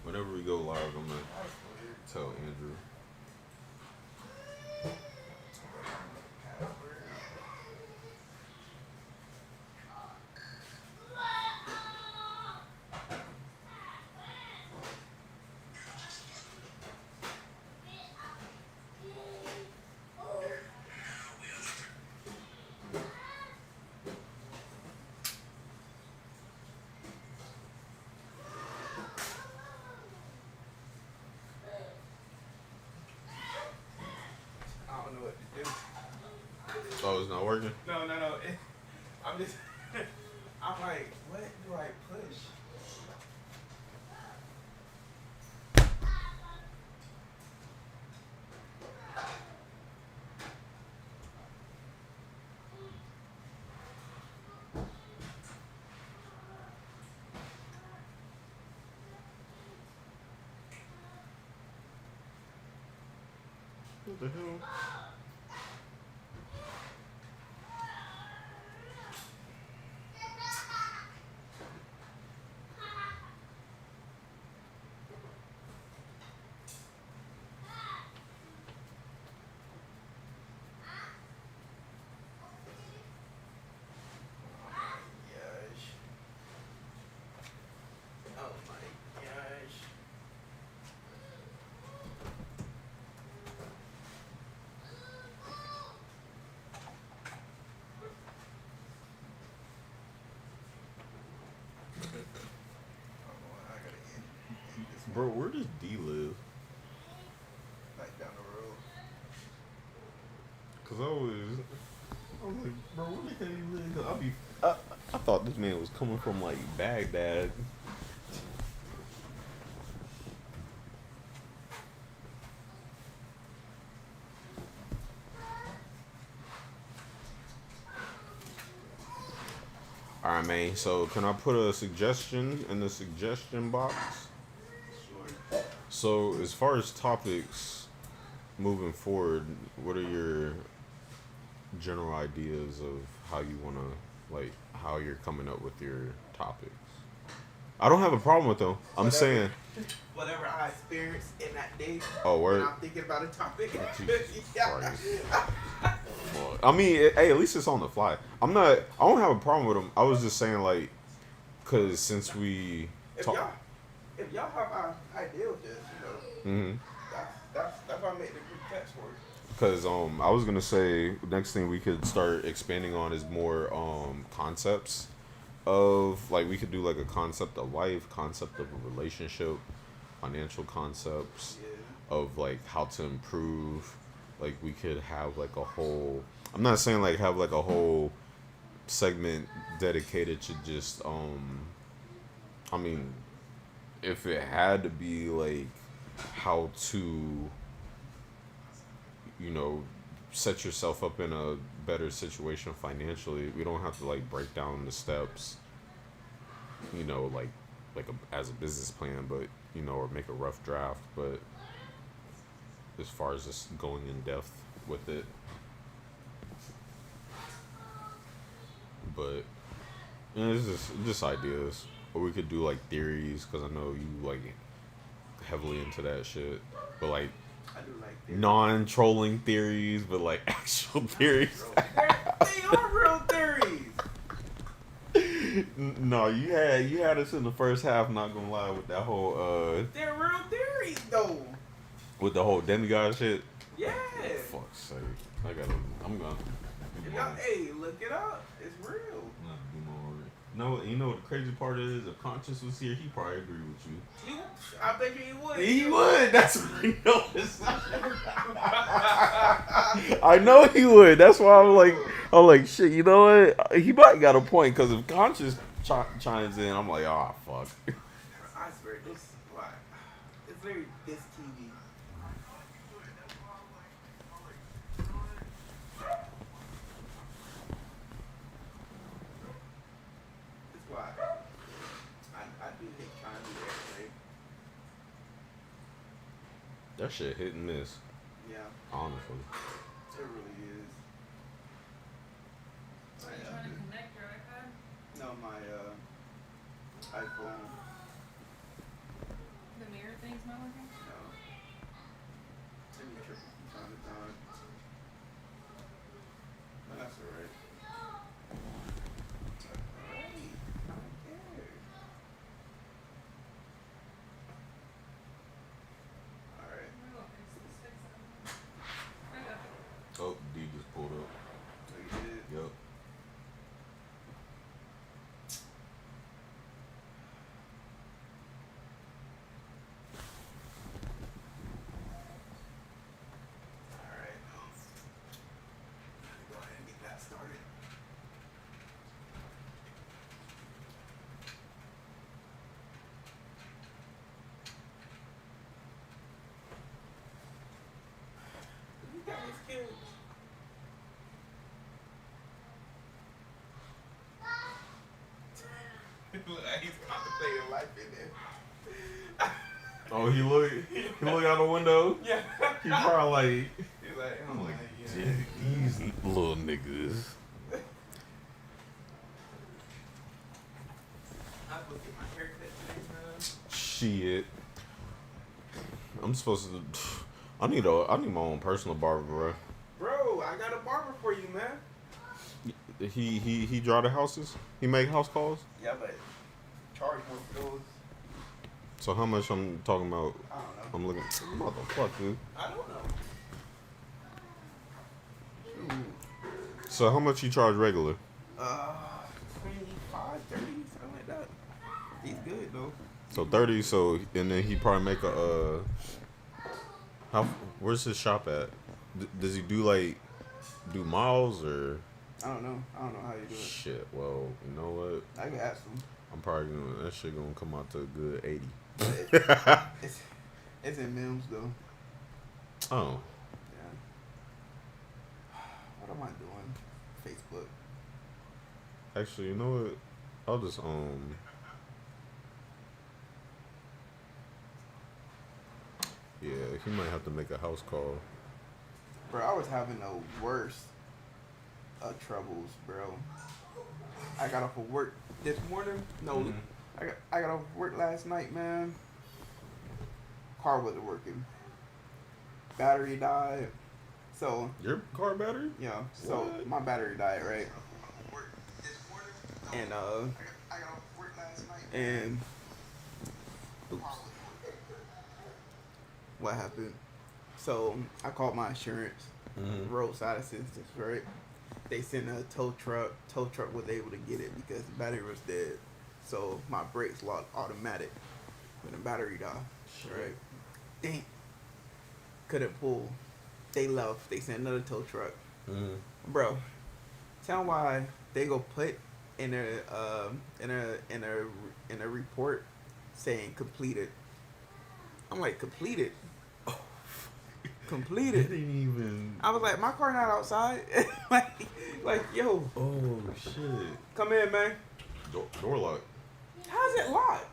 Whenever we go live, I'm gonna tell Andrew. I don't know what to do. Oh, it's not working? No. I'm just. I'm like, what do I push? What the hell? Oh my gosh. I gotta end this Bro, where does D live? like down the road. Cause I was like, bro, where the hell you live? 'Cause I thought this man was coming from like Baghdad. All right, man. So can I put a suggestion in the suggestion box? Sure. So as far as topics moving forward, what are your general ideas of how you wanna like how you're coming up with your topics? I don't have a problem with them. I'm saying. Whatever I experience in that day. Oh, When word. I'm thinking about a topic. Jesus Yeah. Christ. Well, I mean, hey, at least it's on the fly. I don't have a problem with them. I was just saying, like, cause since we If talk, y'all have an idea with this, that's why I made the group text for it. cause I was gonna say next thing we could start expanding on is more concepts of like we could do like a concept of life, concept of a relationship, financial concepts Yeah. of like how to improve. Like we could have like a whole. I'm not saying like have like a whole segment dedicated to just I mean if it had to be like how to you know set yourself up in a better situation financially, we don't have to like break down the steps, as a business plan, but or make a rough draft, but as far as just going in depth with it. But it's just ideas. Or we could do like theories, because I know you like heavily into that shit. But like I do like theories. non-trolling theories, but like actual theories. They are real theories. No, you had us in the first half. Not gonna lie with that whole They're real theories, though. with the whole demigod shit. Yeah. Fuck's sake, I'm gonna. If y'all, hey, look it up. It's real. No, you know what the crazy part is? If Conscious was here, he probably agree with you. I bet you he would. He would. That's what I know. I know he would. That's why I'm like, shit. You know what? He might got a point, because if Conscious chimes in, I'm like, ah, fuck. I swear, this why it's very this TV. That's why I do hate trying to do everything. That shit hit and miss. Yeah, Honestly. it really is. Are you trying to connect your iPad? No, my iPhone. The mirror? It's not working? No. Send me a triple from time to time. No, that's alright. Alright. I don't care. Alright. I'm gonna go fix this, fix it. I got it. Oh, D just pulled up. So you did. Yup. Alright. Go ahead and get that started. You guys kids. Look, he's contemplating life in there. Oh, he look out the window. Yeah. He probably like, He's like, I'm like, yeah. these little niggas. I was looking at my haircut today, man. Shit. I'm supposed to. I need my own personal barber, bro. Bro, I got a barber for you, man. He draw the houses. He make house calls. Yeah, but charge more for those. So how much I'm talking about? I don't know. I'm looking. Motherfucker. I don't know. Shoot. So how much you charge regular? 25, 30, something like that. He's good though. So 30. So and then he probably make a. How? Where's his shop at? Does he do miles or? I don't know. I don't know how you do it. Shit. Well, you know what? I can ask him. I'm probably gonna that shit gonna come out to a good 80. It's in Mims though. Oh. Yeah. What am I doing? Facebook. Actually, you know what? I'll just yeah, he might have to make a house call. Bro, I was having the worst of troubles, bro. I got off of work this morning. No, Mhm. I got off work last night, man. Car wasn't working. Battery died. So Your car battery? yeah, so What? my battery died, right? And and oops. What happened? So I called my insurance, Mhm. roadside assistance, right? They sent a tow truck. Tow truck was able to get it because the battery was dead. So my brakes locked automatic when the battery died. Right? Dang. Couldn't pull. They left. They sent another tow truck. Mhm. Bro, tell why they go put in a report saying completed. I'm like, completed. Completed. Didn't even. I was like, my car not outside. like, yo, Oh shit. come in, man. Door lock. How's it locked?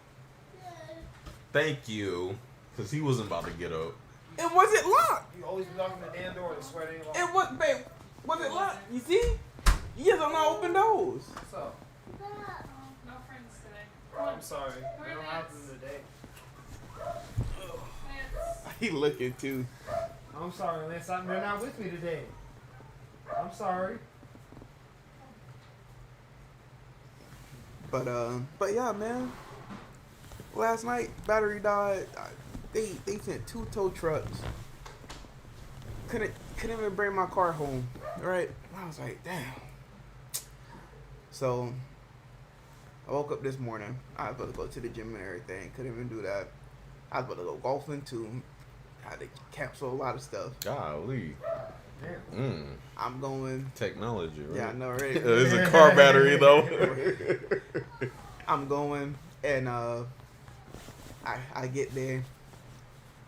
Thank you. Cause he wasn't about to get up. It wasn't locked. You always be locking the damn door and sweating. It was, babe. Was it locked? You see? You guys don't know open doors. What's up? No friends today. Bro, I'm sorry. Where We don't are have they? them today. Lance. He looking too. I'm sorry, Lance. They're not with me today. I'm sorry. But yeah, man. Last night, battery died. They sent 2 tow trucks. Couldn't even bring my car home. Right? I was like, damn. So I woke up this morning. I was about to go to the gym and everything. Couldn't even do that. I was about to go golfing too. Had to cancel a lot of stuff. Golly. Damn. I'm going. Technology, right? Yeah, I know, right? It's a car battery though. I'm going, and I get there.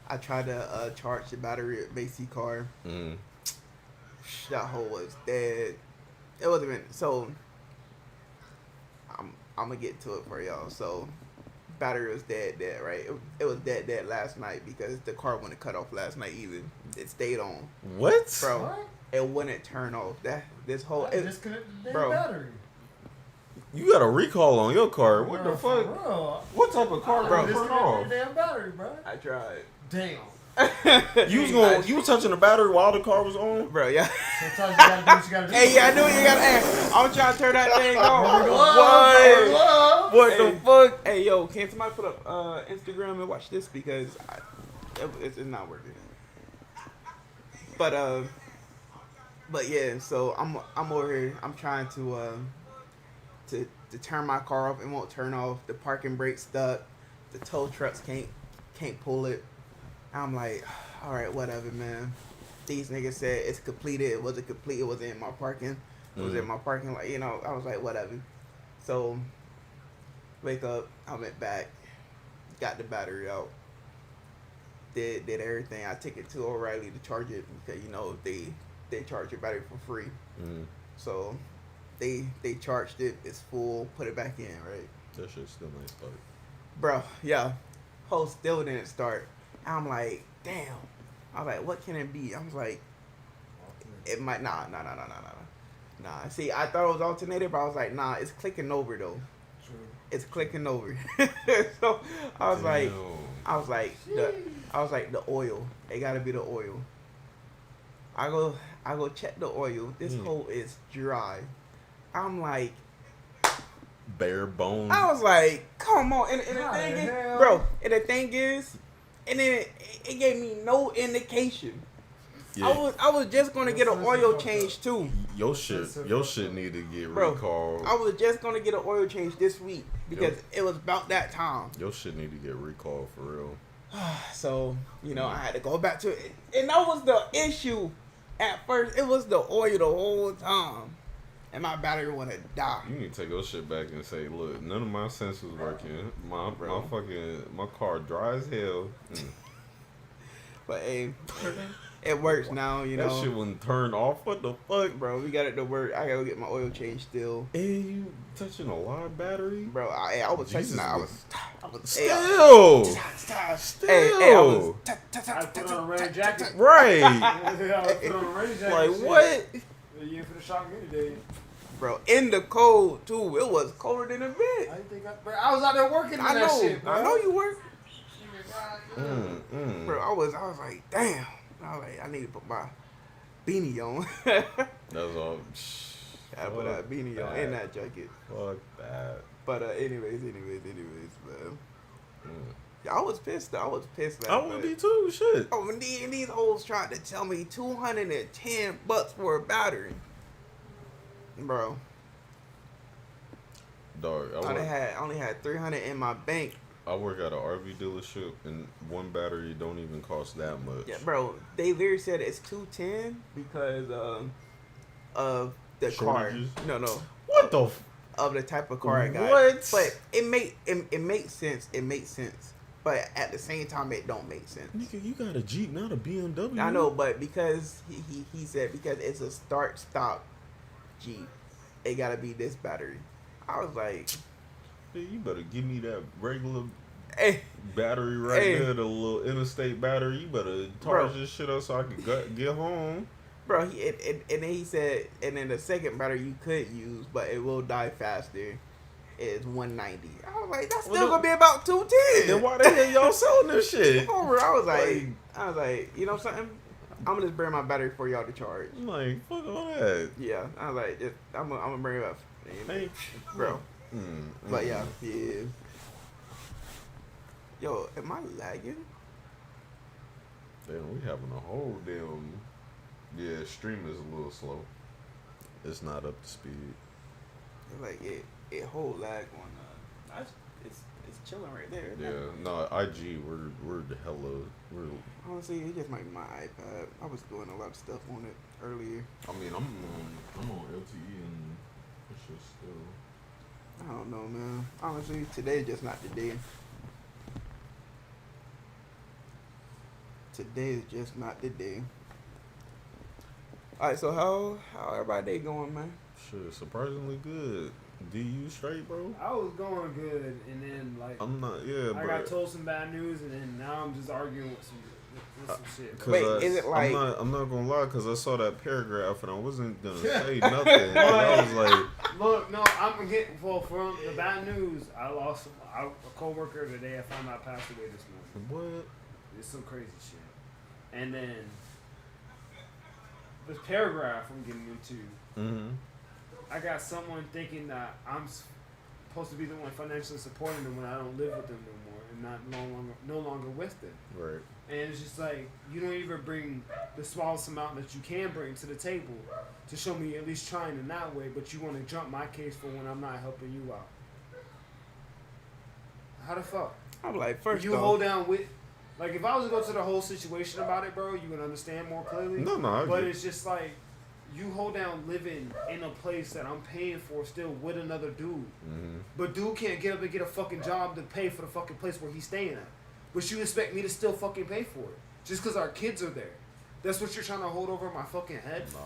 I try to charge the battery at Macy car. Mm. That hole was dead. It wasn't even so. I'm gonna get to it for y'all. So, battery was dead, right? It was dead last night because the car wouldn't cut off last night either. It stayed on, What? bro. What? It wouldn't turn off. This whole I disconnected the damn bro. battery. You got a recall on your car. What the For fuck? real. What type of car Bro, got this turned off? damn battery, bro. I tried. Damn. You was touching the battery while the car was on? Bro, yeah. Sometimes you gotta do what you gotta do. Hey, yeah, I knew you gotta ask. I'm trying to turn that thing on. What? What the fuck? Hey, yo, can somebody put up Instagram and watch this because it's not working. But yeah, so I'm over here. I'm trying to turn my car off. It won't turn off. The parking brake's stuck. The tow trucks can't pull it. I'm like, all right, whatever, man. These niggas said it's completed. It wasn't complete. It wasn't in my parking. It was in my parking lot. You know, I was like, whatever. So, wake up. I went back. Got the battery out. Did everything. I took it to O'Reilly to charge it because, you know, they charge your battery for free. So, they charged it. It's full. Put it back in, right? That shit still ain't start. Bro, yeah. Whole still didn't start. I'm like, damn. I was like, what can it be? I was like, it might, nah. See, I thought it was alternated, but I was like, nah, it's clicking over though. True. It's clicking over. So I was like, the oil. It gotta be the oil. I go check the oil. This hole is dry. I'm like, bare bone. I was like, come on. And the How thing the is, hell? bro, and the thing is, and then it gave me no indication. Yeah. I was just gonna get an oil change too. Your shit need to get Bro, recalled. I was just gonna get an oil change this week because it was about that time. Your shit need to get recalled for real. So, you know, I had to go back to it. And that was the issue at first. It was the oil the whole time. And my battery wanna die. You need to take your shit back and say, look, none of my sensors working. My car dry as hell. But hey, it works now, you know. That shit wasn't turned off. What the fuck? Bro, we got it to work. I gotta go get my oil change still. Hey, you touching a live battery? Bro, I was touching that. I was Still. Hey, I was I put on a rain jacket. Right. I put on a rain jacket. Like, shit. what? You ain't finna shock me today. Bro, in the cold too. It was colder than a bit. I didn't think I was out there working on that shit, bro. I know you were. Mm. Bro, I was like, damn. I was like, I need to put my beanie on. That's all. I put that beanie on and that jacket. Fuck that. But anyways, man. Yeah, I was pissed. I would be too. Shit. Oh, and these hoes tried to tell me $210 for a battery. Bro, Dog, I only had $300 in my bank. I work at an RV dealership, and one battery don't even cost that much. Yeah, bro. They literally said it's $210 because of the Shortages? car. No. What the? Of the type of car I got. What? But it makes sense. It makes sense. But at the same time, it don't make sense. Nigga, you got a Jeep, not a BMW. I know, but because he said because it's a start stop Jeep, it gotta be this battery. I was like, Hey, you better give me that regular hey, battery right there, the little interstate battery. You better charge this shit up so I can get home. bro. And then he said, and then the second battery you could use, but it will die faster. Is 190. I was like, that's still gonna be about 210. Then why the hell y'all selling this shit? I was like, you know something? I'm gonna just bring my battery for y'all to charge. I'm like, fuck all that. Yeah, I was like, I'm gonna bring it up, Hey, bro. But yeah. Yo, am I lagging? Damn, we having a whole damn. Yeah, stream is a little slow. It's not up to speed. Like it whole lag on. It's chilling right there. Yeah, no, IG, we're Honestly, it just might be my iPad. I was doing a lot of stuff on it earlier. I mean, I'm on LTE and it's just still. I don't know, man. Honestly, today's just not the day. Today is just not the day. Alright, so how everybody day going, man? Shit, surprisingly good. DU straight, bro? I was going good, and then like I'm not, yeah, I bro. got told some bad news, and then now I'm just arguing with some shit. Bro. Wait, is it like? I'm not gonna lie, cause I saw that paragraph and I wasn't gonna say nothing. But I was like, Look, no, I'm getting from the bad news. I lost a coworker today. I found out passed away this morning. What? It's some crazy shit. And then this paragraph I'm getting into, Mm-hmm. I got someone thinking that I'm supposed to be the one financially supporting them when I don't live with them no more and no longer with them. Right. And it's just like, you don't even bring the smallest amount that you can bring to the table to show me at least trying in that way, but you want to jump my case for when I'm not helping you out. How the fuck? I'm like, first You off, hold down with, like, if I was to go to the whole situation about it, bro, you would understand more clearly. No, I But get- it's just like, you hold down living in a place that I'm paying for still with another dude. Mm-hmm. But dude can't get up and get a fucking job to pay for the fucking place where he's staying at. But you expect me to still fucking pay for it. Just because our kids are there. That's what you're trying to hold over my fucking head? Nah.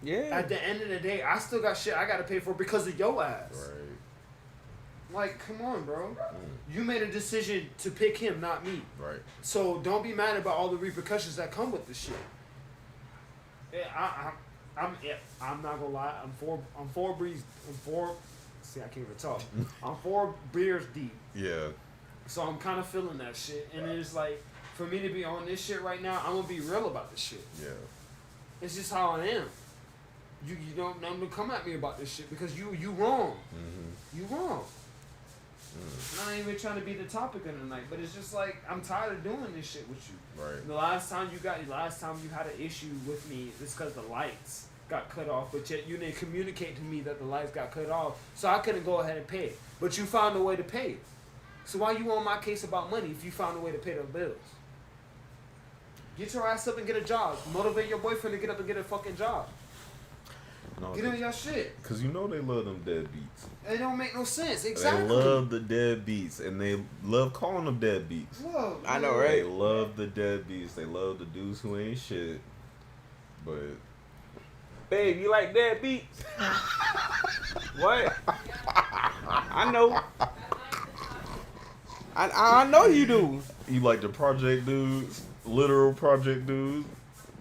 yeah. At the end of the day, I still got shit I got to pay for because of your ass. Right. Like, come on, bro. You made a decision to pick him, not me. Right. So don't be mad about all the repercussions that come with this shit. Yeah, I'm not gonna lie. I'm four beers. See, I can't even talk. I'm 4 beers deep. Yeah. So I'm kind of feeling that shit, and it's like, for me to be on this shit right now, I'm gonna be real about this shit. Yeah. It's just how I am. You don't come at me about this shit because you wrong. Mm-hmm. You wrong. And I ain't even trying to be the topic of the night, but it's just like, I'm tired of doing this shit with you. Right. The last time you had an issue with me, it's because the lights got cut off, but yet you didn't communicate to me that the lights got cut off, so I couldn't go ahead and pay it. But you found a way to pay it. So why you on my case about money if you found a way to pay the bills? Get your ass up and get a job. Motivate your boyfriend to get up and get a fucking job. No, Get on your shit. because you know they love them deadbeats. It don't make no sense. Exactly. They love the deadbeats, and they love calling them deadbeats. Whoa, I know, man. right? They love the deadbeats. They love the dudes who ain't shit. But Babe, you like deadbeats? What? I know. I know you do. you like the project dudes, literal project dudes,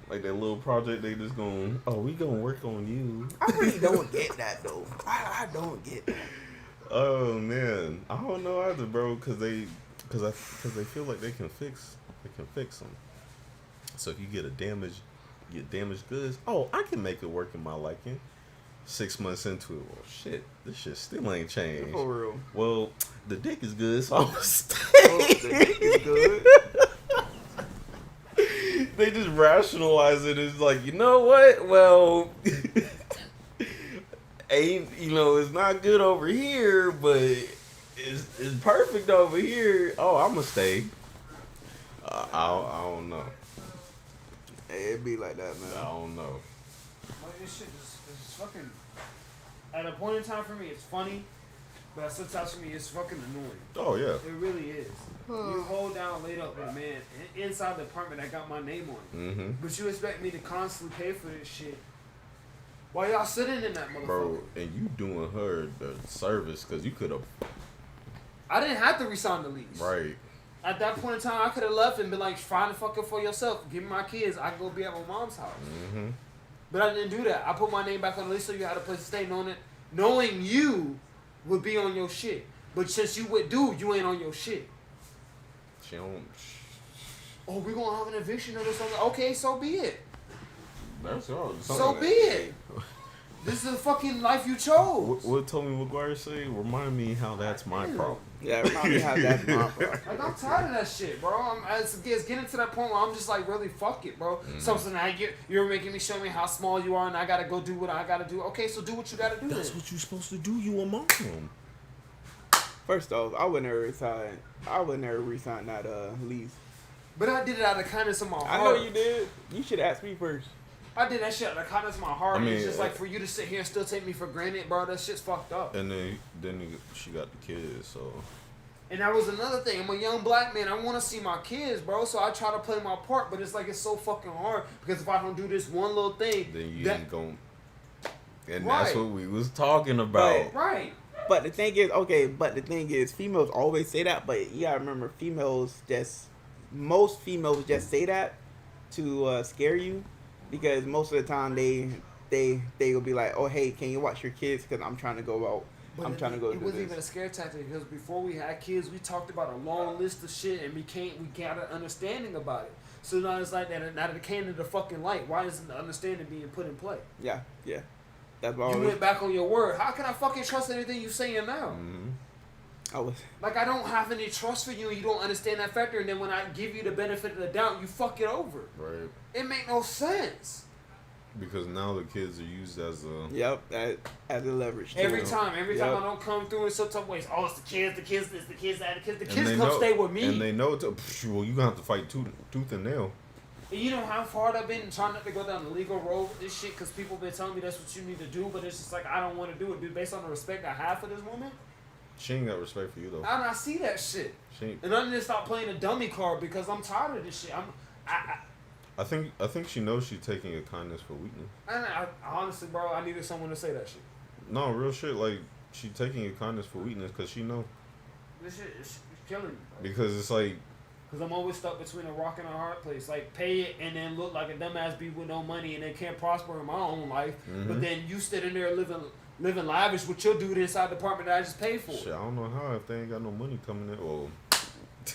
like that little project. They just we gonna work on you. I really don't get that though. I don't get that. Oh man, I don't know either, bro. Cause they feel like they can fix them. So if you get damaged goods. Oh, I can make it work in my liking. 6 months into it, well, shit, this shit still ain't changed. For real. Well, the dick is good, so I'm gonna stay. Oh, the dick is good. They just rationalize it as like, you know what? Well, it's not good over here, but it's perfect over here. Oh, I'm gonna stay. I don't know. Hey, it be like that, I man. don't know. Like, this shit is fucking. At a point in time for me, it's funny, but sometimes for me, it's fucking annoying. Oh yeah. It really is. You hold down, laid up with a man inside the apartment that got my name on it, Mm-hmm. but you expect me to constantly pay for this shit while y'all sitting in that motherfucker. Bro, and you doing her the service because you could have. I didn't have to resign the lease. Right. At that point in time, I could have left and been like, find a fucker for yourself. Give me my kids. I can go be at my mom's house. Mm-hmm. But I didn't do that. I put my name back on the list so you had a place to stay, knowing you would be on your shit. But since you would do, you ain't on your shit. She don't. Oh, we're going to have an eviction or something. Okay, so be it. That's all. So be it. This is the fucking life you chose. What Tommy McGuire say? Remind me how that's my problem. Yeah, remind me how that's my problem. Like, I'm tired of that shit, bro. It's getting to that point where I'm just like, really, fuck it, bro. Something that you're making me show me how small you are, and I gotta go do what I gotta do. Okay, so do what you gotta do. That's then. what you're supposed to do. You a mom. First off, I would never resign that lease. But I did it out of kindness of my heart. I know you did. You should ask me first. I did that shit out of kindness of my heart. I mean, It's just like for you to sit here and still take me for granted, bro. That shit's fucked up. And then she got the kids, so. And that was another thing. I'm a young black man. I want to see my kids, bro. So I try to play my part, but it's like it's so fucking hard because if I don't do this one little thing, Then you that, ain't gon'. And Right. that's what we was talking about. right. But the thing is, females always say that, but you gotta remember, most females just say that to scare you, because most of the time they will be like, oh hey, can you watch your kids? Because I'm trying to go out. I'm trying to go. It wasn't even a scare tactic because before we had kids, we talked about a long list of shit and we got an understanding about it. So now it's like that. Now that it came to the fucking light, why isn't the understanding being put in play? Yeah. That's why You went back on your word. How can I fucking trust anything you're saying now? I was. Like, I don't have any trust for you and you don't understand that factor, and then when I give you the benefit of the doubt, you fuck it over. Right. It make no sense. Because now the kids are used as a... Yep, as a leverage. Too. Every time I don't come through in some type of ways, oh, it's the kids, the kids come know, stay with me. And they know, well, you're going to have to fight tooth and nail. And you know how far I've been trying not to go down the legal road with this shit because people been telling me that's what you need to do, but it's just like, I don't want to do it, dude, based on the respect I have for this woman. She ain't got respect for you, though. And I see that shit. And I need to stop playing a dummy card because I'm tired of this shit. I think she knows she's taking a kindness for weakness. And I honestly, bro, I needed someone to say that shit. No, real shit. Like, she taking a kindness for weakness because she know. This shit is killing me, bro. Because it's like... Because I'm always stuck between a rock and a hard place. Like, pay it and then look like a dumbass bitch with no money and then can't prosper in my own life. But then you sitting there living lavish with your dude inside the apartment that I just paid for. Shit, I don't know how if they ain't got no money coming in. Well,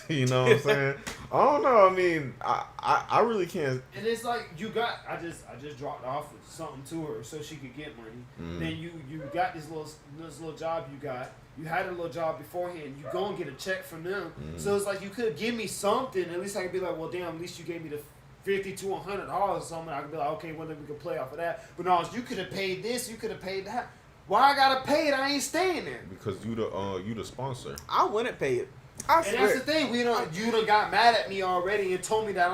you know what I'm saying? I don't know. I mean, I really can't. And it's like I just dropped off something to her so she could get money. Then you got this little job you got. You had a little job beforehand. You go and get a check from them. So it's like you could give me something. At least I could be like, well, damn. At least you gave me the $50 to $100 or something. I could be like, okay, well then we could play off of that. But no, you could have paid this. You could have paid that. Why I gotta pay it? I ain't staying there. Because you the sponsor. I wouldn't pay it. I swear. And that's the thing. You done got mad at me already and told me that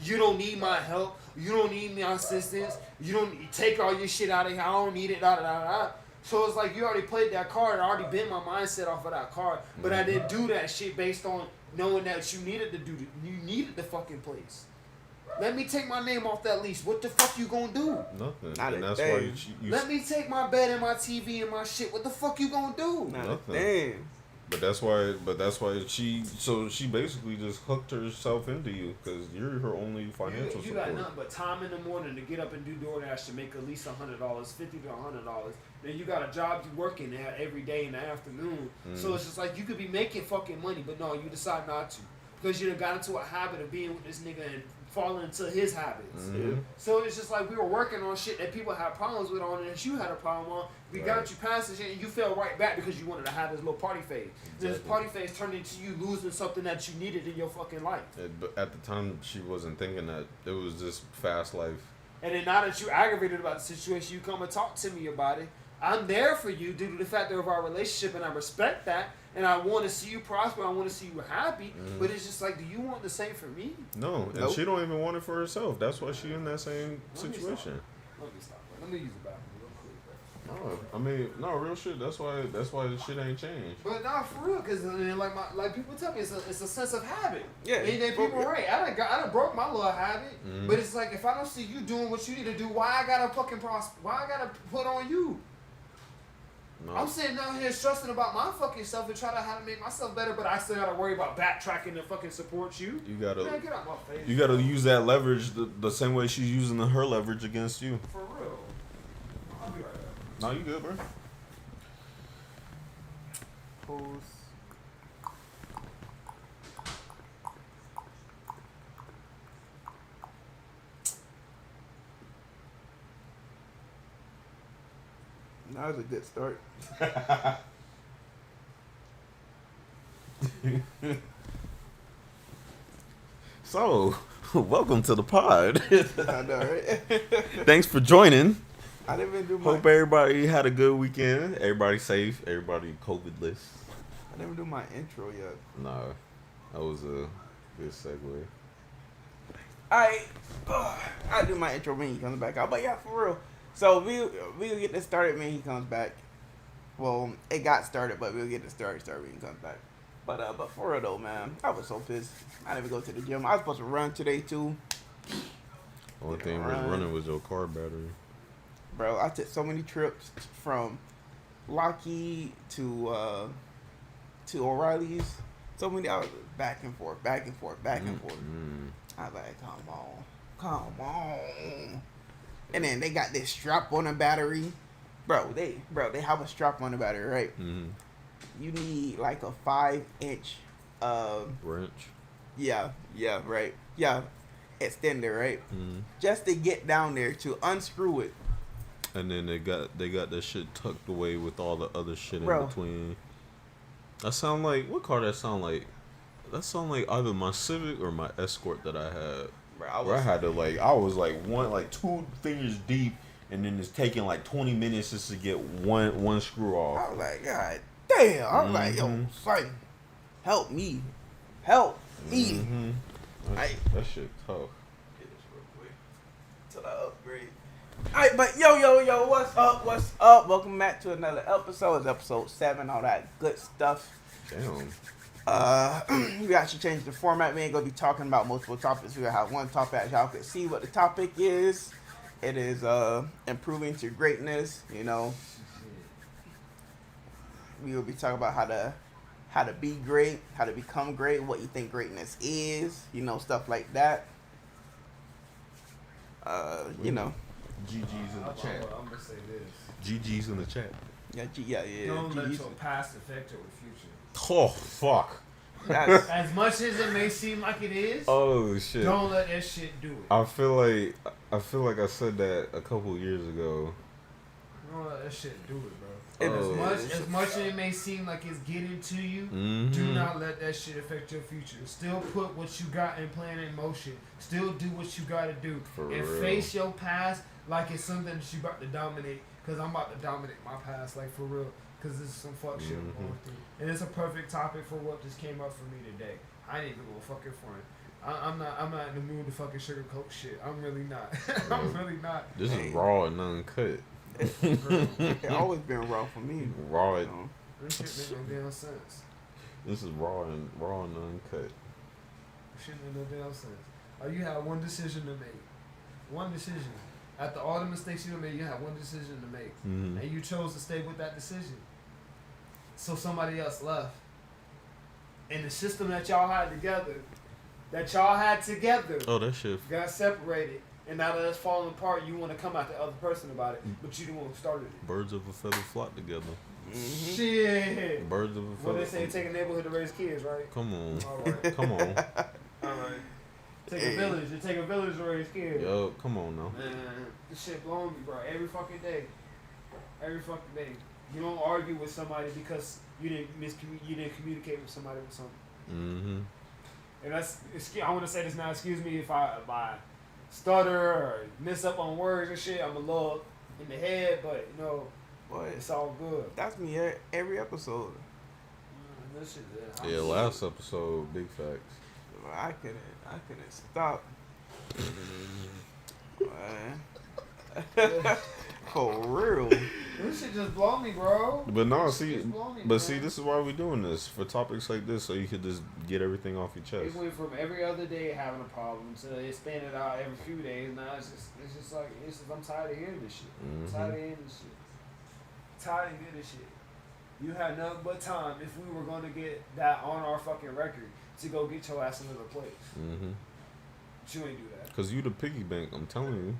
you don't need my help. You don't need my assistance. You don't take all your shit out of here. I don't need it. Da da da da. So it's like you already played that card. I already bent my mindset off of that card. But I didn't do that shit based on knowing that you needed the fucking place. Let me take my name off that lease. What the fuck you gonna do? Nothing. Not and a that's thing. why you Let me take my bed and my TV and my shit. What the fuck you gonna do? Not Nothing. a thing. But that's why she basically just hooked herself into you because you're her only financial You support. got nothing but time in the morning to get up and do DoorDash to make at least $100, $50 to $100. Then you got a job you working at every day in the afternoon. So it's just like you could be making fucking money, but no, you decide not to because you done got into a habit of being with this nigga and falling into his habits. So it's just like we were working on shit that people had problems with on and that you had a problem on. We got you past this shit and you fell right back because you wanted to have this little party phase. Exactly. This party phase turned into you losing something that you needed in your fucking life. But at the time, she wasn't thinking that. It was just fast life. And then now that you aggravated about the situation, you come and talk to me about it. I'm there for you due to the fact of our relationship and I respect that. And I want to see you prosper. I want to see you happy. But it's just like, do you want the same for me? No. And Nope. she don't even want it for herself. That's why she in that same situation. Let me stop. Let me use the bathroom real quick, bro. No, I mean, no, real shit. That's why the shit ain't changed. But not for real, because like people tell me, it's a sense of habit. Yeah. And they people right. I done broke my little habit. But it's like, if I don't see you doing what you need to do, why I gotta fucking prosper? Why I gotta put on you? No. I'm sitting down here stressing about my fucking self and trying to how to make myself better, but I still gotta worry about backtracking to fucking support you. You gotta. Man, get out my face. You gotta use that leverage the same way she's using her leverage against you. For real. I'll be right back. No, you good, bro. Pose. That was a good start. So, welcome to the pod. I know, right? Thanks for joining. I didn't even do my. Hope everybody had a good weekend. Everybody safe. Everybody COVID-less. I didn't even do my intro yet. No, that was a good segue. I do my intro when he comes back out. But yeah, for real. So we'll get this started when he comes back. Well, it got started, but we'll get it started when he comes back. But for real though, man, I was so pissed. I didn't even go to the gym. I was supposed to run today too. Only thing was running was your car battery. Bro, I took so many trips from Lockheed to O'Reilly's. So many hours back and forth. I was like, come on. And then they got this strap on the battery. Bro, they have a strap on the battery, right? Mm-hmm. You need like a 5-inch Wrench. yeah, right. Yeah. Extender, right? Mm-hmm. Just to get down there to unscrew it. And then they got that shit tucked away with all the other shit Bro. in between. That sound like, what car that sound like? That sound like either my Civic or my Escort that I had. Bro, I had to I was like 2 fingers deep, and then it's taking like 20 minutes just to get one screw I off. was like, God damn. I was like, yo, son, help me. Help me. Mm-hmm. That shit tough. Get this real quick. Till I upgrade. Alright, but yo, what's up? What's up? Welcome back to another episode. It's episode 7, all that good stuff. Damn. We actually changed the format. We ain't gonna be talking about multiple topics. We're gonna have one topic as y'all can see what the topic is. It is improving to greatness, you know. We will be talking about how to be great, how to become great, what you think greatness is, you know, stuff like that. You know. GG's in the chat. I'm gonna say this. GG's in the chat. Yeah. Don't let GG's. your past affect your future. Oh, fuck. That's- As much as it may seem like it is, Oh, shit. don't let that shit do it. I feel like I said that a couple years ago. Don't let that shit do it, bro. Oh. As much as it may seem like it's getting to you, Mm-hmm. do not let that shit affect your future. Still put what you got in plan in motion. Still do what you gotta do. For and real. face your past like it's something that you about to dominate. Cause I'm about to dominate my past, like for real. Cause this is some fuck shit I'm going through. And it's a perfect topic for what just came up for me today. I ain't even gonna fucking front. I'm not in the mood to fucking sugarcoat shit. I'm really not. I'm really not. This is raw and uncut. It always been raw for me. Raw. You know? This shit make no damn sense. This is raw and uncut. Shit make no damn sense. You had one decision to make. One decision. After all the mistakes you made, you had one decision to make. Mm-hmm. And you chose to stay with that decision. So somebody else left. And the system that y'all had together, Oh, that shit. got separated. And now that it's falling apart, you want to come at the other person about it, but you the one who started it. Birds of a feather flock together. Mm-hmm. Shit. Birds of a feather. What they say, take a neighborhood to raise kids, right? Come on. All right. Come on. All right. Take a village. It take a village to raise kids. Yo, come on now. Man, this shit blowing me, bro. Every fucking day. Every fucking day. You don't argue with somebody because you didn't communicate with somebody with something. Mm-hmm. And I want to say this now. Excuse me if I stutter or miss up on words and shit. I'm a little in the head, but you know, Boy, it's all good. that's me every episode. This shit, Yeah, last episode, big facts. I couldn't stop. For real. This shit just blow me, bro. But no, This see, just blow me, but man. see, this is why we're doing this, for topics like this, so you could just get everything off your chest. It went from every other day having a problem to expanding out every few days. Now it's just like I'm tired of hearing this shit. I'm tired of hearing this shit. Tired of hearing this shit. You had nothing but time if we were going to get that on our fucking record to go get your ass another place. Mm-hmm. But you ain't do that. Cause you the piggy bank, I'm telling you.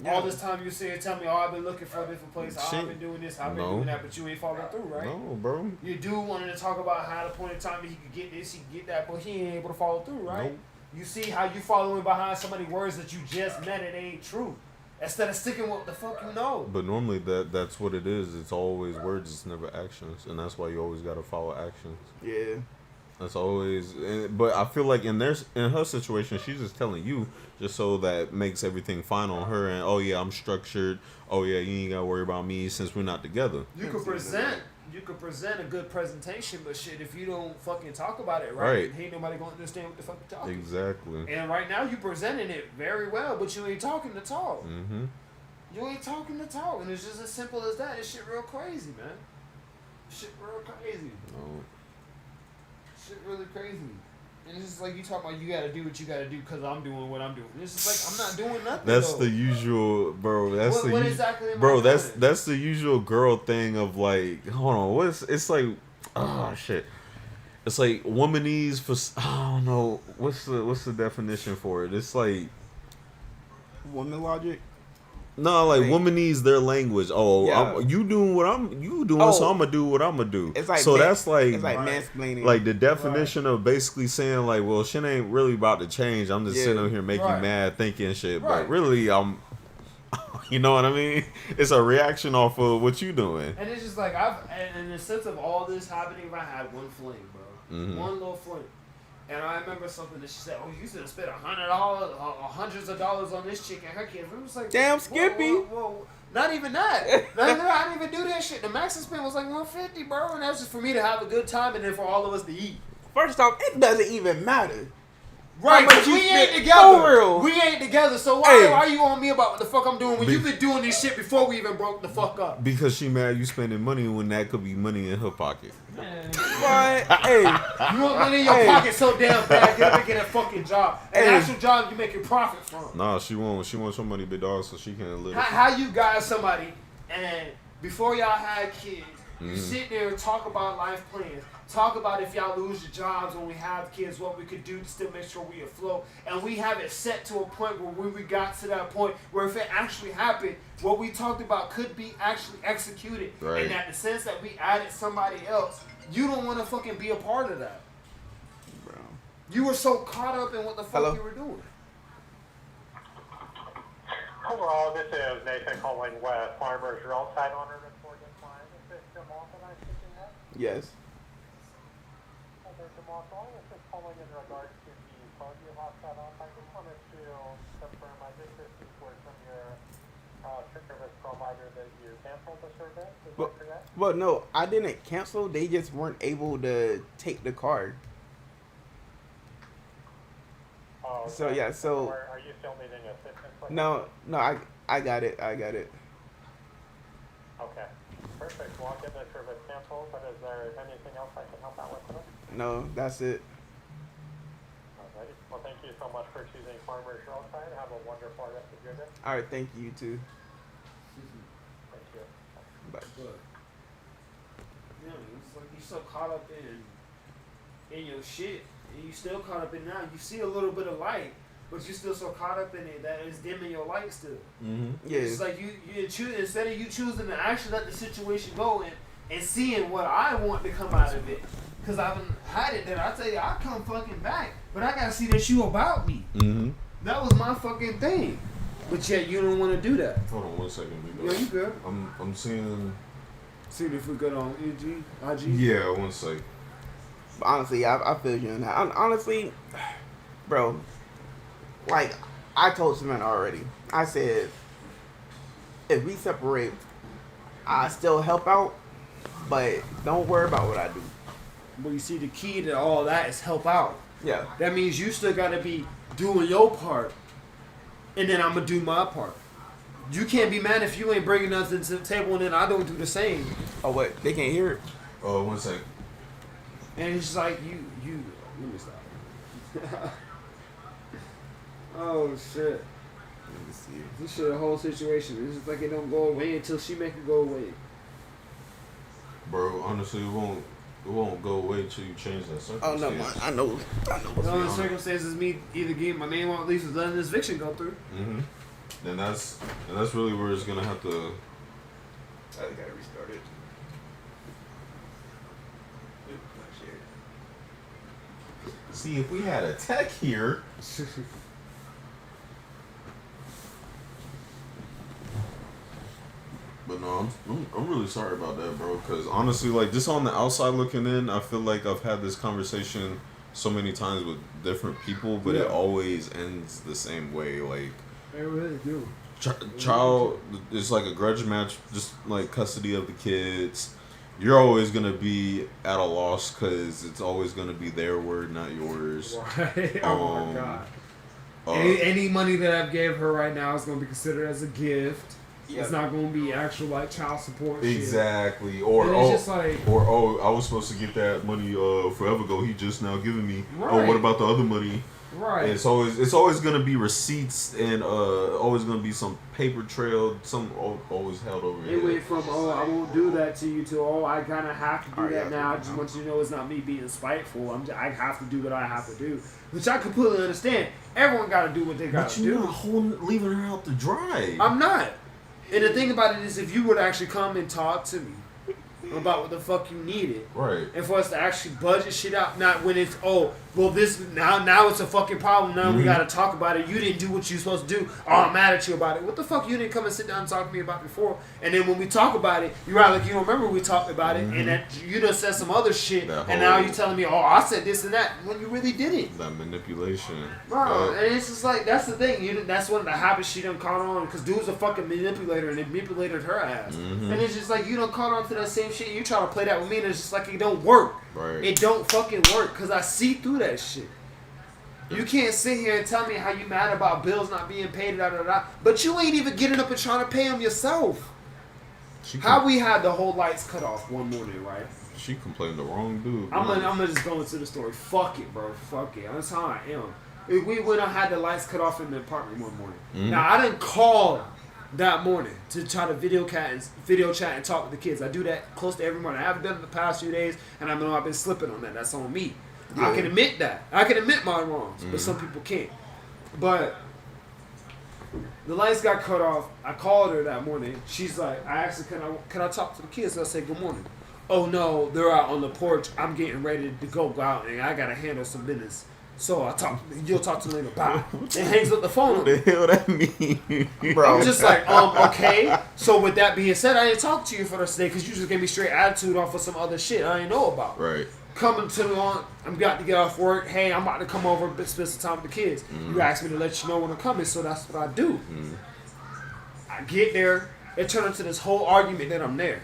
All this time you sit and tell me, I've been looking for a different place. Shit. I've been doing this. I've been No. doing that. But you ain't following through, right? No, bro. Your dude wanted to talk about how the point in time he could get this, he could get that, but he ain't able to follow through, right? Nope. You see how you following behind so many words that you just met and ain't true. Instead of sticking with what the fuck you know. But normally that's what it is. It's always words. It's never actions, and that's why you always gotta follow actions. Yeah. That's always. But I feel like in her situation, she's just telling you just so that makes everything fine on her. And oh yeah, I'm structured. Oh yeah, you ain't gotta worry about me since we're not together. You could present a good presentation, but shit, if you don't fucking talk about it right, ain't nobody gonna understand what the fuck you're talking. Exactly. And right now you presenting it very well, but you ain't talking to talk. Mm-hmm. You ain't talking to talk, and it's just as simple as that. This shit real crazy, man. Shit real crazy. No. Shit really crazy. And it's just like you talking about you gotta do what you gotta do because I'm doing what I'm doing. It's just like I'm not doing nothing. That's though. the usual, bro. That's what exactly am I bro. doing? That's the usual girl thing of like, hold on, it's like, oh shit. It's like womanese for, I don't know, what's the definition for it? It's like Woman logic. No, like womanese their language. Oh, Yeah. you doing what you doing, so I'm gonna do what I'm gonna do. It's like so that's like it's like mansplaining. like the definition of basically saying like, well, shit ain't really about to change. I'm just sitting over here making you mad, thinking shit, but really I'm. You know what I mean? It's a reaction off of what you doing. And it's just like in the sense of all this happening, I had one fling, bro, one little fling. And I remember something that she said, "Oh, you should have spent $100, hundreds of dollars on this chick and her kids." It was like, damn, Skippy. Whoa. Not even that. I didn't even do that shit. The max I spent was like $150, bro, and that was just for me to have a good time and then for all of us to eat. First off, it doesn't even matter. Right, but we ain't together. We ain't together, so why are you on me about what the fuck I'm doing when you've been doing this shit before we even broke the fuck up? Because she mad you spending money when that could be money in her pocket. Man. What? Hey. You want money in your pocket so damn bad, get up and get a fucking job. An actual job you making profit from. Nah, she wants your money, big dog, so she can live. How you guys somebody, and before y'all had kids, you sit there and talk about life plans. Talk about if y'all lose your jobs when we have kids, what we could do to still make sure we afloat. And we have it set to a point where when we got to that point where if it actually happened, what we talked about could be actually executed. Right. And that the sense that we added somebody else, you don't want to fucking be a part of that. Bro. You were so caught up in what the fuck you were doing. Hello, this is Nathan calling with Farmers Roadside on a recorded line. Is this Jamal that I'm speaking with? Yes. Jamal, I was just calling in regards to the phone you have set up. I just wanted to confirm I did receive word from your service provider that you canceled the service. Is that correct? Well, no, I didn't cancel. They just weren't able to take the card. Oh, so yeah, so or are you still needing assistance? No, I got it. Okay, perfect. Well, I'll get the service canceled. But is there anything else I can help out with today? No, that's it. Alrighty. Well, thank you so much for choosing Farmers Roadside. Have a wonderful rest of your day. All right, thank you too. Thank you. Bye. Yeah, it's like you're so caught up in your shit, and you still caught up in now. You see a little bit of light, but you still so caught up in it that it's dimming your light still. Yeah. It's like you choose instead of you choosing to actually let the situation go and seeing what I want to come out of it. Cause I've had it that I tell you I come fucking back, but I gotta see that you about me. That was my fucking thing, but yet you don't want to do that. Hold on 1 second. Yeah, you good? I'm seeing. See if we good on IG. Yeah, 1 second. Honestly, I feel you on that. Honestly, bro, like I told Samantha already. I said, if we separate, I still help out, but don't worry about what I do. But you see, the key to all that is help out. Yeah. That means you still gotta be doing your part, and then I'm gonna do my part. You can't be mad if you ain't bringing nothing to the table, and then I don't do the same. Oh, what? They can't hear it? Oh, 1 second. And it's just like you. Let me stop. Oh shit. Let me see. This shit, the whole situation. It's just like it don't go away until she make it go away. Bro, honestly, it won't go away till you change that circumstance. Oh no, I know. The only circumstance is me either getting my name on at least letting this eviction go through. And that's really where it's gonna have to. I gotta restart it. See, if we had a tech here. But no, I'm really sorry about that, bro. Because honestly, like, just on the outside looking in, I feel like I've had this conversation so many times with different people, but it always ends the same way. Like, They really do. Child, it's like a grudge match, just like custody of the kids. You're always gonna be at a loss because it's always gonna be their word, not yours. Right. Oh my god. Any money that I've gave her right now is gonna be considered as a gift. Yep. It's not gonna be actual like child support. Exactly. Shit. Or it's just like, I was supposed to get that money forever ago. He just now giving me. Right. Oh, what about the other money? Right. It's always gonna be receipts and always gonna be some paper trail, some always held over. It went from I won't do that to you to I kind of have to do that now. I just want you to know it's not me being spiteful. I have to do what I have to do, which I completely understand. Everyone got to do what they got to do. But you're not leaving her out to dry. I'm not. And the thing about it is, if you would actually come and talk to me about what the fuck you needed, Right. and for us to actually budget shit out, not when it's this now it's a fucking problem. Now we gotta talk about it. You didn't do what you supposed to do. Oh, I'm mad at you about it. What the fuck you didn't come and sit down and talk to me about before? And then when we talk about it, you act like you don't remember we talked about it, and that you done said some other shit, and now you telling me, oh, I said this and that when you really didn't. That manipulation. Bro, and it's just like, that's the thing. That's one of the habits she done caught on, because dude's a fucking manipulator, and it manipulated her ass. And it's just like, you done caught on to that same shit. You try to play that with me, and it's just like, it don't work. Right. It don't fucking work, because I see through that shit. You can't sit here and tell me how you mad about bills not being paid, but you ain't even getting up and trying to pay them yourself. How we had the whole lights cut off one morning, right? She complained the wrong dude. I'm gonna just go into the story. Fuck it, bro. Fuck it. That's how I am. We went and had the lights cut off in the apartment one morning. Now, I didn't call that morning to try to video chat and talk with the kids. I do that close to every morning. I haven't done it the past few days, and I know I've been slipping on that. That's on me. Yeah. I can admit that. I can admit my wrongs, but some people can't. But the lights got cut off. I called her that morning. She's like, I asked her, can I talk to the kids? I said, good morning. Oh, no, they're out on the porch. I'm getting ready to go out, and I got to handle some business. So you'll talk to me later. Bye. And hangs up the phone. What the hell that mean? Bro. I'm just like, okay. So with that being said, I didn't talk to you for this day because you just gave me straight attitude off of some other shit I didn't know about. Right. Coming to the on, I'm got to get off work. Hey, I'm about to come over and spend some time with the kids. You asked me to let you know when I'm coming, so that's what I do. I get there. It turned into this whole argument that I'm there.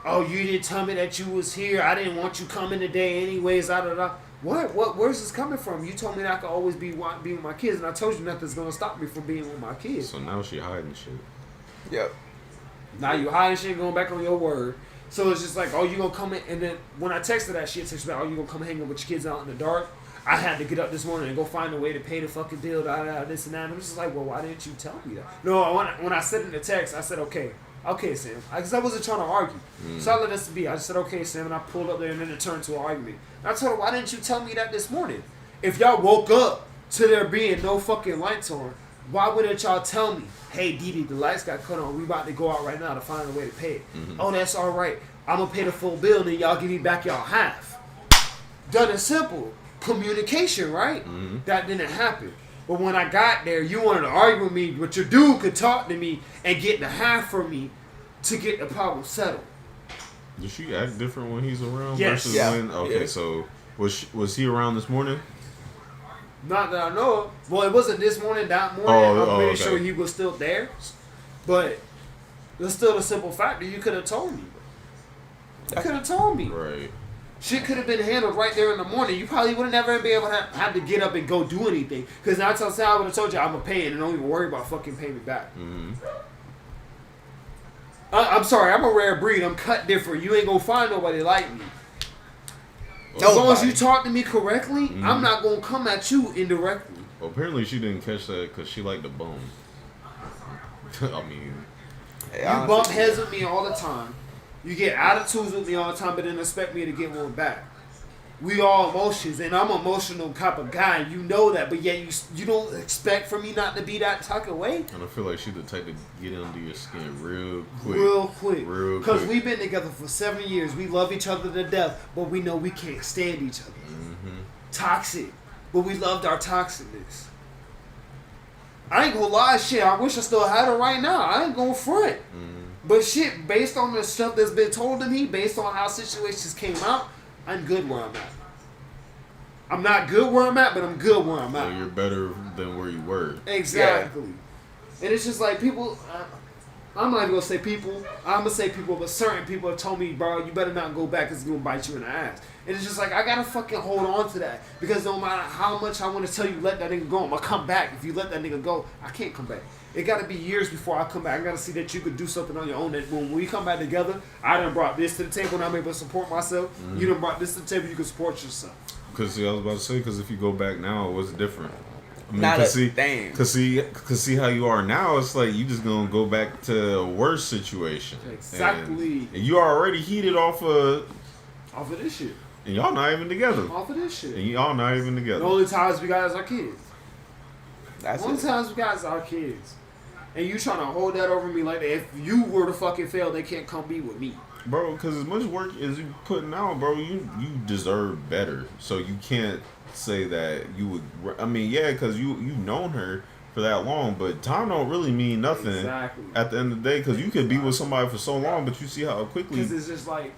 Oh, you didn't tell me that you was here. I didn't want you coming today anyways. What? Where's this coming from? You told me that I could always be with my kids, and I told you nothing's gonna stop me from being with my kids. So now she hiding shit. Yep. Now you hiding shit, going back on your word. So it's just like, oh, you gonna come in, and then when I texted that shit, texted back, oh, you gonna come hang out with your kids out in the dark? I had to get up this morning and go find a way to pay the fucking bill, this and that. And I'm just like, well, why didn't you tell me that? No, when I said in the text, I said, okay, Sam, because I wasn't trying to argue. So I let this be. I just said, okay, Sam, and I pulled up there, and then it turned to an argument. And I told her, why didn't you tell me that this morning? If y'all woke up to there being no fucking lights on, why wouldn't y'all tell me, hey, Didi, the lights got cut on. We about to go out right now to find a way to pay it. Oh, that's all right. I'm going to pay the full bill, and then y'all give me back y'all half. Done and simple. Communication, right? That didn't happen. But when I got there, you wanted to argue with me, but your dude could talk to me and get the half from me to get the problem settled. Does she act different when he's around Yes. versus when? Okay, so was he around this morning? Not that I know of. Well, it wasn't this morning, that morning. I'm pretty sure he was still there. But it's still the simple fact that you could have told me. You could have told me. Right. Shit could have been handled right there in the morning. You probably would have never been able to have to get up and go do anything. Because 9 times out of 10, I would have told you I'm going to pay it and don't even worry about fucking paying me back. I'm sorry, I'm a rare breed. I'm cut different. You ain't going to find nobody like me. As long as you talk to me correctly, I'm not going to come at you indirectly. Well, apparently she didn't catch that because she liked the bone. I mean... Hey, you bump heads with me all the time. You get attitudes with me all the time, but then expect me to get one back. We all emotions, and I'm an emotional type of guy, and you know that, but yet you don't expect for me not to be that type of way? And I feel like she's the type to get under your skin real quick. Because we've been together for 7 years. We love each other to death, but we know we can't stand each other. Toxic. But we loved our toxicness. I ain't gonna lie, shit, I wish I still had her right now. I ain't gonna front. But shit, based on the stuff that's been told to me, based on how situations came out, I'm good where I'm at. I'm not good where I'm at, but I'm good where I'm at. So you're better than where you were. Exactly. Yeah. And it's just like people, I'm not even going to say people, I'm going to say people, but certain people have told me, bro, you better not go back because it's going to bite you in the ass. And it's just like, I got to fucking hold on to that. Because no matter how much I want to tell you, let that nigga go, I'm going to come back. If you let that nigga go, I can't come back. It got to be years before I come back. I got to see that you could do something on your own. That when we come back together, I done brought this to the table and I'm able to support myself. You done brought this to the table, you can support yourself. Because I was about to say, because if you go back now, what's different? I mean, Not a see, thing. Cause see how you are now. It's like you just gonna go back to a worse situation. Exactly. And you already heated off of this shit. And y'all not even together. Off of this shit. And y'all not even together. The only times we got is our kids. That's the only it. times we got is our kids. and you trying to hold that over me like that. If you were to fucking fail, they can't come be with me. Bro, because as much work as you putting out, bro, you deserve better. So you can't say that you would. I mean, yeah, because you've known her for that long, but time don't really mean nothing Exactly. at the end of the day. Because you could be with somebody for so long, but you see how quickly. Because it's just like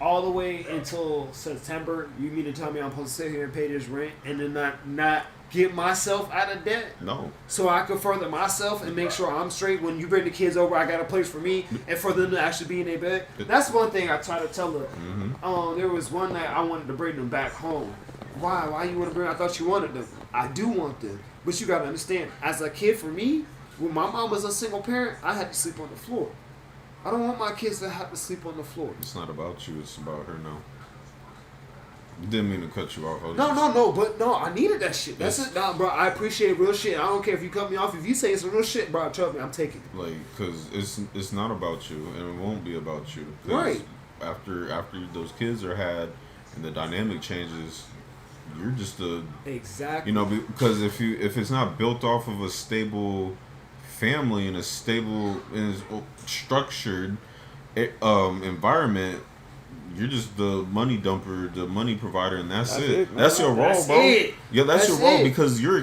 all the way until September, you mean to tell me I'm supposed to sit here and pay this rent and then not get myself out of debt? No. So I can further myself and make sure I'm straight. When you bring the kids over, I got a place for me and for them to actually be in their bed. That's one thing I try to tell her. There was one night I wanted to bring them back home. Why you want to bring? I thought you wanted them. I do want them, but you gotta understand. As a kid, for me, when my mom was a single parent, I had to sleep on the floor. I don't want my kids to have to sleep on the floor. It's not about you. It's about her now. Didn't mean to cut you off. No, I needed that shit. That's it, nah, bro. I appreciate real shit. I don't care if you cut me off. If you say it's real shit, bro, trust me, I'm taking it. Like, cause it's not about you, and it won't be about you. 'Cause Right. After those kids are had, and the dynamic changes, you're just a Exactly. because if it's not built off of a stable family and a stable and structured environment, you're just the money dumper, the money provider, and that's it. That's your role, That's bro. it. Yeah, that's your role it. because you're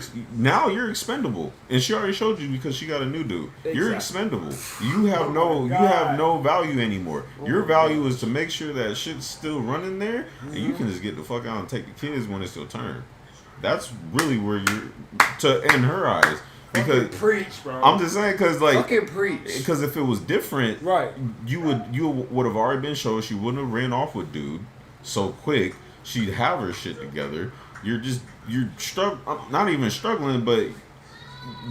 expendable, and she already showed you because she got a new dude. You're expendable. You have no value anymore. Your value is to make sure that shit's still running there, and you can just get the fuck out and take the kids when it's your turn. That's really where in her eyes. Because preach, bro. I'm just saying, cause like, fucking preach. Because if it was different, Right. you would have already been showed. She wouldn't have ran off with dude so quick. She'd have her shit together. You're not even struggling, but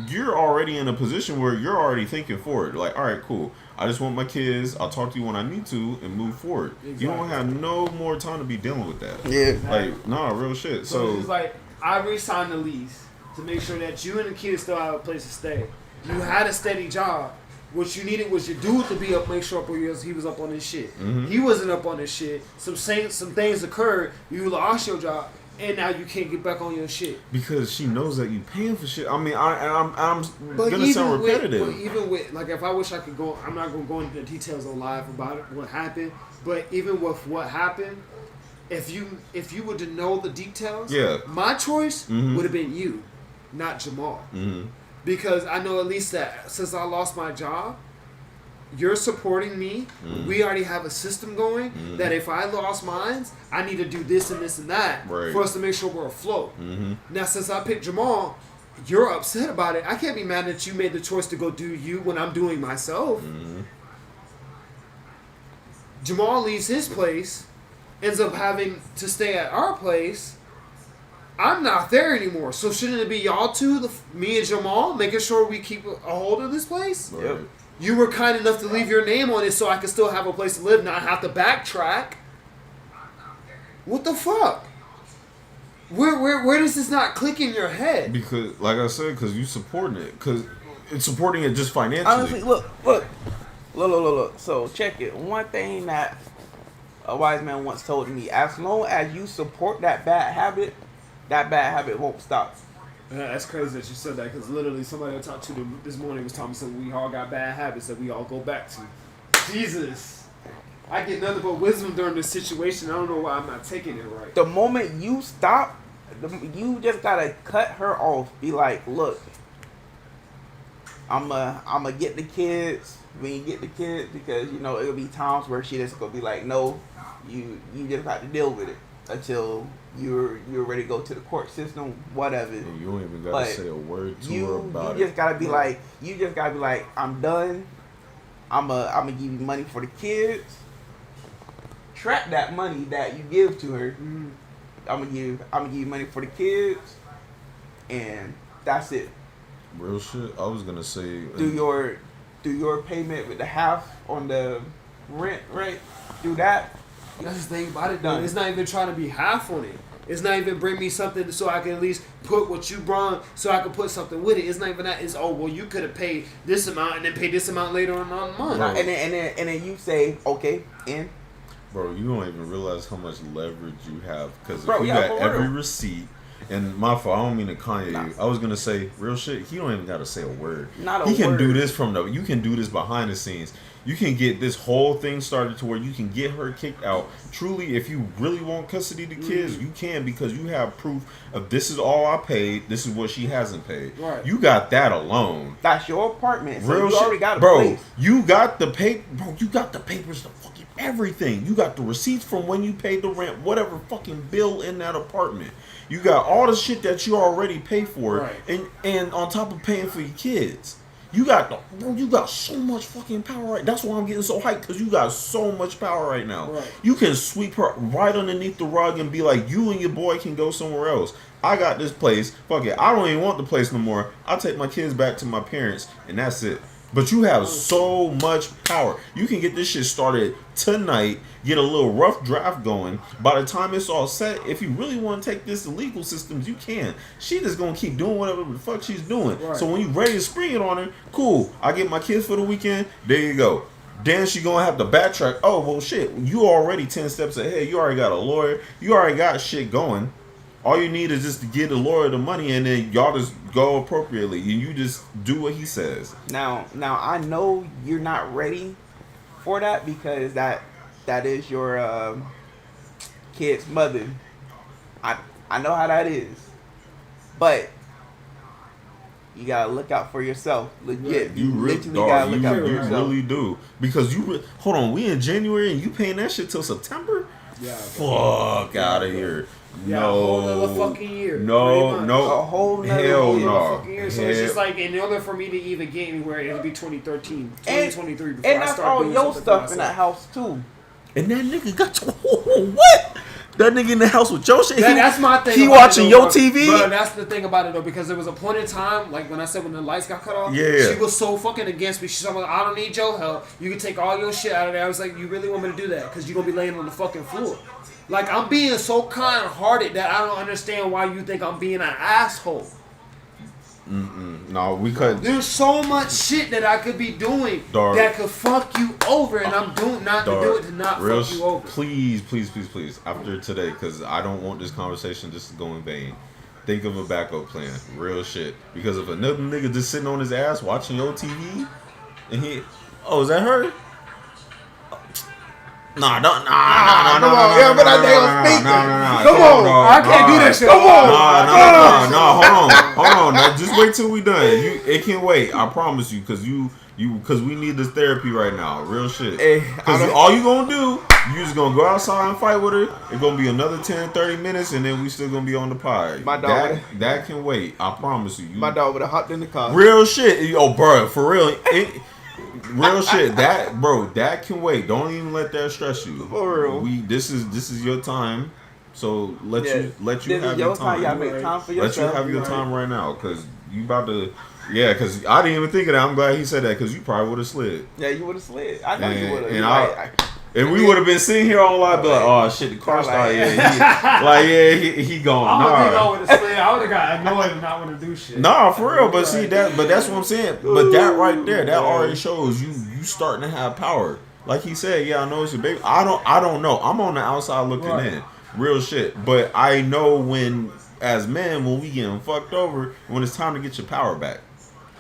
you're already in a position where you're already thinking forward. Like, all right, cool. I just want my kids. I'll talk to you when I need to and move forward. Exactly. You don't have no more time to be dealing with that. Yeah. Like, nah, real shit. So it's like I re-signed the lease to make sure that you and the kids still have a place to stay. You had a steady job. What you needed was your dude to be up, make sure he was up on his shit. Mm-hmm. He wasn't up on his shit. Some things occurred. You lost your job, and now you can't get back on your shit. Because she knows that you paying for shit. I mean, I'm But gonna sound repetitive. But even with, like, if I wish I could go, I'm not gonna go into the details on live about it, what happened. But even with what happened, if you were to know the details, Yeah. my choice would have been you, not Jamal. Mm-hmm. Because I know at least that since I lost my job, you're supporting me. We already have a system going that if I lost mine, I need to do this and this and that for us to make sure we're afloat. Now, since I picked Jamal, you're upset about it. I can't be mad that you made the choice to go do you when I'm doing myself. Jamal leaves his place, ends up having to stay at our place. I'm not there anymore, so shouldn't it be y'all two, me and Jamal, making sure we keep a hold of this place? Right. Yep. You were kind enough to leave your name on it so I could still have a place to live, not have to backtrack. What the fuck? Where does this not click in your head? Because, like I said, because you supporting it. Because it's supporting it just financially. Honestly, look. So check it. One thing that a wise man once told me: as long as you support that bad habit won't stop. Yeah, that's crazy that you said that, because literally somebody I talked to this morning was telling me something we all got bad habits that we all go back to. Jesus. I get nothing but wisdom during this situation. I don't know why I'm not taking it right. The moment you stop, you just gotta cut her off. Be like, look, I'ma get the kids. When you get the kids, because you know it'll be times where she just gonna be like, no, you just have to deal with it until you're ready to go to the court system, whatever. And you don't even gotta say a word to her about it. You just gotta be like, I'm done. I'ma give you money for the kids. Track that money that you give to her. I'm gonna give you money for the kids, and that's it. Real shit. I was gonna say. Do your payment with the half on the rent, right? Do that. That's the thing about it, though. Done. It's not even trying to be half on it. It's not even bring me something so I can at least put what you brought, so I can put something with it. It's not even that. It's, oh, well, you could have paid this amount and then pay this amount later on the month. Right. And then you say, okay, and Bro, you don't even realize how much leverage you have. Because Bro, if you yeah, got for every real. receipt, And my fault, I don't mean to Kanye. Nah. I was gonna say real shit. He don't even gotta say a word. Not a He can do word. this you can do this behind the scenes. You can get this whole thing started to where you can get her kicked out. Truly, if you really want custody of the kids, you can, because you have proof of this is all I paid. This is what she hasn't paid. Right. You got that alone. That's your apartment, so Real you shit, already got a bro. place. You got the You got the papers, the fucking everything. You got the receipts from when you paid the rent, whatever fucking bill in that apartment. You got all the shit that you already pay for, Right. and on top of paying for your kids. You got you got so much fucking power right. That's why I'm getting so hyped, because you got so much power right now. Right. You can sweep her right underneath the rug and be like, you and your boy can go somewhere else. I got this place. Fuck it. I don't even want the place no more. I'll take my kids back to my parents, and that's it. But you have so much power. You can get this shit started tonight, get a little rough draft going. By the time it's all set, if you really want to take this to legal systems, you can. She just going to keep doing whatever the fuck she's doing. Right. So when you ready to spring it on her, cool. I get my kids for the weekend, there you go. Then she going to have to backtrack. Oh, well, shit, you already 10 steps ahead. You already got a lawyer. You already got shit going. All you need is just to give the lawyer the money, and then y'all just go appropriately, and you just do what he says. Now I know you're not ready for that, because that is your kid's mother. I know how that is, but you gotta look out for yourself. Legit, You really, literally gotta look out for you yourself. really do, because hold on, we in January and you paying that shit till September? Yeah. Fuck out of here. Yeah, No, a whole nother fucking year. No, pretty much. no, A whole nother hell year. no. Fucking year. So it's just like, in order for me to even get anywhere, it'll be 2013, And 2023 before and I that's start all doing your something stuff for in that myself. house too. And that nigga got what? That nigga in the house with your shit. That's my thing. He about watching it, your though, bro. TV. Bro, that's the thing about it though, because there was a point in time, like when I said when the lights got cut off, Yeah. she was so fucking against me. She's like, I don't need your help. You can take all your shit out of there. I was like, you really want me to do that? Because you're gonna be laying on the fucking floor. Like, I'm being so kind-hearted that I don't understand why you think I'm being an asshole. No, we couldn't. There's so much shit that I could be doing Dog. that could fuck you over, and I'm doing not to do it to not Real fuck you over. Please, after today, because I don't want this conversation just to go in vain. Think of a backup plan. Real shit. Because if another nigga just sitting on his ass watching your TV, and is that her? Nah, come on, yeah, but that damn speaker. Come on, I can't do that shit. Come on. Hold on. Now, just wait till we done. It can wait. I promise you, because we need this therapy right now. Real shit. Because all you gonna do, you just gonna go outside and fight with her. It's gonna be another 10, 30 minutes, and then we still gonna be on the pod. My dog that can wait. I promise you. My dog would have hopped in the car. Real shit. Oh, bro, for real. Real shit. That can wait. Don't even let that stress you. For real. This is your time. So let you This have is your your time. You gotta make time for yourself. Let you have your time right now, because you about to. Yeah, because I didn't even think of that. I'm glad he said that, because you probably would have slid. Yeah, you would have slid. I know you would have. And we would have been sitting here all live, be like, oh shit, the car started. He gone. I don't think I would have slid. I would have got annoyed and not want to do shit. Nah, for real. But see that. But that's what I'm saying. But that right there, that already shows you starting to have power. Like he said, yeah, I know it's your baby. I don't know. I'm on the outside looking in. Real shit. But I know when, as men, when we getting fucked over, when it's time to get your power back.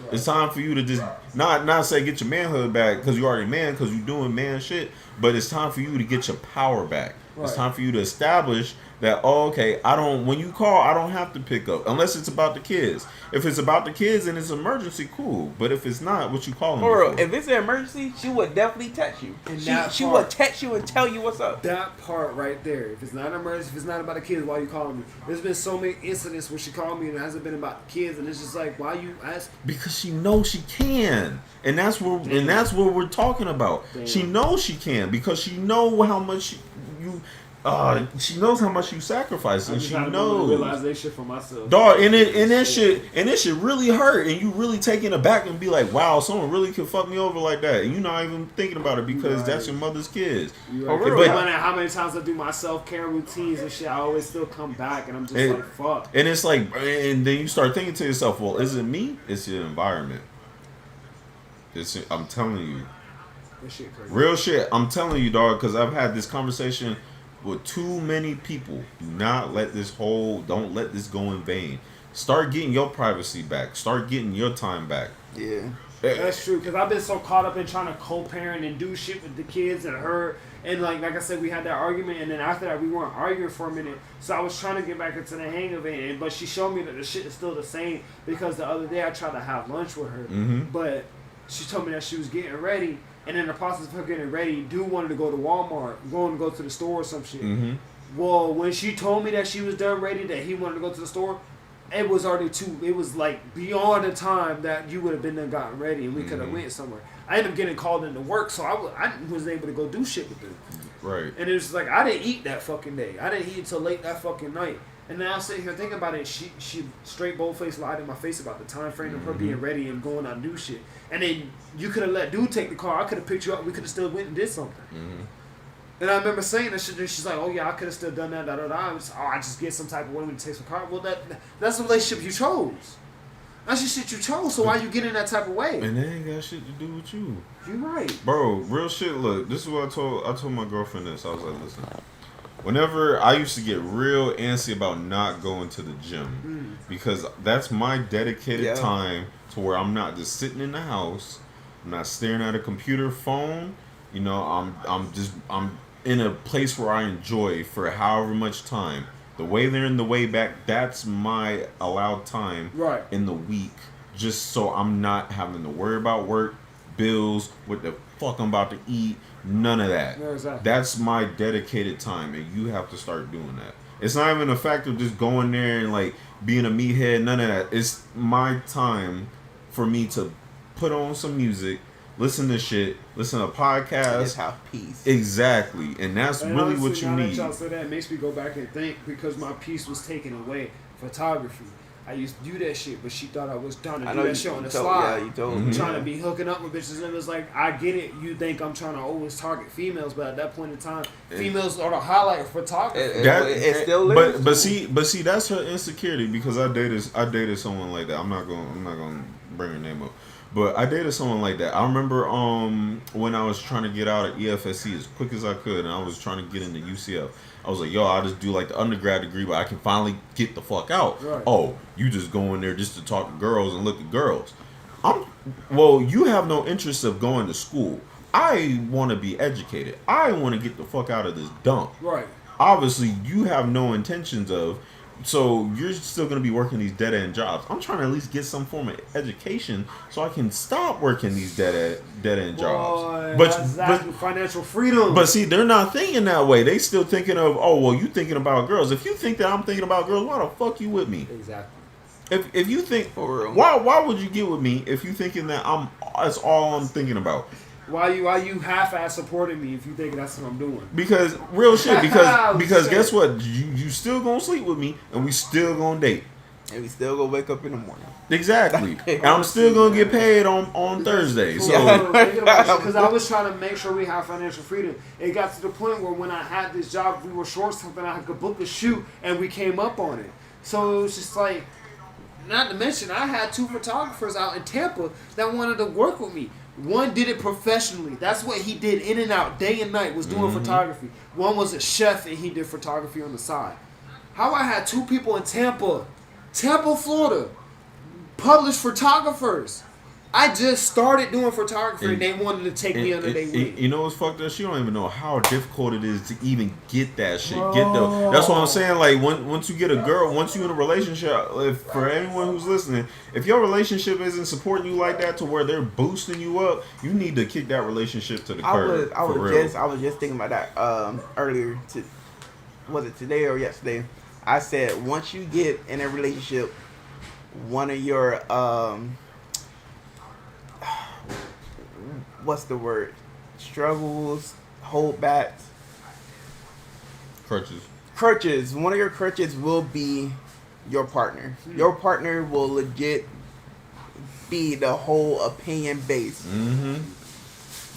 Right. It's time for you to just not say get your manhood back, because you already man, because you doing man shit. But it's time for you to get your power back. Right. It's time for you to establish that, when you call, I don't have to pick up, unless it's about the kids. If it's about the kids and it's an emergency, cool. But if it's not, what you calling me for? If it's an emergency, she would definitely text you. And she would text you and tell you what's up. That part right there. If it's not an emergency, if it's not about the kids, why you calling me? There's been so many incidents where she called me and it hasn't been about the kids, and it's just like, why you ask? Because she knows she can, and that's what we're talking about. Damn. She knows she can, because she know how much she knows how much you sacrifice, and she knows. Realize that shit for myself, dog. And that shit really hurt, and you really taking it back and be like, wow, someone really could fuck me over like that, and you're not even thinking about it because that's your mother's kids. Right. But how many times I do my self-care routines and shit, I always still come back, and I'm just like, fuck. And it's like, and then you start thinking to yourself, well, is it me? It's your environment. I'm telling you. That shit crazy. Real shit. I'm telling you, dog, because I've had this conversation with too many people. Don't let this go in vain. Start getting your privacy back. Start getting your time back. Yeah. That's true, because I've been so caught up in trying to co-parent and do shit with the kids and her. And like I said, we had that argument, and then after that, we weren't arguing for a minute. So I was trying to get back into the hang of it, but she showed me that the shit is still the same, because the other day I tried to have lunch with her, but she told me that she was getting ready, and in the process of her getting ready, dude wanted to go to Walmart, going to go to the store or some shit. Well, when she told me that she was done ready, that he wanted to go to the store, it was already it was like beyond the time that you would have been there gotten ready, and we could have went somewhere. I ended up getting called into work, so I wasn't able to go do shit with them. Right. And it was like, I didn't eat that fucking day. I didn't eat until late that fucking night. And now I'm sitting here thinking about it. She straight bold-faced lied in my face about the time frame of her being ready and going out and do shit. And then you could have let dude take the car. I could have picked you up. We could have still went and did something. And I remember saying that shit. And she's like, "Oh yeah, I could have still done that." I just get some type of woman to take some car. Well, that's the relationship you chose. That's the shit you chose. So why you get in that type of way? And that ain't got shit to do with you. You right, bro. Real shit. Look, this is what I told my girlfriend this. I was like, listen. Whenever I used to get real antsy about not going to the gym, because that's my dedicated time to where I'm not just sitting in the house, I'm not staring at a computer, phone. You know, I'm in a place where I enjoy for however much time. The way there and the way back, that's my allowed time in the week, just so I'm not having to worry about work, bills, what the fuck I'm about to eat, none of that. Yeah, exactly. That's my dedicated time, and you have to start doing that. It's not even a fact of just going there and like being a meathead, none of that. It's my time for me to put on some music, listen to shit, listen to podcasts. Just have peace. Exactly. And that's and really honestly, what you now need. That y'all said that, it makes me go back and think, because my peace was taken away. Photography. I used to do that shit, but she thought I was done to do that shit on the slide. Yeah, you told me. Trying to be hooking up with bitches, and it's like, I get it. You think I'm trying to always target females, but at that point in time, females are the highlight of photography. It still is. But see, that's her insecurity, because I dated someone like that. I'm not gonna bring her name up. But I dated someone like that. I remember when I was trying to get out of EFSC as quick as I could, and I was trying to get into UCF. I was like, yo, I'll just do like the undergrad degree, but I can finally get the fuck out. Right. Oh, you just go in there just to talk to girls and look at girls. Well, you have no interest of going to school. I want to be educated. I want to get the fuck out of this dump. Right. Obviously, you have no intentions of. So you're still going to be working these dead-end jobs. I'm trying to at least get some form of education so I can stop working these dead-end jobs. But financial freedom. But see, they're not thinking that way. They still thinking of, oh, well, you thinking about girls. If you think that I'm thinking about girls, why the fuck you with me? Exactly. If you think, For real. why would you get with me if you thinking that that's all I'm thinking about? Why you half-ass supporting me if you think that's what I'm doing? Because real shit. Because Shit. guess what? You still gonna sleep with me, and we still gonna date. And we still gonna wake up in the morning. Exactly. And I'm still gonna get paid on Thursday. So Because I was trying to make sure we have financial freedom. It got to the point where when I had this job, we were short something, I could book a shoot, and we came up on it. So it was just like, not to mention, I had 2 photographers out in Tampa that wanted to work with me. One did it professionally. That's what he did in and out, day and night, was doing photography. One was a chef, and he did photography on the side. How I had 2 people in Tampa, Florida, published photographers. I just started doing photography, and they wanted to take me under their wing. You know what's fucked up? She don't even know how difficult it is to even get that shit. That's what I'm saying. Like once you get a girl, once you in a relationship, for anyone who's listening, if your relationship isn't supporting you like that to where they're boosting you up, you need to kick that relationship to the curb. I was just thinking about that earlier. Was it today or yesterday? I said once you get in a relationship, one of your what's the word? Struggles, holdbacks. Crutches. One of your crutches will be your partner. Your partner will legit be the whole opinion base.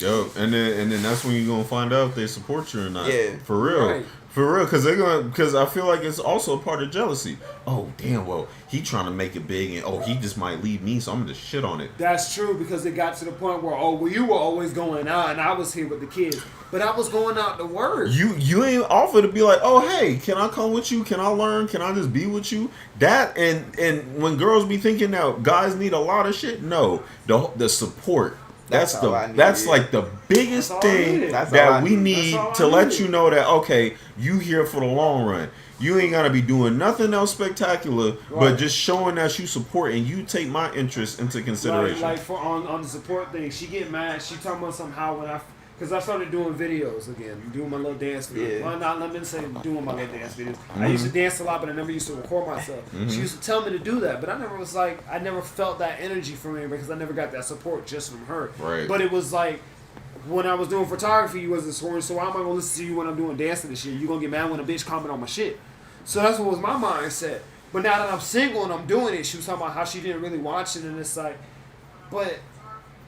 Yo, and then that's when you're gonna find out if they support you or not. Yeah. For real. Right. For real, because I feel like it's also a part of jealousy. Oh damn, well he trying to make it big, and he just might leave me, so I'm gonna just shit on it. That's true, because it got to the point where you were always going out and I was here with the kids, but I was going out to work. You ain't offer to be like, oh hey, can I come with you? Can I learn? Can I just be with you? That and when girls be thinking that guys need a lot of shit, no, the support. That's all I needed. that's like the biggest That's all I thing needed. That's all that I we needed. need That's all to I let needed. you know that okay, you here for the long run. You ain't gotta be doing nothing else spectacular, but Right. just showing that you support and you take my interest into consideration. Like for on the support thing, she get mad. She talking about somehow because I started doing videos again, doing my little dance videos. Yeah. Well, not let me say doing my little dance videos. I used to dance a lot, but I never used to record myself. She used to tell me to do that, but I never felt that energy from her because I never got that support just from her. Right. But it was like, when I was doing photography, you wasn't scoring, so why am I gonna listen to you when I'm doing dancing and shit? You gonna get mad when a bitch comment on my shit. So that's what was my mindset. But now that I'm single and I'm doing it, she was talking about how she didn't really watch it, and it's like, but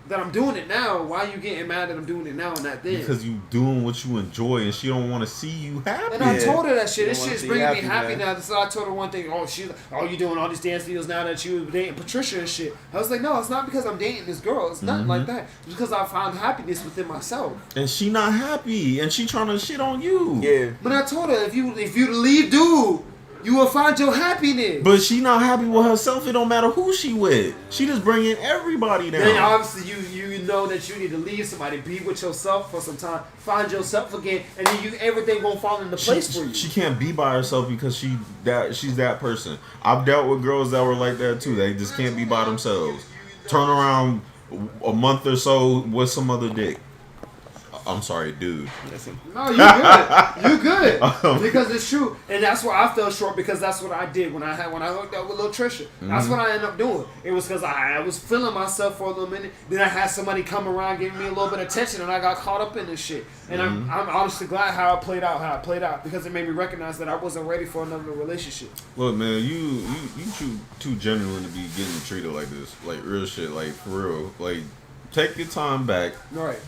that I'm doing it now, why are you getting mad that I'm doing it now and not then? Because you doing what you enjoy and she don't want to see you happy. And I Yeah. told her that shit. You This don't wanna shit's see bringing you me happy, happy man. now. So I told her one thing. Oh, you doing all these dance videos now that you dating Patricia and shit. I was like, no, it's not because I'm dating this girl. It's nothing like that. It's because I found happiness within myself. And she not happy and she trying to shit on you. Yeah. But I told her, if you leave dude, you will find your happiness. But she not happy with herself. It don't matter who she with. She just bringing everybody down. Then obviously you know that you need to leave somebody, be with yourself for some time, find yourself again, and then everything gonna fall into place for you. She can't be by herself because she's that person. I've dealt with girls that were like that too. They just can't be by themselves. Turn around a month or so with some other dick. I'm sorry, dude. Listen. No, you good. You good. Because it's true. And that's where I fell short, because that's what I did when I hooked up with Lil Trisha. That's what I ended up doing. It was because I was feeling myself for a little minute. Then I had somebody come around giving me a little bit of attention, and I got caught up in this shit. And I'm honestly glad how it played out, because it made me recognize that I wasn't ready for another relationship. Look, man, you too genuine to be getting treated like this. Like real shit. Like for real. Like take your time back. Right.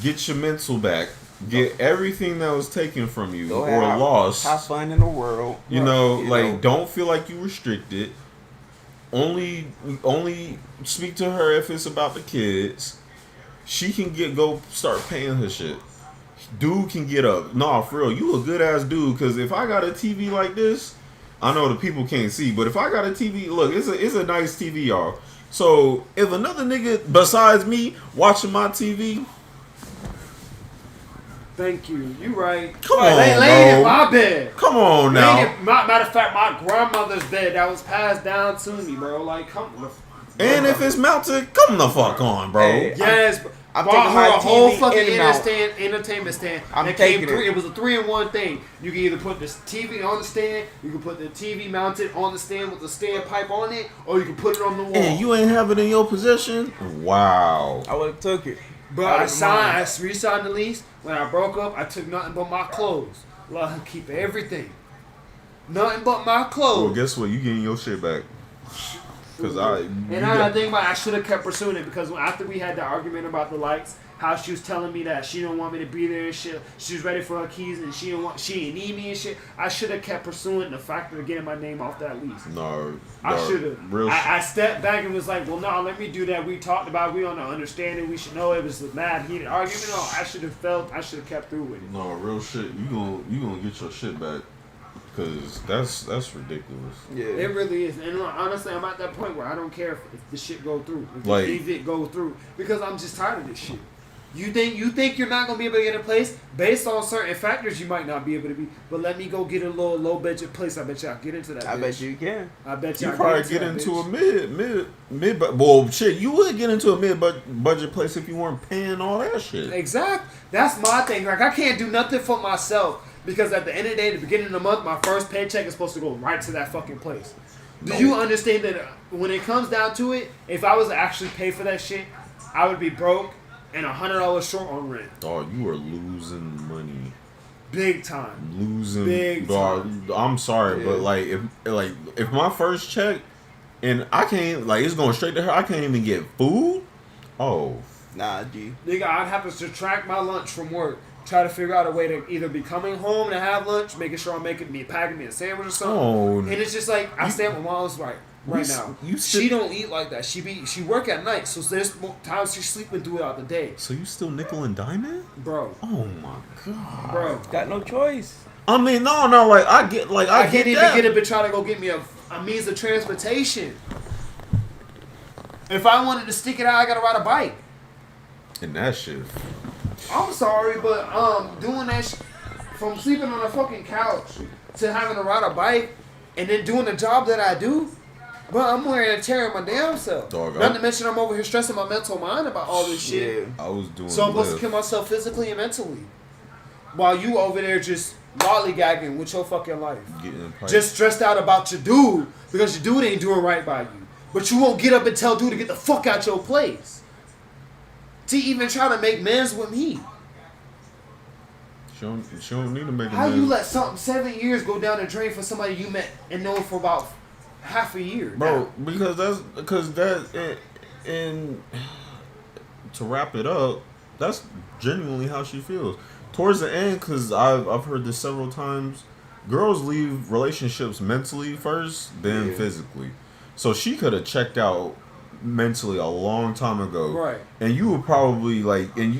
Get your mental back. Get everything that was taken from you Go or have- lost. Have fun in the world. You know, You like know. don't feel like you restricted. Only speak to her if it's about the kids. She can go start paying her shit. Dude can get up. Nah, for real, you a good ass dude. Cause if I got a TV like this, I know the people can't see, but if I got a TV, look, it's a nice TV, y'all. So if another nigga besides me watching my TV, Thank you. You right. Come Right, on, laid in bro. my bed. come on now. Laid in matter of fact, my grandmother's bed that was passed down to me, bro. Like, come on. And if it's mounted, come the fuck on, bro. Hey, Yes, I'm bought taking her my a whole TV fucking in and out. entertainment stand. I'm that taking came it. It was a 3-in-1 thing. You can either put this TV on the stand, you can put the TV mounted on the stand with the stand pipe on it, or you can put it on the wall. And you ain't have it in your possession? Wow. I would have took it. But Out I of signed, mine. I re-signed the lease. When I broke up, I took nothing but my clothes. Let her keep everything. Nothing but my Well, clothes. guess what? You getting your shit back. Cause And I think about it, I should have kept pursuing it, because after we had the argument about the lights, how she was telling me that she didn't want me to be there and shit, she was ready for her keys and she didn't need me and shit. I should have kept pursuing the factor of getting my name off that lease. no, I should have. real shit. I stepped back and was like, well, no, let me do that. We talked about it. We on the understanding. We should know it was a mad heated argument. No, I should have kept through with it. No, real shit. You gonna get your shit back. Cause that's ridiculous. Yeah. It really is. And honestly, I'm at that point where I don't care if the shit go through. Like- If it go through. Because I'm just tired of this shit. You think you're not gonna be able to get a place based on certain factors, you might not be able to be. But let me go get a little low budget place. I bet y'all get into that. I bitch. bet you can. I bet You y'all probably get get into into that a bitch. mid. Well, shit, you would get into a mid budget place if you weren't paying all that shit. Exactly. That's my thing. Like, I can't do nothing for myself, because at the end of the day, at the beginning of the month, my first paycheck is supposed to go right to that fucking place. Do you understand that when it comes down to it, if I was to actually pay for that shit, I would be broke and $100 short on rent. Oh, you are losing money. Big time. Losing. Big dog, I'm sorry, Yeah. but if my first check and I can't it's going straight to her. I can't even get food. Oh, Nah, G. Nigga, I'd have to subtract my lunch from work. Try to figure out a way to either be coming home to have lunch, making sure I'm packing me a sandwich or something. Oh, And it's just like I stay at my mom's right now. She don't eat like that. She work at night, so there's times she's sleeping throughout the day. So you still nickel and diming? Bro. Oh my god. Bro. Got no choice. I mean, no, like I get, like I can't get that. even get up and try to go get me a means of transportation. If I wanted to stick it out, I gotta ride a bike. And that shit. I'm sorry, but doing that from sleeping on a fucking couch to having to ride a bike and then doing the job that I do, but I'm wearing and tearing my damn self. Not to mention I'm over here stressing my mental mind about all this shit. Yeah. I was doing. So I'm supposed to kill myself physically and mentally, while you over there just lollygagging with your fucking life, just stressed out about your dude because your dude ain't doing right by you, but you won't get up and tell dude to get the fuck out your place. To even try to make amends with me. She don't need to make How amends. you let something 7 years go down the drain for somebody you met and known for about half a year? Bro, because and to wrap it up, that's genuinely how she feels. Towards the end, because I've heard this several times, girls leave relationships mentally first, then physically. So she could have checked out mentally a long time ago, right? And you would probably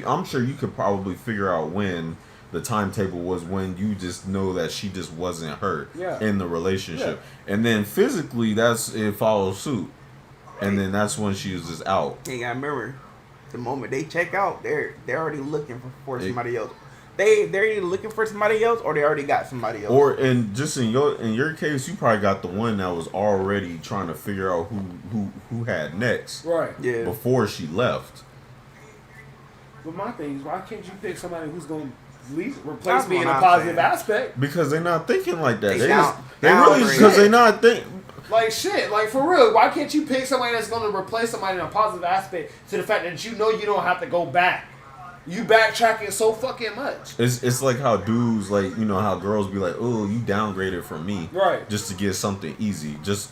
I'm sure you could probably figure out when the timetable was, when you just know that she just wasn't hurt in the relationship, and then physically it follows suit, and then that's when she was just out. You gotta remember, the moment they check out, they're already looking for somebody else. They're either looking for somebody else or they already got somebody else. Or in your case, you probably got the one that was already trying to figure out who had next, right? Yeah. Before she left. But my thing is, why can't you pick somebody who's going to replace me in a positive aspect? Because they're not thinking like that. They really because they're not thinking. Like shit, like for real. Why can't you pick somebody that's going to replace somebody in a positive aspect to the fact that you know you don't have to go back? You backtracking so fucking much. It's like how dudes, like, you know, how girls be like, oh, you downgraded from me. Right. Just to get something easy. Just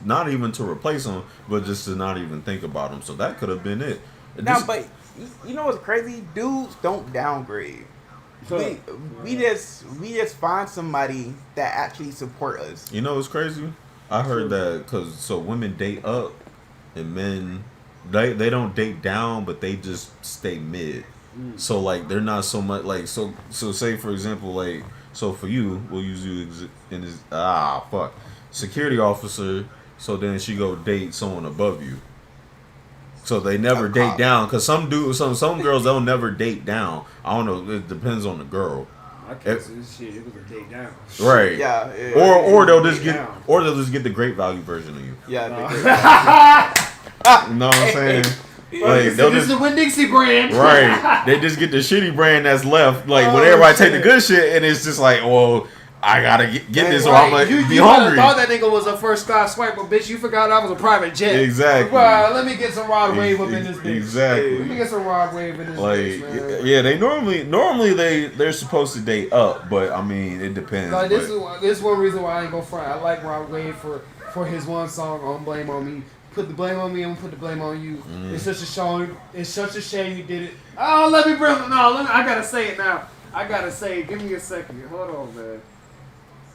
not even to replace them, but just to not even think about them. So that could have been it. Nah, but you know what's crazy? Dudes don't downgrade. We just find somebody that actually support us. You know what's crazy? I heard that because women date up and men, they don't date down, but they just stay mid. So like they're not so much like so say for example, like, so for you, we'll use you in this security officer. So then she go date someone above you. So they never date down, because some girls, they'll never date down. I don't know. It depends on the girl. I can't say this shit. It was a date down. Right. Yeah. Or they'll just get the great value version of you. Yeah. You know what I'm saying? Like, this is the Winn-Dixie brand. Right. They just get the shitty brand that's left. Like, when everybody take the good shit, and it's just like, well, I gotta get this, or I'm gonna be hungry. You thought that nigga was a first class swipe, but bitch, you forgot I was a private jet. Exactly. Well, let me get some Rod Wave up in this bitch. Exactly. Let me get some Rod Wave in this bitch, man. Yeah, they normally they're supposed to date up, but I mean, it depends. Like, this is one reason why I ain't gonna front. I like Rod Wave for his one song on Blame on Me. Put the blame on me and put the blame on you. It's such a shame. It's such a shame you did it. Oh, let me bring. I gotta say it now. I gotta say it. Give me a second. Hold on, man.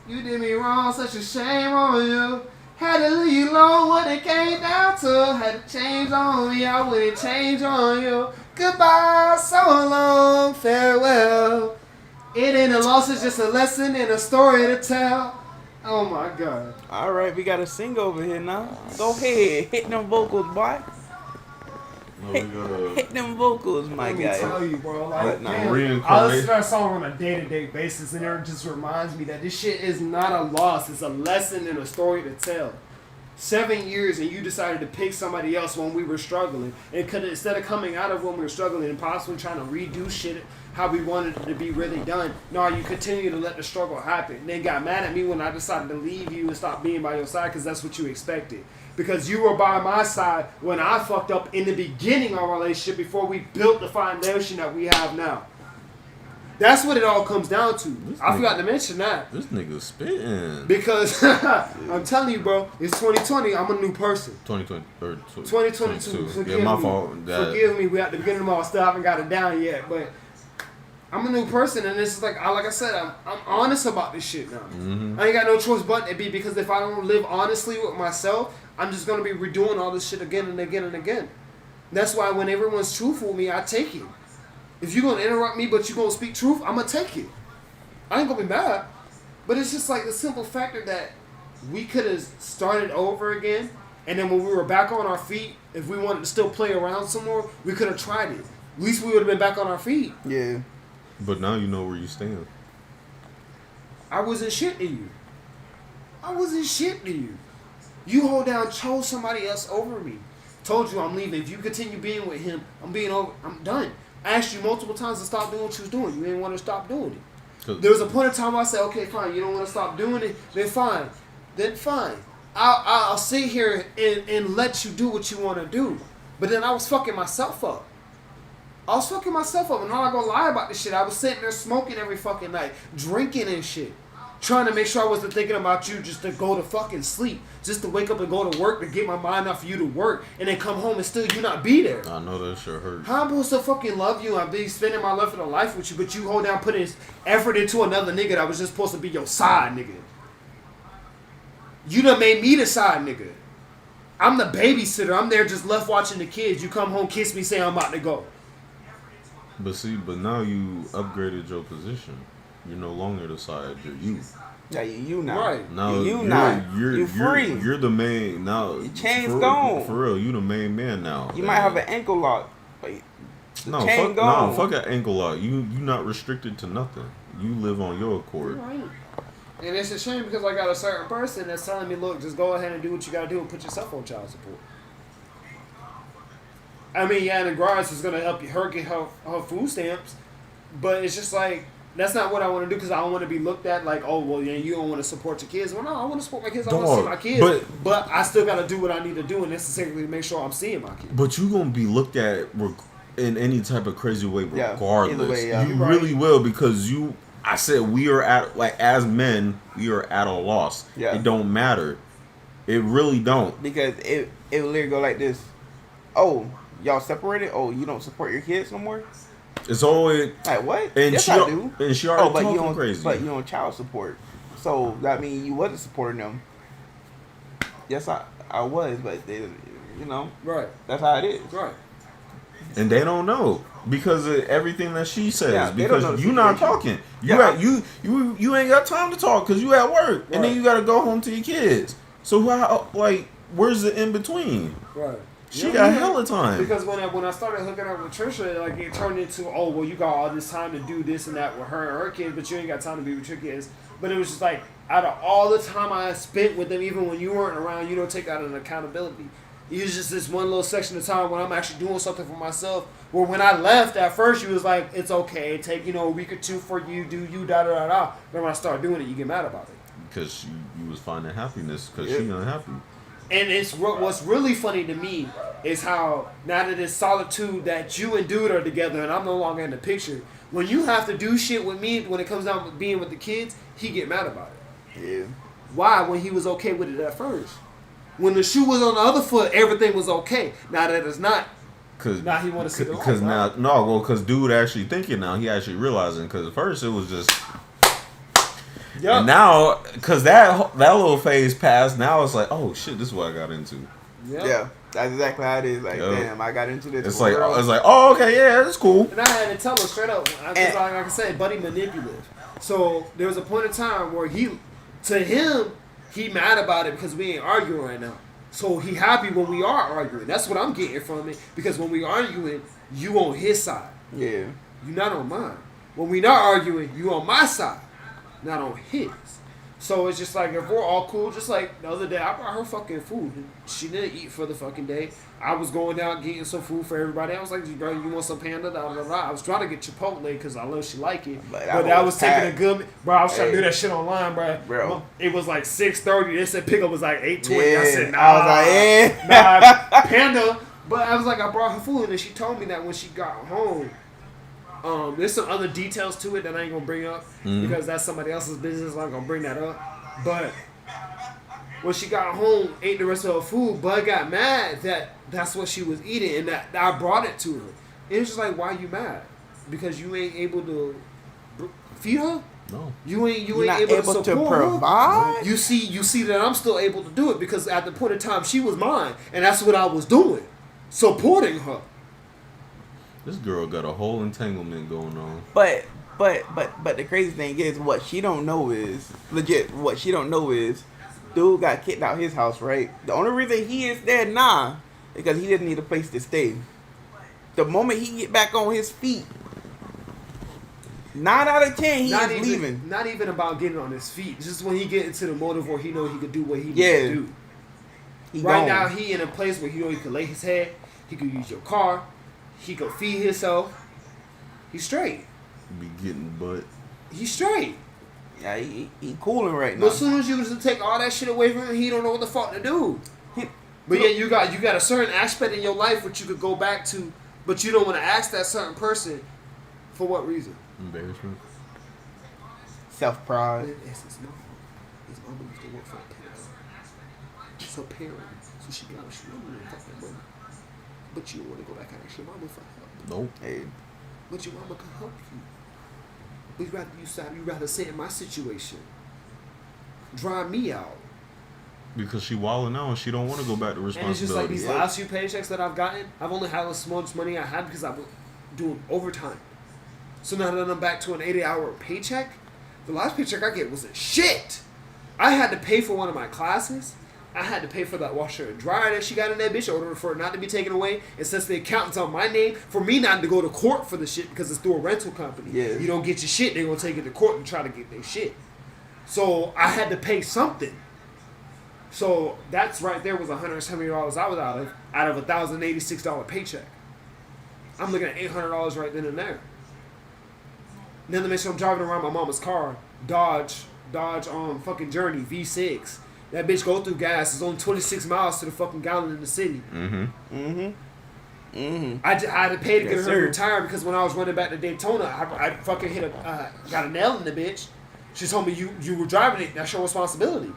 You did me wrong. Such a shame on you. Had to leave you alone when it came down to. Had to change on me. I wouldn't change on you. Goodbye, so long, farewell. It ain't a loss. It's just a lesson and a story to tell. Oh my God. All right, we got to sing over here now. Go ahead, hit them vocals, boy. Hit them vocals, my guy. Let me tell you, bro. Like, damn, I listen to that song on a day-to-day basis, and it just reminds me that this shit is not a loss. It's a lesson and a story to tell. 7 years, and you decided to pick somebody else when we were struggling. And instead of coming out of when we were struggling and possibly trying to redo shit how we wanted it to be really done, no, you continue to let the struggle happen. And then got mad at me when I decided to leave you and stop being by your side, because that's what you expected. Because you were by my side when I fucked up in the beginning of our relationship before we built the foundation that we have now. That's what it all comes down to. This I nigga- forgot to mention that. This nigga spitting. Because I'm telling you, bro, it's 2020. I'm a new person. 2020 or 2022. Forgive Yeah, my me. fault. That, Forgive me. We at the beginning of my still haven't got it down yet, but I'm a new person, and this is like I said, I'm honest about this shit now. Mhm. I ain't got no choice but to be, because if I don't live honestly with myself, I'm just gonna be redoing all this shit again and again and again. That's why when everyone's truthful with me, I take it. If you're gonna interrupt me, but you're gonna speak truth, I'm gonna take it. I ain't gonna be mad. But it's just like the simple factor that we could have started over again, and then when we were back on our feet, if we wanted to still play around some more, we could have tried it. At least we would have been back on our feet. Yeah. But now you know where you stand. I wasn't shit to you. I wasn't shit to you. You hold down, chose somebody else over me. Told you I'm leaving. If you continue being with him, I'm done. I asked you multiple times to stop doing what you was doing. You didn't want to stop doing it. 'Cause- There was a point in time where I said, okay, fine, you don't want to stop doing it, then fine. Then fine. I'll sit here and let you do what you want to do. But then I was fucking myself up. And I'm not gonna lie about this shit. I was sitting there smoking every fucking night, drinking and shit. Trying to make sure I wasn't thinking about you just to go to fucking sleep. Just to wake up and go to work to get my mind off of you to work. And then come home and still you not be there. I know that shit hurt. How am I supposed to fucking love you? I'm be spending my life of the life with you, but you hold down putting effort into another nigga that was just supposed to be your side nigga. You done made me the side nigga. I'm the babysitter. I'm there just left watching the kids. You come home, kiss me, say I'm about to go. But now you upgraded your position. You're no longer the side. You're you. Yeah, you now. Right. Now You now. You free. You're the main now. Your chain's for, gone. For real, you the main man now. You might have an ankle lock. But no chain fuck gone. no fuck an ankle lock. You not restricted to nothing. You live on your accord. Right. And it's a shame because I got a certain person that's telling me, look, just go ahead and do what you gotta do and put yourself on child support. I mean, yeah, in regards is gonna help her get her food stamps, but it's just like that's not what I want to do because I don't want to be looked at like, oh, well, yeah, you don't want to support your kids. Well, no, I want to support my kids. I want to see my kids, but I still gotta do what I need to do and necessarily make sure I'm seeing my kids. But you gonna be looked at in any type of crazy way, Yeah, regardless. either way, yeah. You Right. really will because you. I said we are at like as men, we are at a loss. Yeah. It don't matter. It really don't. because it will literally go like this. Oh, y'all separated? Oh, you don't support your kids no more? It's always Like what? and yes, she I do. and she already Oh, but talking you don't. crazy. But you on child support. So that means you wasn't supporting them. Yes, I was, but they, Right, that's how it is. right. And they don't know because of everything that she says. Yeah, they don't know because the you not situation. talking. You ain't got time to talk because you at work, and then Right. you got to go home to your kids. So how where's the in between? Right. She You got know, hella time. Because when I started hooking up with Trisha, like it turned into, oh, well, you got all this time to do this and that with her and her kids, but you ain't got time to be with your kids. But it was just like, out of all the time I spent with them, even when you weren't around, you don't take out an accountability. It was just this one little section of time when I'm actually doing something for myself. Where when I left, at first, you was like, it's okay, take, a week or two for you, do you, da-da-da-da. Then when I start doing it, you get mad about it. Because you was finding happiness because Yeah. she unhappy. And what's really funny to me is how now that it's solitude that you and dude are together and I'm no longer in the picture. When you have to do shit with me when it comes down to being with the kids, he get mad about it. Yeah. Why? When he was okay with it at first. When the shoe was on the other foot, everything was okay. Now that it's not. Cause Now he wanna see the light, Because right? because dude actually thinking now. He actually realizing. Because at first it was just. Yup. And now, because that little phase passed, now it's like, oh shit, this is what I got into. Yep. Yeah. That's exactly how it is. Like, Yo. damn, I got into this. It's for like, real. oh, okay, yeah, that's cool. And I had to tell her straight up, because And- like I said, buddy manipulative. So there was a point in time where he mad about it because we ain't arguing right now. So he happy when we are arguing. That's what I'm getting from it. Because when we arguing, you on his side. Yeah. You not on mine. When we not arguing, you on my side, not on his. So it's just like if we're all cool, just like the other day, I brought her fucking food. She didn't eat for the fucking day. I was going down getting some food for everybody. I was like, bro, you want some panda? Da, da, da. I was trying to get Chipotle because I know she like it. But But that I was was taking a packed. good. Bro, I was trying to do Hey. that shit online, bro. Bro. It was like 6:30. They said pickup was like 8:20. I Yeah. said, nah. I was like, yeah. Nah, panda. But I was like, I brought her food, and she told me that when she got home, There's some other details to it that I ain't gonna bring up because that's somebody else's business. I'm not gonna bring that up. But when she got home, ate the rest of her food, Bud got mad that that's what she was eating and that I brought it to her. And it's just like, why you mad? Because you ain't able to feed her? No. You ain't not able able to to support provide? her. You see that I'm still able to do it because at the point in time she was mine, and that's what I was doing, supporting her. This girl got a whole entanglement going on. But the crazy thing is, what she don't know is dude got kicked out his house, right? The only reason he is there now is because he doesn't need a place to stay. The moment he get back on his feet, 9 out of 10 he is leaving. Not even about getting on his feet. Just when he get into the motive where he know he could do what he needs Yeah. to do. He Right gone. now he in a place where he know he could lay his head. He could use your car. He could feed himself. He's straight. Be getting butt. He's straight. Yeah, he cooling right now. But as soon as you was to take all that shit away from him, he don't know what the fuck to do. But yeah, you got a certain aspect in your life which you could go back to, but you don't want to ask that certain person for what reason. Embarrassment. Self-pride. In essence, no. His mama used to work for a parent. It's her parent, so she got what she wanted and fuck that money. But you don't want to go back and ask your mama for help. Nope. Hey, But your mama can help you. But you rather say in my situation, dry me out. Because she wilding out and she don't want to go back to And it's just like responsibility. these last few paychecks that I've gotten, I've only had the smallest money I had because I was doing overtime. So now that I'm back to an 80-hour paycheck, the last paycheck I get wasn't shit. I had to pay for one of my classes. I had to pay for that washer and dryer that she got in that bitch in order for it not to be taken away. And since the accountant's on my name, for me not to go to court for the shit because it's through a rental company. Yeah. You don't get your shit, they're going to take it to court and try to get their shit. So I had to pay something. So that's right there was $170 I was out of a $1,086 paycheck. I'm looking at $800 right then and there. Then to make sure I'm driving around my mama's car, Dodge fucking Journey V6. That bitch go through gas. It's only 26 miles to the fucking gallon in the city. Mm-hmm. I had to pay to get Yes, her sir. retired because when I was running back to Daytona, I fucking got a nail in the bitch. She told me you were driving it. That's your responsibility.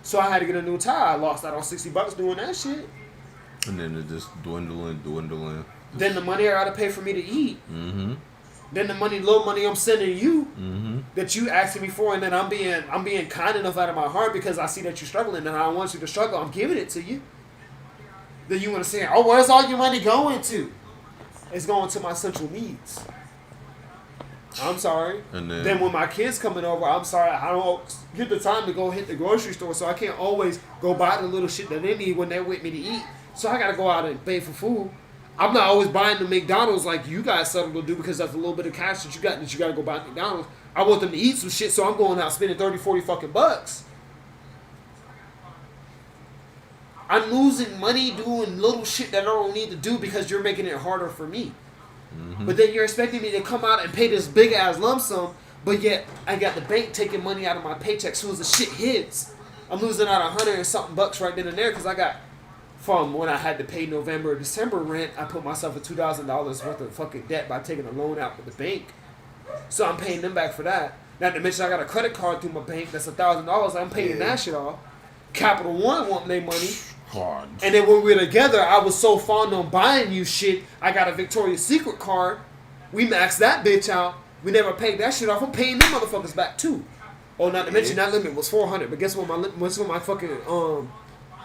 So I had to get a new tire. I lost out on $60 doing that shit. And then it just dwindling. Then the money I gotta pay for me to eat. Mm-hmm. Then the little money I'm sending you Mm-hmm. that you asking me for, and then I'm being kind enough out of my heart because I see that you're struggling and I don't want you to struggle. I'm giving it to you. Then you want to say, oh, where's all your money going to? It's going to my central needs. I'm sorry. And then- then when my kids coming over, I'm sorry, I don't get the time to go hit the grocery store, so I can't always go buy the little shit that they need when they're with me to eat. So I gotta go out and pay for food. I'm not always buying the McDonald's like you guys settle to do because that's a little bit of cash that you got that you gotta go buy at McDonald's. I want them to eat some shit, so I'm going out spending 30, 40 fucking bucks. I'm losing money doing little shit that I don't need to do because you're making it harder for me. Mm-hmm. But then you're expecting me to come out and pay this big ass lump sum, but yet I got the bank taking money out of my paycheck. So as the shit hits, I'm losing out 100 and something bucks right then and there because I got, from when I had to pay November or December rent, I put myself a $2,000 worth of fucking debt by taking a loan out with the bank. So I'm paying them back for that. Not to mention I got a credit card through my bank that's $1,000. I'm paying that shit off. Capital One want their money. Hard. And then when we were together, I was so fond on buying you shit. I got a Victoria's Secret card. We maxed that bitch out. We never paid that shit off. I'm paying them motherfuckers back too. Oh, not to mention that limit was $400. But guess what? My fucking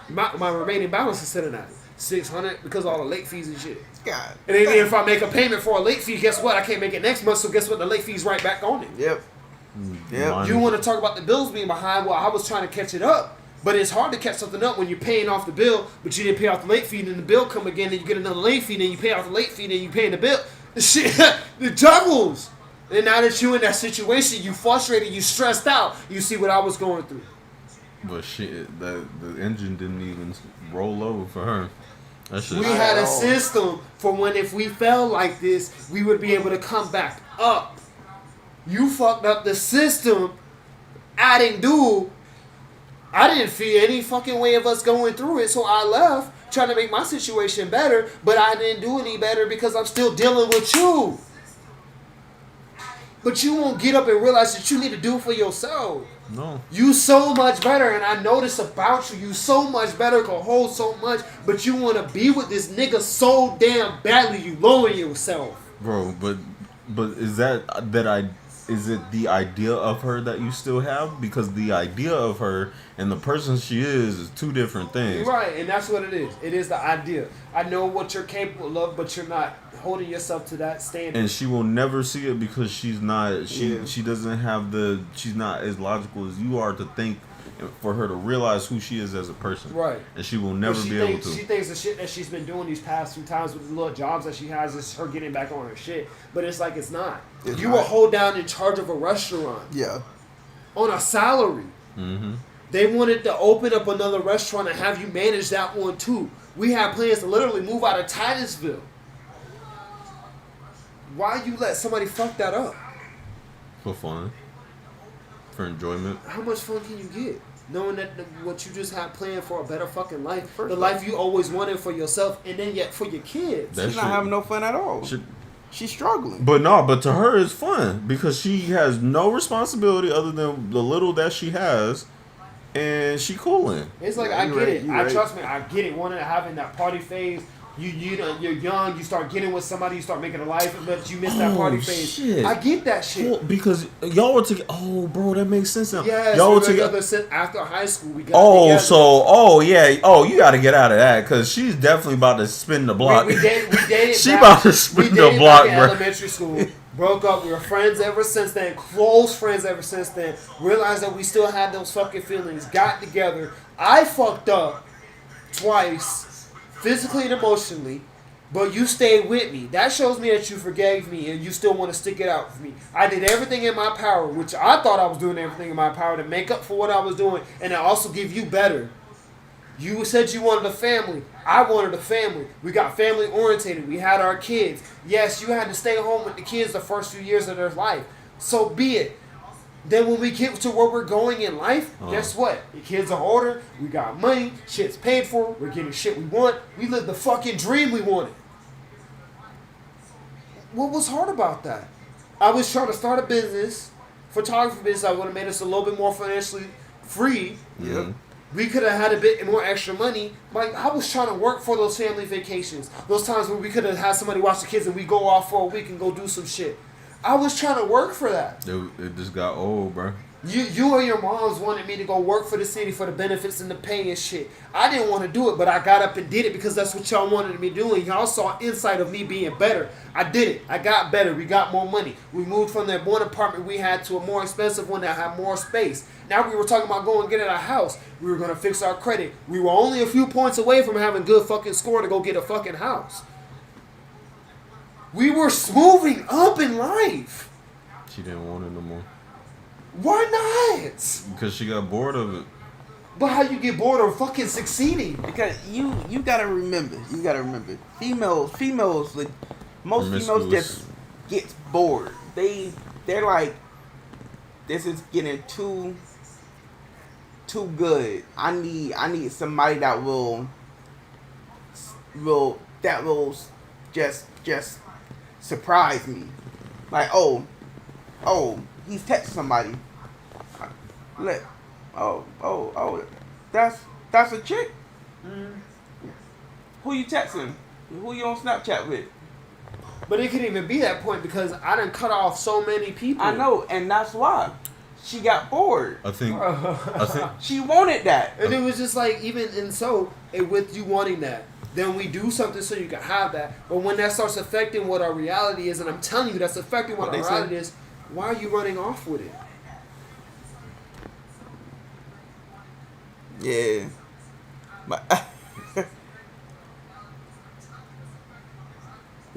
my remaining balance is sitting at $600 because of all the late fees and shit. God. And then if I make a payment for a late fee, guess what? I can't make it next month. So guess what? The late fee's right back on it. Yep. Yep. Mine- You want to talk about the bills being behind? Well, I was trying to catch it up. But it's hard to catch something up when you're paying off the bill, but you didn't pay off the late fee, and then the bill come again, and you get another late fee, then you pay off the late fee, then you pay the bill. The shit, the juggles. And now that you're in that situation, you frustrated, you stressed out. You see what I was going through. But shit, the engine didn't even roll over for her. That shit. We had a system for when if we fell like this, we would be able to come back up. You fucked up the system, adding dual. I didn't feel any fucking way of us going through it, so I left trying to make my situation better, but I didn't do any better because I'm still dealing with you. But you won't get up and realize that you need to do it for yourself. No. You so much better, and I know this about you. You so much better, can hold so much, but you want to be with this nigga so damn badly, you lower yourself. Bro, but is is it the idea of her that you still have? Because the idea of her and the person she is two different things. Right, and that's what it is. It is the idea. I know what you're capable of, but you're not holding yourself to that standard. And she will never see it because she's not. She doesn't have the. She's not as logical as you are to think. For her to realize who she is as a person, right? And she will never be able to. She thinks the shit that she's been doing these past few times with the little jobs that she has is her getting back on her shit. But it's like it's not. You were hold down in charge of a restaurant. Yeah. On a salary. Mm-hmm. They wanted to open up another restaurant and have you manage that one too. We had plans to literally move out of Titusville. Why you let somebody fuck that up? For fun. For enjoyment. How much fun can you get? Knowing that what you just had planned for a better fucking life, the life you always wanted for yourself, and then yet for your kids. She's not having no fun at all. She's struggling. But to her it's fun because she has no responsibility other than the little that she has, and she cooling. It's like I get it. Trust me, I get it. Wanting to having that party phase. You're young, you start getting with somebody, you start making a life, but you miss that party phase. Shit. I get that shit. Well, because y'all were together. Oh, bro, that makes sense now. Yeah, y'all were together after high school. We got together. You got to get out of that because she's definitely about to spin the block. We dated. She about to spin the block, back in bro. Elementary school. Broke up. We were friends ever since then. Close friends ever since then. Realized that we still had those fucking feelings. Got together. I fucked up twice. Physically and emotionally, but you stayed with me. That shows me that you forgave me and you still want to stick it out for me. I did everything in my power, which I thought I was doing everything in my power to make up for what I was doing and to also give you better. You said you wanted a family. I wanted a family. We got family orientated. We had our kids. Yes, you had to stay home with the kids the first few years of their life. So be it. Then when we get to where we're going in life, guess what? The kids are older, we got money, shit's paid for, we're getting shit we want, we live the fucking dream we wanted. What was hard about that? I was trying to start a business, photography business. I would have made us a little bit more financially free. Yeah. We could have had a bit more extra money. Like, I was trying to work for those family vacations. Those times where we could have had somebody watch the kids and we go off for a week and go do some shit. I was trying to work for that. It just got old, bro. You and your moms wanted me to go work for the city for the benefits and the pay and shit. I didn't want to do it, but I got up and did it because that's what y'all wanted me to do. And y'all saw insight of me being better. I did it. I got better. We got more money. We moved from that one apartment we had to a more expensive one that had more space. Now we were talking about going and getting a house. We were going to fix our credit. We were only a few points away from having good fucking score to go get a fucking house. We were moving up in life. She didn't want it no more. Why not? Because she got bored of it. But how you get bored of fucking succeeding? Because you gotta remember. Females, like most females just get bored. They're like, this is getting too good. I need somebody that will just surprise me. Like, oh, he's texting somebody. That's a chick. Who you texting? Who you on Snapchat with? But it could even be that point because I done cut off so many people. I know, and that's why she got bored. I think She wanted that, and it was just like with you wanting that, then we do something so you can have that. But when that starts affecting what our reality is, and I'm telling you that's affecting what our reality is, why are you running off with it? Yeah. But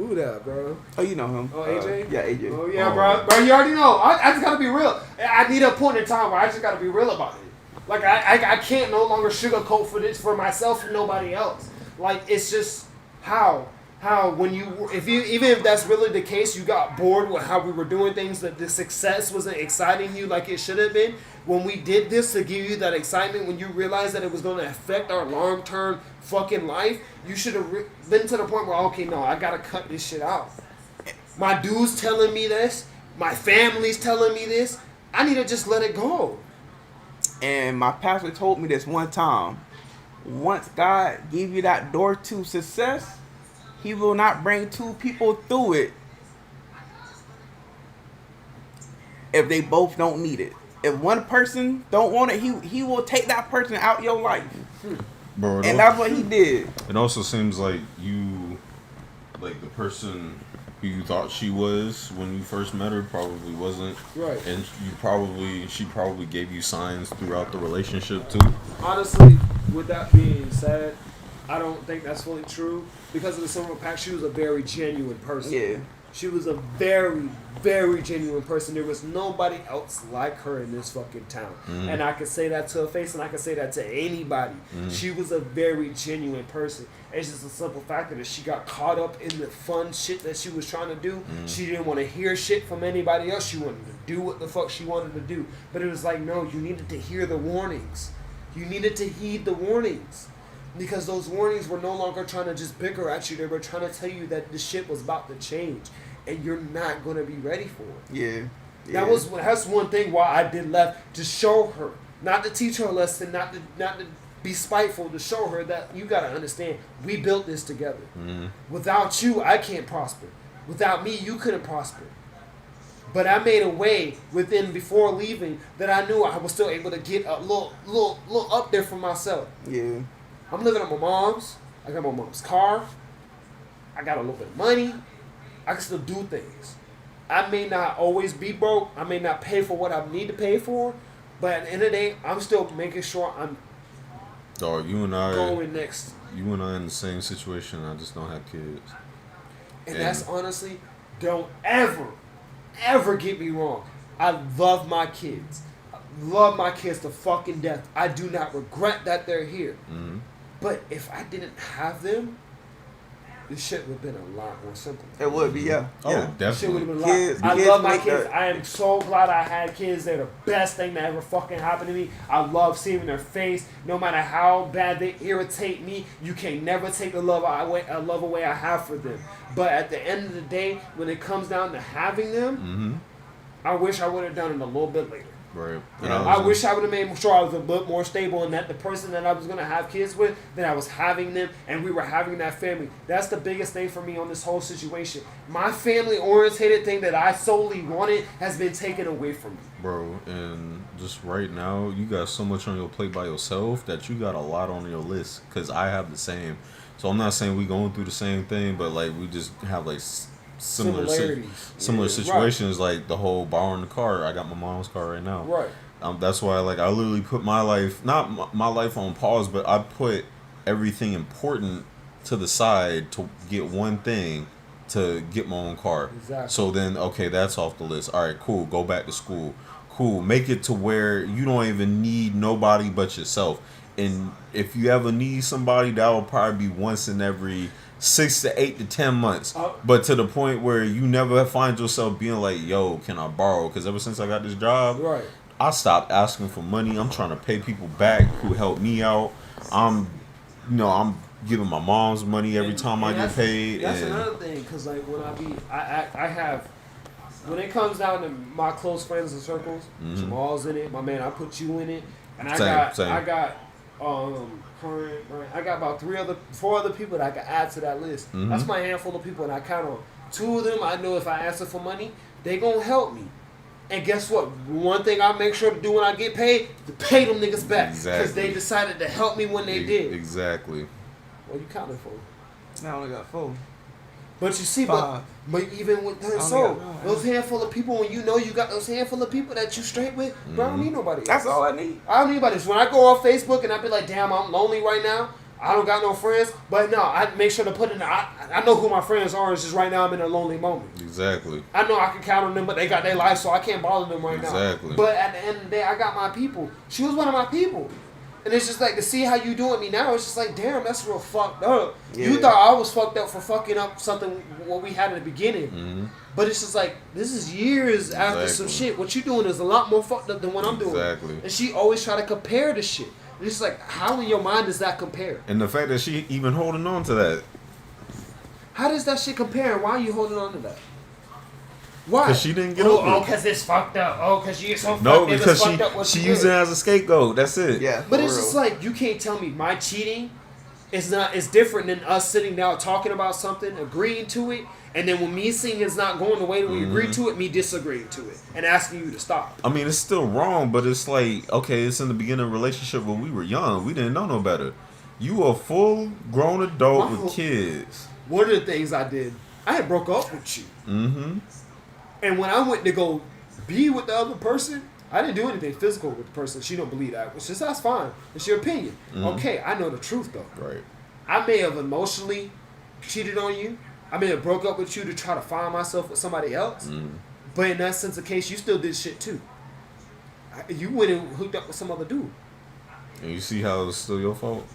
Who that, bro? oh, you know him. Oh, AJ? Yeah, AJ. Oh, yeah, bro. You already know. I just gotta be real. I need a point in time where I just gotta be real about it. Like, I can't no longer sugarcoat for this for myself and nobody else. Like, it's just how when even if that's really the case, you got bored with how we were doing things, that the success wasn't exciting you like it should have been. When we did this to give you that excitement, when you realized that it was going to affect our long-term fucking life, you should have been to the point where, okay, no, I got to cut this shit out. My dude's telling me this. My family's telling me this. I need to just let it go. And my pastor told me this one time. Once God give you that door to success, he will not bring two people through it if they both don't need it. If one person don't want it, he will take that person out your life. Bro, And that's what he did. it also seems like you, like the person who you thought she was when you first met her probably wasn't. Right. And she probably gave you signs throughout the relationship too. Honestly, with that being said, I don't think that's fully true because of the simple fact she was a very genuine person. Yeah. She was a very, very genuine person. There was nobody else like her in this fucking town. And I can say that to her face and I can say that to anybody. She was a very genuine person. It's just a simple fact that she got caught up in the fun shit that she was trying to do. She didn't want to hear shit from anybody else. She wanted to do what the fuck she wanted to do. But it was like, no, you needed to hear the warnings. You needed to heed the warnings. Because those warnings were no longer trying to just bicker at you. They were trying to tell you that the shit was about to change. And you're not going to be ready for it. Yeah. That's one thing why I did left. To show her. Not to teach her a lesson. Not to be spiteful. To show her that you got to understand. We built this together. Without you, I can't prosper. Without me, you couldn't prosper. But I made a way before leaving that I knew I was still able to get a little up there for myself. Yeah. I'm living at my mom's. I got my mom's car. I got a little bit of money. I can still do things. I may not always be broke. I may not pay for what I need to pay for. But at the end of the day, I'm still making sure I'm Dog, you and I going next. You and I in the same situation. I just don't have kids. And that's honestly, don't ever get me wrong. I love my kids. I love my kids to fucking death. I do not regret that they're here. But if I didn't have them, this shit would have been a lot more simple. It would be, yeah. Oh, yeah. definitely. Kids, I kids love my make kids. that- I am so glad I had kids. They're the best thing that ever fucking happened to me. I love seeing their face. No matter how bad they irritate me, you can never take the love away I have for them. But at the end of the day, when it comes down to having them, I wish I would have done it a little bit later. Right. I wish I would have made sure I was a bit more stable and that the person that I was going to have kids with, that I was having them and we were having that family. That's the biggest thing for me on this whole situation. My family-orientated thing that I solely wanted has been taken away from me. Bro, and just right now, you got so much on your plate by yourself that you got a lot on your list. Because I have the same. So I'm not saying we going through the same thing, but like we just have like similar situations, right. Like the whole borrowing the car. I got my mom's car right now. Right. That's why like I literally put my life, not my life on pause, but I put everything important to the side to get one thing, to get my own car. Exactly. So then, okay, that's off the list. All right, cool. Go back to school. Cool. Make it to where you don't even need nobody but yourself. And if you ever need somebody, that will probably be once in every 6 to 8 to 10 months. But to the point where you never find yourself being like, yo, can I borrow? Because ever since I got this job, right, I stopped asking for money. I'm trying to pay people back who helped me out. I'm giving my mom's money every time I get paid. That's another thing, because like when I have, when it comes down to my close friends and circles, Jamal's in it, my man, I put you in it, and I got current, right, I got about 4 other people that I can add to that list. That's my handful of people that I count on. 2 of them, I know if I ask them for money, they gonna help me. And guess what? One thing I make sure to do when I get paid, to pay them niggas back. Because they decided to help me when they did. Exactly. What you counting for? I only got 4. But you see, 5. but even with that, so those handful of people, when you know you got those handful of people that you straight with, bro, I don't need nobody else. That's all I need. I don't need anybody else. When I go off Facebook and I be like, damn, I'm lonely right now, I don't got no friends, but no, I make sure to put in, I know who my friends are, it's just right now I'm in a lonely moment. Exactly. I know I can count on them, but they got their life, so I can't bother them right now. Exactly. But at the end of the day, I got my people. She was one of my people. And it's just like, to see how you doing me now, it's just like, damn, that's real fucked up. Yeah. You thought I was fucked up for fucking up something what we had in the beginning. But it's just like, this is years after some shit. What you doing is a lot more fucked up than what I'm doing. Exactly. And she always try to compare the shit. And it's like, how in your mind does that compare? And the fact that she even holding on to that. How does that shit compare? And why are you holding on to that? Why? Because she didn't get over it. Oh, because it's fucked up. Oh, because you get so No, fucked up. because It's fucked up what she you used did. it as a scapegoat. That's it. Yeah, But for it's real. just like, you can't tell me my cheating is not is different than us sitting down talking about something, agreeing to it, and then when me seeing it's not going the way that we agreed to it, me disagreeing to it and asking you to stop. I mean, it's still wrong, but it's like, okay, it's in the beginning of a relationship when we were young. We didn't know no better. You a full grown adult My with whole- kids. One of the things I did, I had broke up with you. Mm-hmm. And when I went to go be with the other person, I didn't do anything physical with the person. She don't believe that. Which is, that's fine. It's your opinion. Okay, I know the truth though. Right. I may have emotionally cheated on you. I may have broke up with you to try to find myself with somebody else. But in that sense of case, you still did shit too. You went and hooked up with some other dude. And you see how it's still your fault?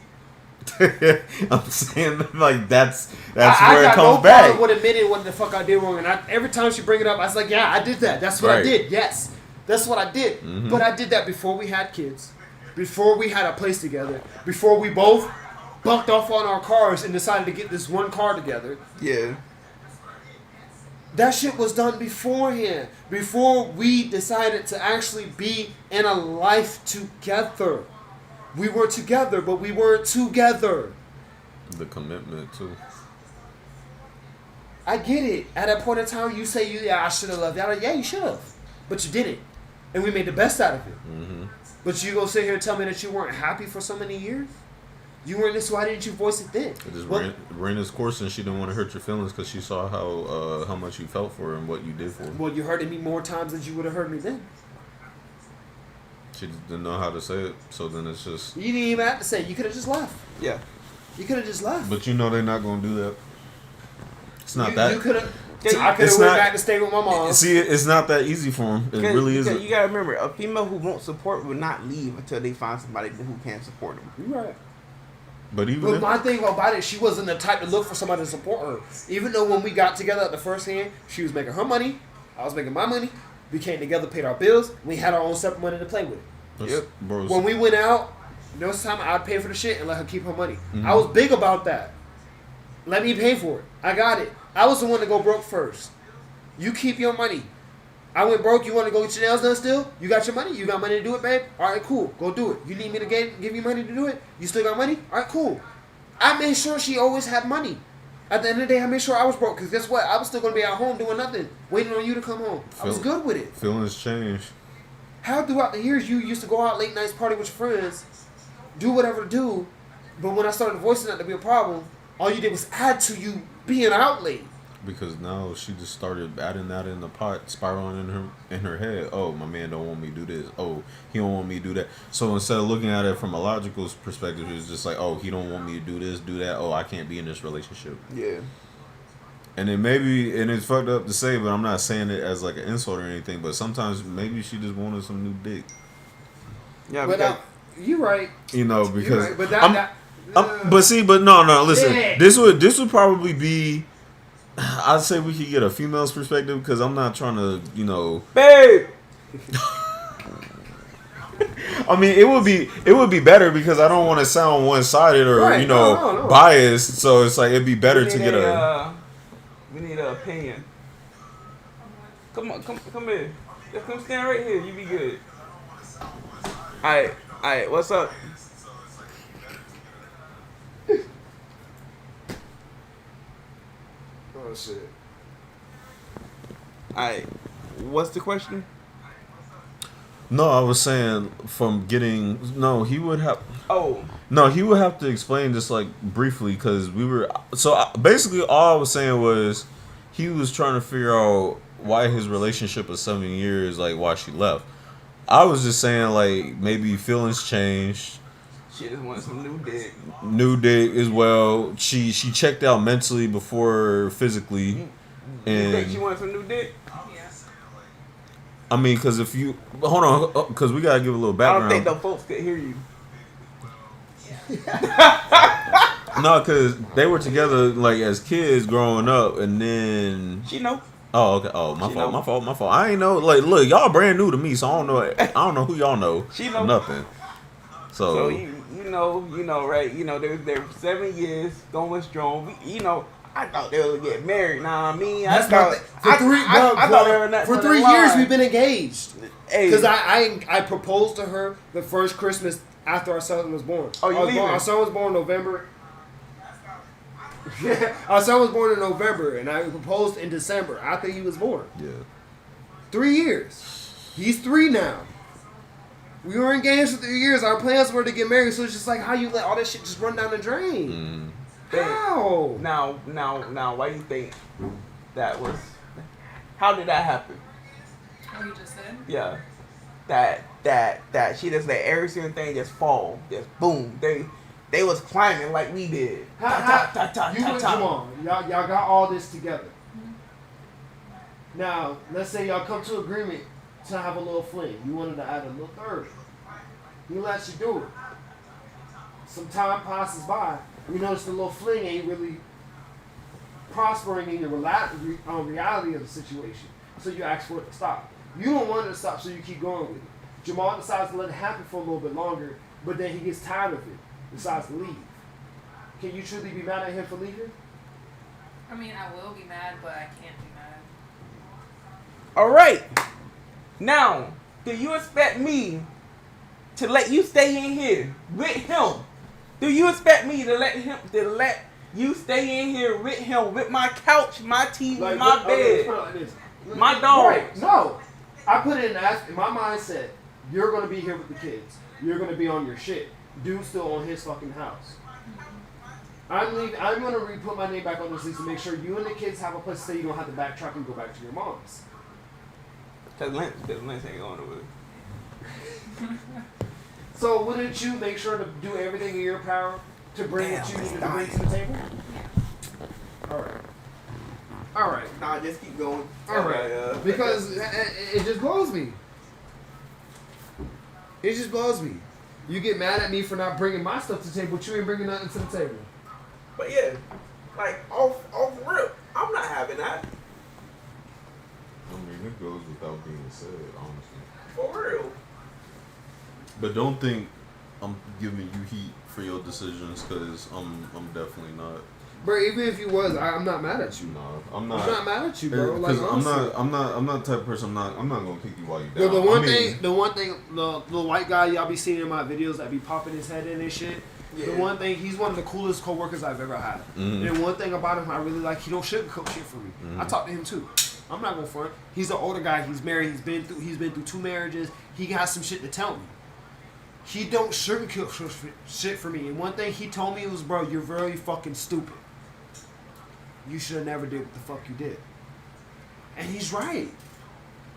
I'm saying, like, that's where I it got comes no back. problem with admitting what the fuck I did wrong. And every time she bring it up, I was like, yeah, I did that. That's what I Right. did. Yes, that's what I did. But I did that before we had kids, before we had a place together, before we both bucked off on our cars and decided to get this one car together. Yeah. That shit was done beforehand, before we decided to actually be in a life together. We were together, but we weren't together. The commitment, too. I get it. At that point in time, you say, I should have loved you. I'm like, yeah, you should have. But you didn't. And we made the best out of it. But you gonna sit here and tell me that you weren't happy for so many years? You weren't this, why didn't you voice it then? It just Well, ran its course, and she didn't want to hurt your feelings because she saw how much you felt for her and what you did for her. well, you hurted me more times than you would have hurt me then. She just didn't know how to say it, so then it's just... You didn't even have to say it. You could have just left. Yeah. You could have just left. But you know they're not going to do that. It's not you, that... You could have. Yeah, I could it's have went not- back to stay with my mom. See, it's not that easy for them. It really isn't. You gotta remember, a female who won't support will not leave until they find somebody who can support them. You're right. But even But if, my thing about it, she wasn't the type to look for somebody to support her. Even though when we got together at the first hand, she was making her money, I was making my money. We came together, paid our bills. We had our own separate money to play with. Yep. Bro, When we went out, most time I'd pay for the shit and let her keep her money. I was big about that. Let me pay for it. I got it. I was the one to go broke first. You keep your money. I went broke. You want to go get your nails done still? You got your money? You got money to do it, babe? All right, cool. Go do it. You need me to give you money to do it? You still got money? All right, cool. I made sure she always had money. At the end of the day, I made sure I was broke. Because guess what? I was still going to be at home doing nothing. Waiting on you to come home. I was good with it. feelings change. How throughout the years you used to go out late nights, party with your friends, do whatever to do, but when I started voicing that to be a problem, all you did was add to you being out late. Because now she just started adding that in the pot, spiraling in her head. Oh, my man don't want me to do this. Oh, he don't want me to do that. So instead of looking at it from a logical perspective, it's just like, oh, he don't want me to do this, do that. Oh, I can't be in this relationship. Yeah. And then maybe, and it's fucked up to say, but I'm not saying it as like an insult or anything. But sometimes maybe she just wanted some new dick. Yeah, But because you're right. You know, You're because right. But but no. Listen, Yeah. this would probably be. I'd say we could get a female's perspective because I'm not trying to, babe. I mean, it would be better because I don't want to sound one sided or Right, no. biased. So it's like it'd be better to get We need an opinion. Come on, come here. Just come stand right here. You be good. Alright, what's up? Oh shit. Alright, what's the question? No, I was saying from getting he would have. Oh, No, he would have to explain just like briefly because we were. So basically, all I was saying was he was trying to figure out why his relationship of 7 years, like why she left. I was just saying like maybe feelings changed. she just wants some new dick. New dick as well. She checked out mentally before physically, You think she and wants some new dick? I mean, because if you hold on, because we gotta give a little I don't background. think the folks could hear you. No, because they were together like as kids growing up, and then She know. oh, okay, oh my She fault, know. my fault. I ain't know. Like, look, y'all brand new to me, so I don't know who y'all know. She know. Nothing. So you know, right? You know, they're 7 years going strong. I thought they would get married. Nah, I mean, That's I thought for three. I thought they were not for for 3 the years line. we've been engaged. Hey, Because I proposed to her the first Christmas after our son was born. Oh, you leaving? Our son was born in November. Our son was born in November, and I proposed in December after he was born. Yeah. 3 years. He's 3 now. We were engaged for 3 years. Our plans were to get married, so it's just like how you let all that shit just run down the drain. How? Now, why do you think that was? How did that happen? What you just said? Yeah, that she just let every single thing just fall, just boom. They was climbing like we did. You and Jamal, y'all got all this together. Now, let's say y'all come to agreement to have a little fling. You wanted to add a little third. He lets you do it. Some time passes by. You notice the little fling ain't really prospering in your reality of the situation. So you ask for it to stop. You don't want it to stop, so you keep going with it. Jamal decides to let it happen for a little bit longer, but then he gets tired of it, decides to leave. Can you truly be mad at him for leaving? I mean, I will be mad, but I can't be mad. All right. Now, do you expect me to let you stay in here with him? Do you expect me to let you stay in here with him, with my couch, my TV, Like, my bed, my dog? Right. No. I put it in my mindset, you're going to be here with the kids. You're going to be on your shit. Dude's still on his fucking house. I'm going to re-put my name back on this lease to make sure you and the kids have a place to stay. You don't have to backtrack and go back to your mom's. Because Lance ain't going nowhere. So wouldn't you make sure to do everything in your power to bring what you need to bring to the table? All right. Nah, just keep going. All right. Because it just blows me. It just blows me. You get mad at me for not bringing my stuff to the table, but you ain't bringing nothing to the table. But yeah, like off rip, I'm not having that. I mean, it goes without being said, honestly. For real. But don't think I'm giving you heat for your decisions, because I'm definitely not. Bro, even if you was, I'm not mad at you. No, I'm not. I'm not mad at you, bro. Like, Because honestly. I'm not the type of person. I'm not gonna kick you while you The down. one thing, the white guy y'all be seeing in my videos that be popping his head in and shit. Yeah. The one thing, he's one of the coolest coworkers I've ever had. Mhm. And one thing about him I really like, he don't sugarcoat shit for me. I talk to him too. I'm not gonna front. He's an older guy. He's married. He's been through 2 marriages. He got some shit to tell me. He don't sugarcoat shit for me. And one thing he told me was, bro, you're very fucking stupid. You should have never did what the fuck you did. And he's right.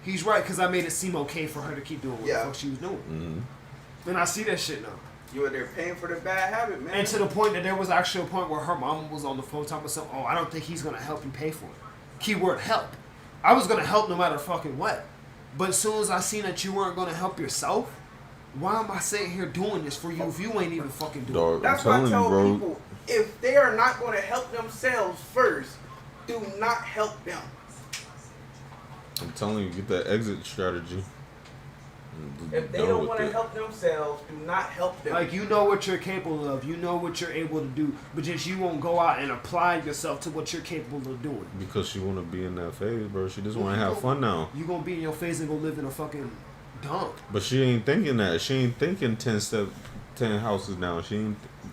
He's right, because I made it seem okay for her to keep doing what the fuck she was doing. Mm-hmm. And I see that shit now. You were there paying for the bad habit, man. And to the point that there was actually a point where her mom was on the phone talking about something, I don't think he's going to help you pay for it. Keyword help. I was going to help no matter fucking what. But as soon as I seen that you weren't going to help yourself, why am I sitting here doing this for you if you ain't even fucking doing it? Dog, That's I'm why I telling tell you, bro. people, if they are not going to help themselves first, do not help them. I'm telling you, get that exit strategy. If they don't want to help themselves, do not help them. Like, you know what you're capable of. You know what you're able to do. But just you won't go out and apply yourself to what you're capable of doing. Because she want to be in that phase, bro. She just want to have fun now. You going to be in your face and go live in a fucking dump. But she ain't thinking that. She ain't thinking 10 houses down.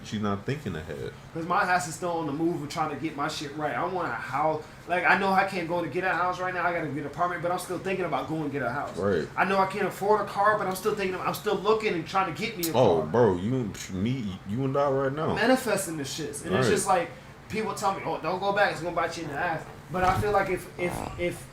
She's not thinking ahead. Because my house is still on the move and trying to get my shit right. I want a house. Like, I know I can't go to get a house right now. I got to get an apartment, but I'm still thinking about going to get a house. Right. I know I can't afford a car, but I'm still looking and trying to get me a car. Oh, bro, you and I right now. Manifesting this shit. And it's just like, people tell me, oh, don't go back. It's going to bite you in the ass. But I feel like if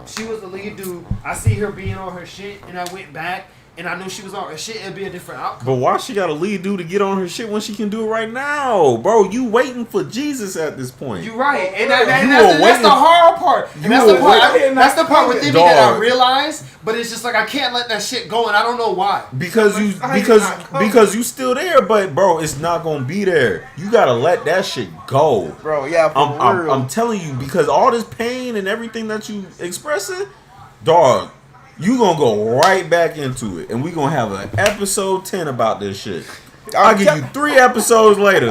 she was the lead dude, I see her being on her shit, and I went back, and I knew she was on her shit, it'd be a different outcome. But why she got to lead dude to get on her shit when she can do it right now? Bro, you waiting for Jesus at this point. You right. And You that's the hard part. And that's the part within me that I realize, but it's just like I can't let that shit go, and I don't know why. Because you still there, but bro, it's not gonna be there. You gotta let that shit go. Bro, yeah, I'm telling you, because all this pain and everything that you expressing, dog, you gonna go right back into it, and we gonna have an episode 10 about this shit. I'll give you 3 episodes later.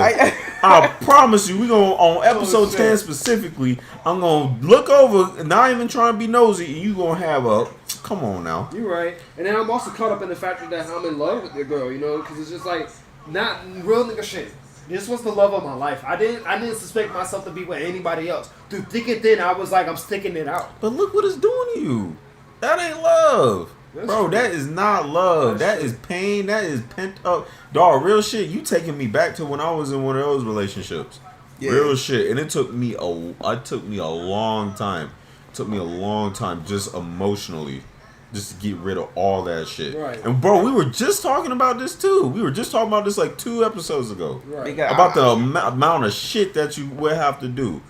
I promise you, we gonna on episode 10 shit. specifically. I'm gonna look over, not even trying to be nosy, and you gonna have a. Come on now. You're right. And then I'm also caught up in the fact that I'm in love with the girl, you know, because it's just like not real nigga shit. This was the love of my life. I didn't suspect myself to be with anybody else. Through thick and thin, I was like, I'm sticking it out. But look what it's doing to you. That ain't love. That's Bro, true. that is not love. That's That true. is pain. That is pent up. Dog, real shit. You taking me back to when I was in one of those relationships. Yeah. Real shit. And it took me a long time. It took me a long time just emotionally. Just to get rid of all that shit. Right. And bro, we were just talking about this too. We were just talking about this like 2 episodes ago. Right. Because About the amount of shit that you would have to do.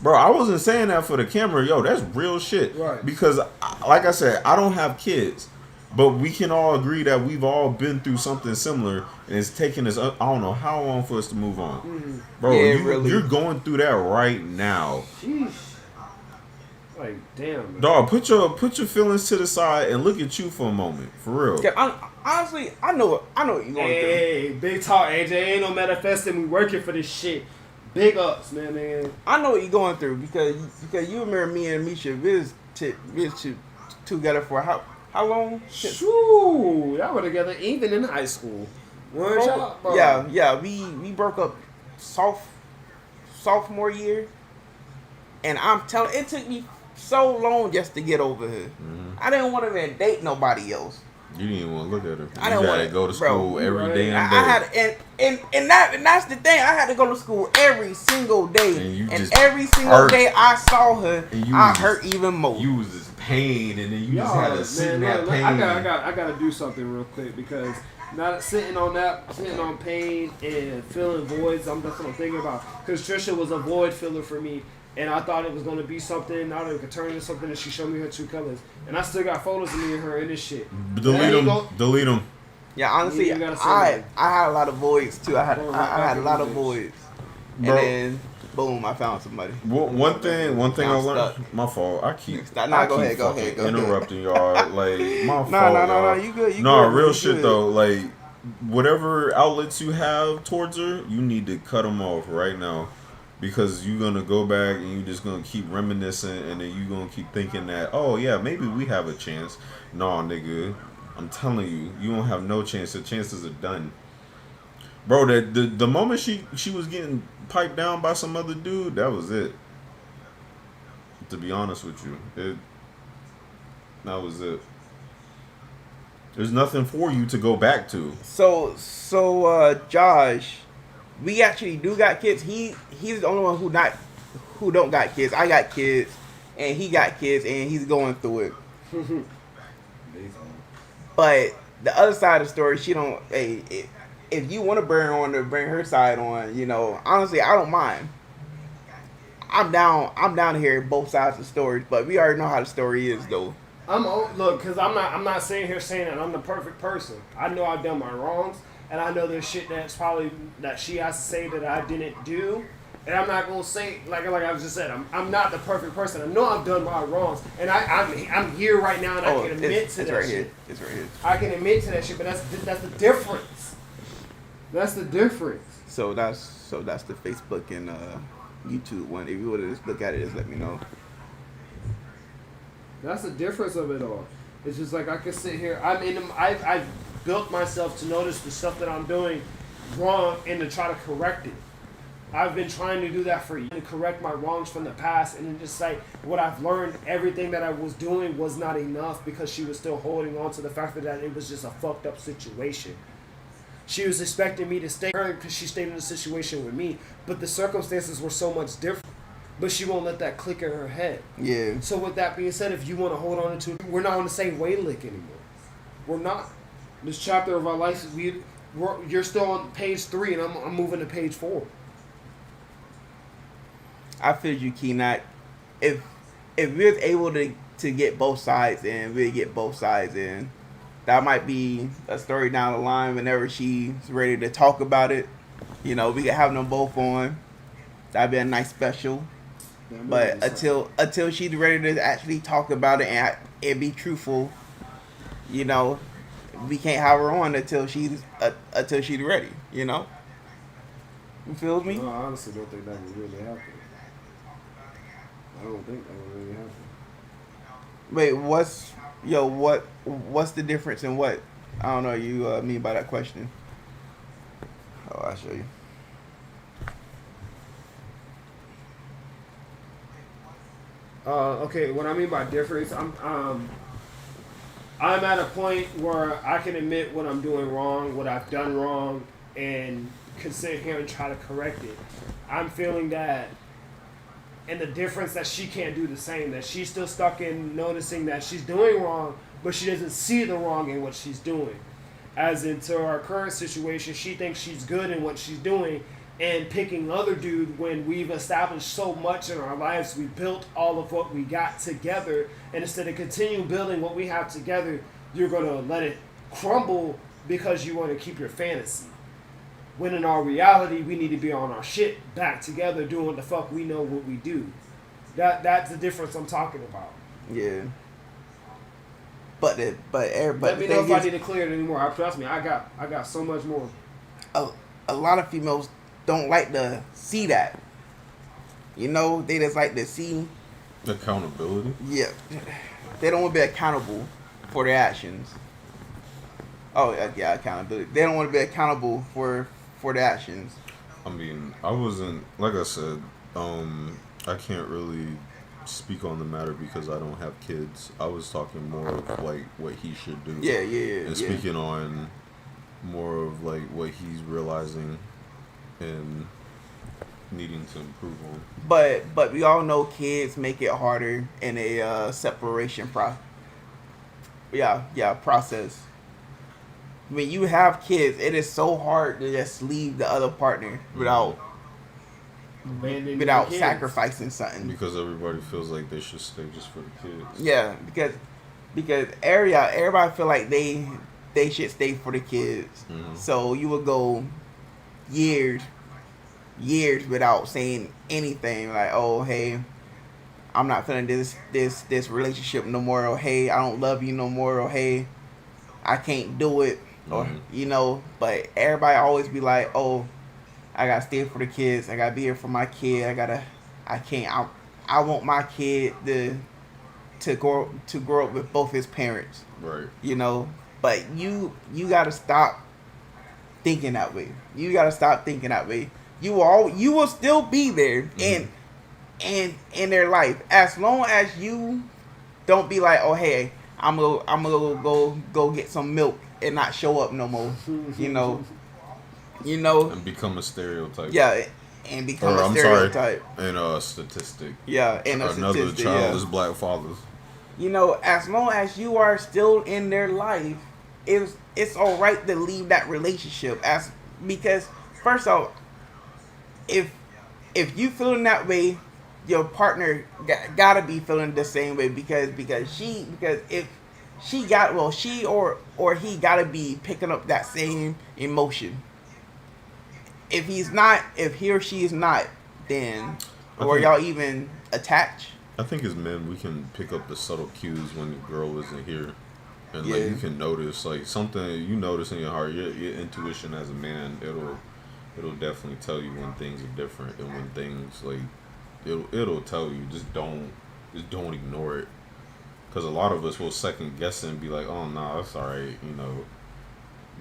Bro, I wasn't saying that for the camera. Yo, that's real shit. Right. Because, like I said, I don't have kids. But we can all agree that we've all been through something similar. And it's taken us, I don't know how long for us to move on. Mm-hmm. Bro, Yeah, you, really. you're going through that right now. Sheesh. Like, damn. Man. Dog, put your feelings to the side and look at you for a moment. For real. Yeah, honestly, I know what you're going through. Hey, big talk, AJ. Ain't no manifesting. We working for this shit. Big ups, man. I know what you're going through because you remember me and Misha, we was together for how long? Shit. Shoo, y'all were together even in high school. Weren't y'all? Bro. Yeah, we broke up sophomore year, and I'm telling, it took me so long just to get over her. Mhm. I didn't want to even date nobody else. You didn't even want to look at her. I You didn't gotta wanna- go to bro, school every right. damn I day. had and that's the thing. I had to go to school every single day, And you and just every single hurt. day I saw her, And you I was hurt even more. You was this pain, and then you just Y'all, had to sit in man, that look, pain. I gotta do something real quick because not sitting on pain and filling voids. That's what I'm thinking about. Because Trisha was a void filler for me, and I thought it was gonna be something. Now it could turn into something. And she showed me her true colors, and I still got photos of me and her in this shit. Delete There you them. go. Delete them. Yeah, honestly, You gotta say I that. had a lot of voids too. I had Bro, a lot of bitch. voids, Bro. and then boom, I found somebody. One thing I I'm learned. stuck. My fault. I keep. Stop. Nah, I go keep ahead, go fucking ahead, go ahead. interrupting y'all. Like my fault. No, y'all. you good. You No, good, real you shit good. though. Like whatever outlets you have towards her, you need to cut them off right now. Because you're gonna go back and you're just gonna keep reminiscing, and then you're gonna keep thinking that, oh yeah, maybe we have a chance. Nah, nigga, I'm telling you, you don't have no chance. The chances are done, bro. The moment she was getting piped down by some other dude, that was it. To be honest with you, that was it. There's nothing for you to go back to. So Josh, we actually do got kids. He's the only one who don't got kids. I got kids, and he got kids, and he's going through it. But the other side of the story, she don't. Hey, if you want to bring her side on, you know, honestly, I don't mind. I'm down to hear both sides of the story, but we already know how the story is, though. Look, because I'm not sitting here saying that I'm the perfect person. I know I've done my wrongs, and I know there's shit that's probably that she has to say that I didn't do, and I'm not gonna say like I was just said. I'm not the perfect person. I know I've done my wrongs, and I'm here right now, and I can admit to it's that right shit. here. It's right here. I can admit to that shit, but that's the difference. That's the difference. So that's the Facebook and YouTube one. If you want to just look at it, just let me know. That's the difference of it all. It's just like I can sit here. I've built myself to notice the stuff that I'm doing wrong and to try to correct it. I've been trying to do that for years, to correct my wrongs from the past, and then just like what I've learned, everything that I was doing was not enough because she was still holding on to the fact that it was just a fucked up situation. She was expecting me to stay with her because she stayed in a situation with me, but the circumstances were so much different. But she won't let that click in her head. Yeah. So with that being said, if you want to hold on to it, we're not on the same wavelength anymore. We're not. This chapter of our life, you're still on page 3, and I'm moving to page 4. I feel you, Keenat. If we're able to get both sides in, we'll get both sides in. That might be a story down the line whenever she's ready to talk about it. You know, we can have them both on. That'd be a nice special. But until she's ready to actually talk about it and be truthful, you know, we can't have her on until she's ready, you know. You feel me? No, I honestly don't think that would really happen. I don't think that would really happen. Wait, what's the difference in what? I don't know you mean by that question. Oh, I'll show you. Okay, what I mean by difference, I'm at a point where I can admit what I'm doing wrong, what I've done wrong, and can sit here and try to correct it. I'm feeling that, and the difference that she can't do the same, that she's still stuck in noticing that she's doing wrong, but she doesn't see the wrong in what she's doing. As into our current situation, she thinks she's good in what she's doing, and picking other dude when we've established so much in our lives, we built all of what we got together, and instead of continuing building what we have together, you're going to let it crumble because you want to keep your fantasy. When in our reality, we need to be on our shit back together doing what the fuck we know what we do. That's the difference I'm talking about. Yeah. But Let me know if I need to clear it anymore. Trust me, I got so much more. A lot of females don't like to see that. You know, they just like to see Accountability. Yeah, they don't want to be accountable for their actions. Oh yeah, accountability. They don't want to be accountable for their actions. I mean, I wasn't, like I said, I can't really speak on the matter because I don't have kids. I was talking more of like what he should do. Yeah. And speaking on more of like what he's realizing and needing to improve on. But we all know kids make it harder in a separation process. When you have kids, it is so hard to just leave the other partner without sacrificing something. Because everybody feels like they should stay just for the kids. Yeah, because everybody feel like they should stay for the kids. Mm-hmm. So you would go years without saying anything like, oh hey, I'm not feeling this relationship no more, or hey, I don't love you no more, or hey, I can't do it, or you know. But everybody always be like, oh, I gotta stay for the kids, I gotta be here for my kid, I want my kid to grow up with both his parents, Right. you know. But you gotta stop thinking that way. You gotta stop thinking that way. You will still be there in their life as long as you don't be like, oh hey, I'm gonna go get some milk and not show up no more. You know. And become a stereotype. Yeah, and become a stereotype. And a statistic. Yeah, and another childless black fathers. You know, as long as you are still in their life, it's all right to leave that relationship because first off, if you feeling that way, your partner gotta be feeling the same way because if she or he gotta be picking up that same emotion. If he or she is not, then y'all even attached. I think as men we can pick up the subtle cues when the girl isn't here. And like you can notice like something you notice in your heart, your intuition as a man, it'll definitely tell you when things are different and when things like it'll tell you just don't ignore it, because a lot of us will second guess it and be like, oh no, that's all right, you know,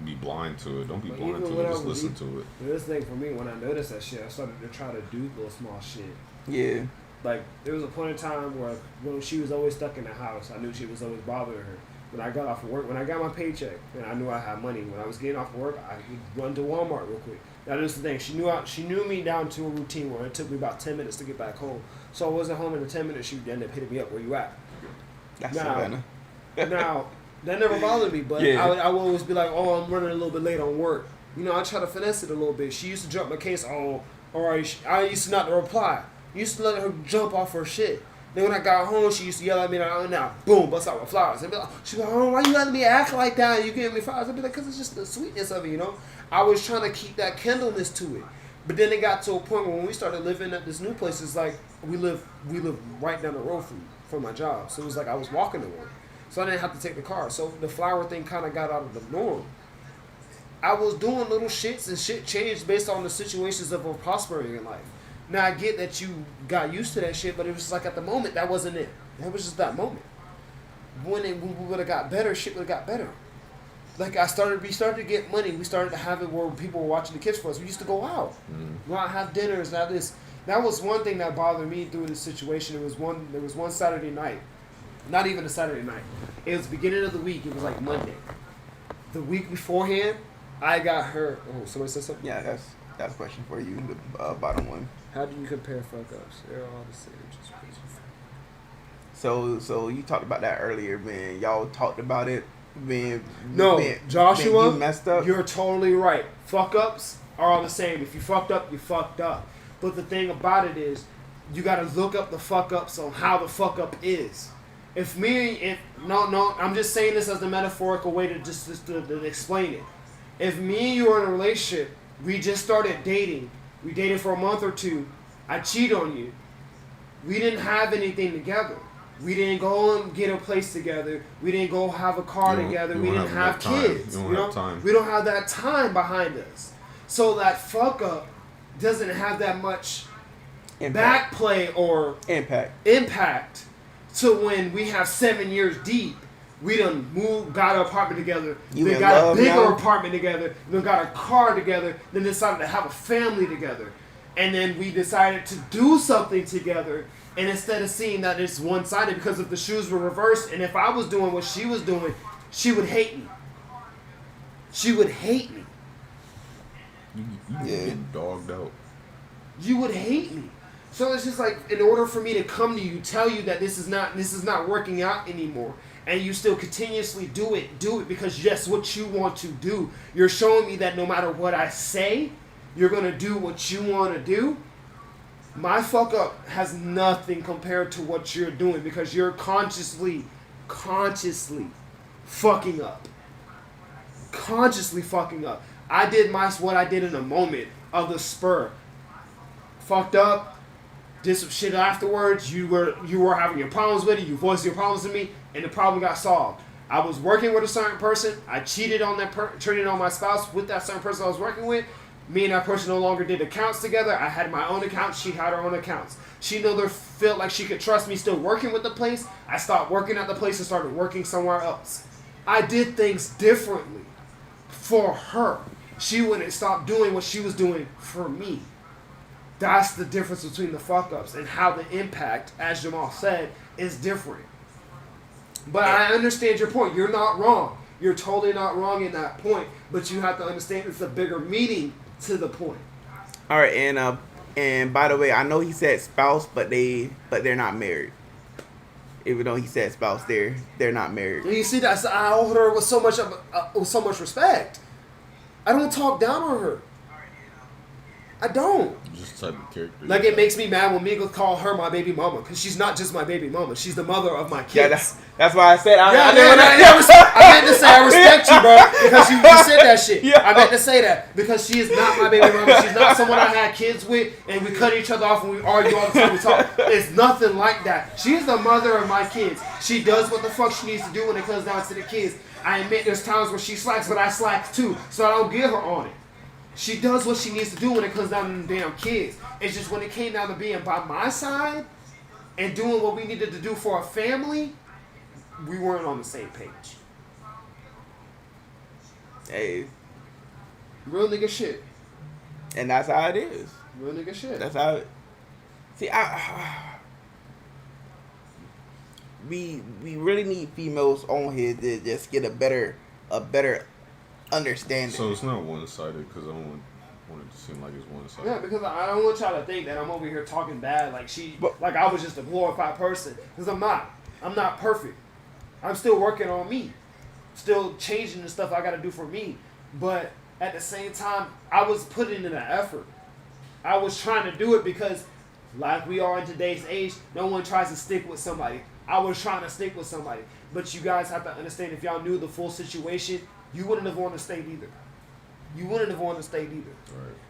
be blind to it. Don't be blind to it, just listen to it. This thing for me, when I noticed that shit, I started to try to do little small shit. Yeah. Like there was a point in time where when she was always stuck in the house, I knew she was always bothering her. When I got off of work, when I got my paycheck, and I knew I had money, when I was getting off of work, I would run to Walmart real quick. Now, this is the thing. She knew me down to a routine where it took me about 10 minutes to get back home. So I wasn't home in the 10 minutes. She would end up hitting me up. Where you at? That's now, that never bothered me, but I would always be like, oh, I'm running a little bit late on work. You know, I try to finesse it a little bit. She used to drop my case, oh, all right. I used to not reply. I used to let her jump off her shit. Then when I got home, she used to yell at me, now, boom, bust out with flowers. And be like, she's like, oh, why you letting me act like that? You giving me flowers? I'd be like, because it's just the sweetness of it, you know? I was trying to keep that kindleness to it. But then it got to a point where when we started living at this new place, it's like we live right down the road from my job. So it was like I was walking to work. So I didn't have to take the car. So the flower thing kind of got out of the norm. I was doing little shits and shit changed based on the situations of prospering in life. Now I get that you got used to that shit, but it was just like at the moment that wasn't it. That was just that moment. When we would have got better, shit would have got better. Like we started to get money. We started to have it where people were watching the kids for us. We used to go out, go out and have dinners, and have this. That was one thing that bothered me through this situation. There was one Saturday night, not even a Saturday night. It was the beginning of the week. It was like Monday. The week beforehand, I got hurt. Oh, somebody said something? Yeah, that's a question for you, the bottom one. How do you compare fuck ups? They're all the same. Just crazy. So you talked about that earlier, man. Y'all talked about it. Joshua, you messed up. You're totally right. Fuck ups are all the same. If you fucked up, you fucked up. But the thing about it is, you got to look up the fuck ups on how the fuck up is. I'm just saying this as a metaphorical way to explain it. If me and you are in a relationship, we just started dating. We dated for a month or two. I cheat on you. We didn't have anything together. We didn't go and get a place together. We didn't go have a car together. We didn't have kids. You don't have time. We don't have that time behind us. So that fuck up doesn't have that much backplay or impact to when we have 7 years deep. We done got an apartment together. Then got a bigger apartment together. Then got a car together. Then decided to have a family together. And then we decided to do something together. And instead of seeing that it's one-sided, because if the shoes were reversed, and if I was doing what she was doing, she would hate me. She would hate me. You get dogged out. You would hate me. So it's just like, in order for me to come to you, tell you that this is not working out anymore, and you still continuously do it because that's what you want to do. You're showing me that no matter what I say, you're going to do what you want to do. My fuck up has nothing compared to what you're doing because you're consciously fucking up. Consciously fucking up. I did what I did in a moment of the spur. Fucked up. Did some shit afterwards. You were having your problems with it. You voiced your problems to me, and the problem got solved. I was working with a certain person. I cheated on cheated on my spouse with that certain person I was working with. Me and that person no longer did accounts together. I had my own accounts. She had her own accounts. She felt like she could trust me still working with the place. I stopped working at the place and started working somewhere else. I did things differently for her. She wouldn't stop doing what she was doing for me. That's the difference between the fuck-ups and how the impact, as Jamal said, is different. But I understand your point. You're not wrong. You're totally not wrong in that point. But you have to understand it's a bigger meaning to the point. All right, and by the way, I know he said spouse, but they're not married. Even though he said spouse, they're not married. And you see that I hold her with so much respect. I don't talk down on her. I don't. Just type of character. Like it makes me mad when Miguel call her my baby mama because she's not just my baby mama. She's the mother of my kids. Yeah, that's why I said I meant to say I respect you, bro, because you said that shit. Yeah. I meant to say that because she is not my baby mama. She's not someone I had kids with, and we cut each other off and we argue all the time. We talk. It's nothing like that. She's the mother of my kids. She does what the fuck she needs to do when it comes down to the kids. I admit there's times where she slacks, but I slack too, so I don't get her on it. She does what she needs to do when it comes down to the damn kids. It's just when it came down to being by my side and doing what we needed to do for a family, we weren't on the same page. Hey. Real nigga shit. And that's how it is. Real nigga shit. That's how it... See, we really need females on here to just get a better understanding. So it's not one-sided because I don't want it to seem like it's one-sided. Yeah, because I don't want y'all to think that I'm over here talking bad like I was just a glorified person, because I'm not. I'm not perfect. I'm still working on me. Still changing the stuff I got to do for me. But at the same time, I was putting in an effort. I was trying to do it because like we are in today's age, no one tries to stick with somebody. I was trying to stick with somebody. But you guys have to understand, if y'all knew the full situation, you wouldn't have wanted to stay either. You wouldn't have wanted to stay either.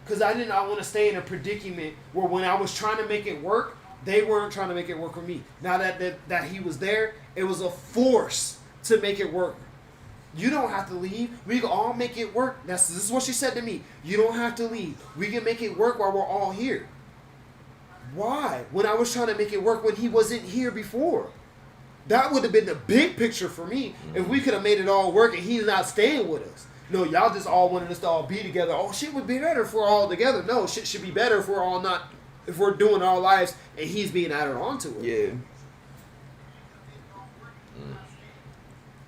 Because I did not want to stay in a predicament where when I was trying to make it work, they weren't trying to make it work for me. Now that he was there, it was a force to make it work. You don't have to leave. We can all make it work. This is what she said to me. You don't have to leave. We can make it work while we're all here. Why? When I was trying to make it work when he wasn't here before. That would have been the big picture for me if we could have made it all work and he's not staying with us. No, y'all just all wanted us to all be together. Oh, shit would be better if we're all together. No, shit should be better if we're all not, if we're doing our lives and he's being added onto it. Yeah.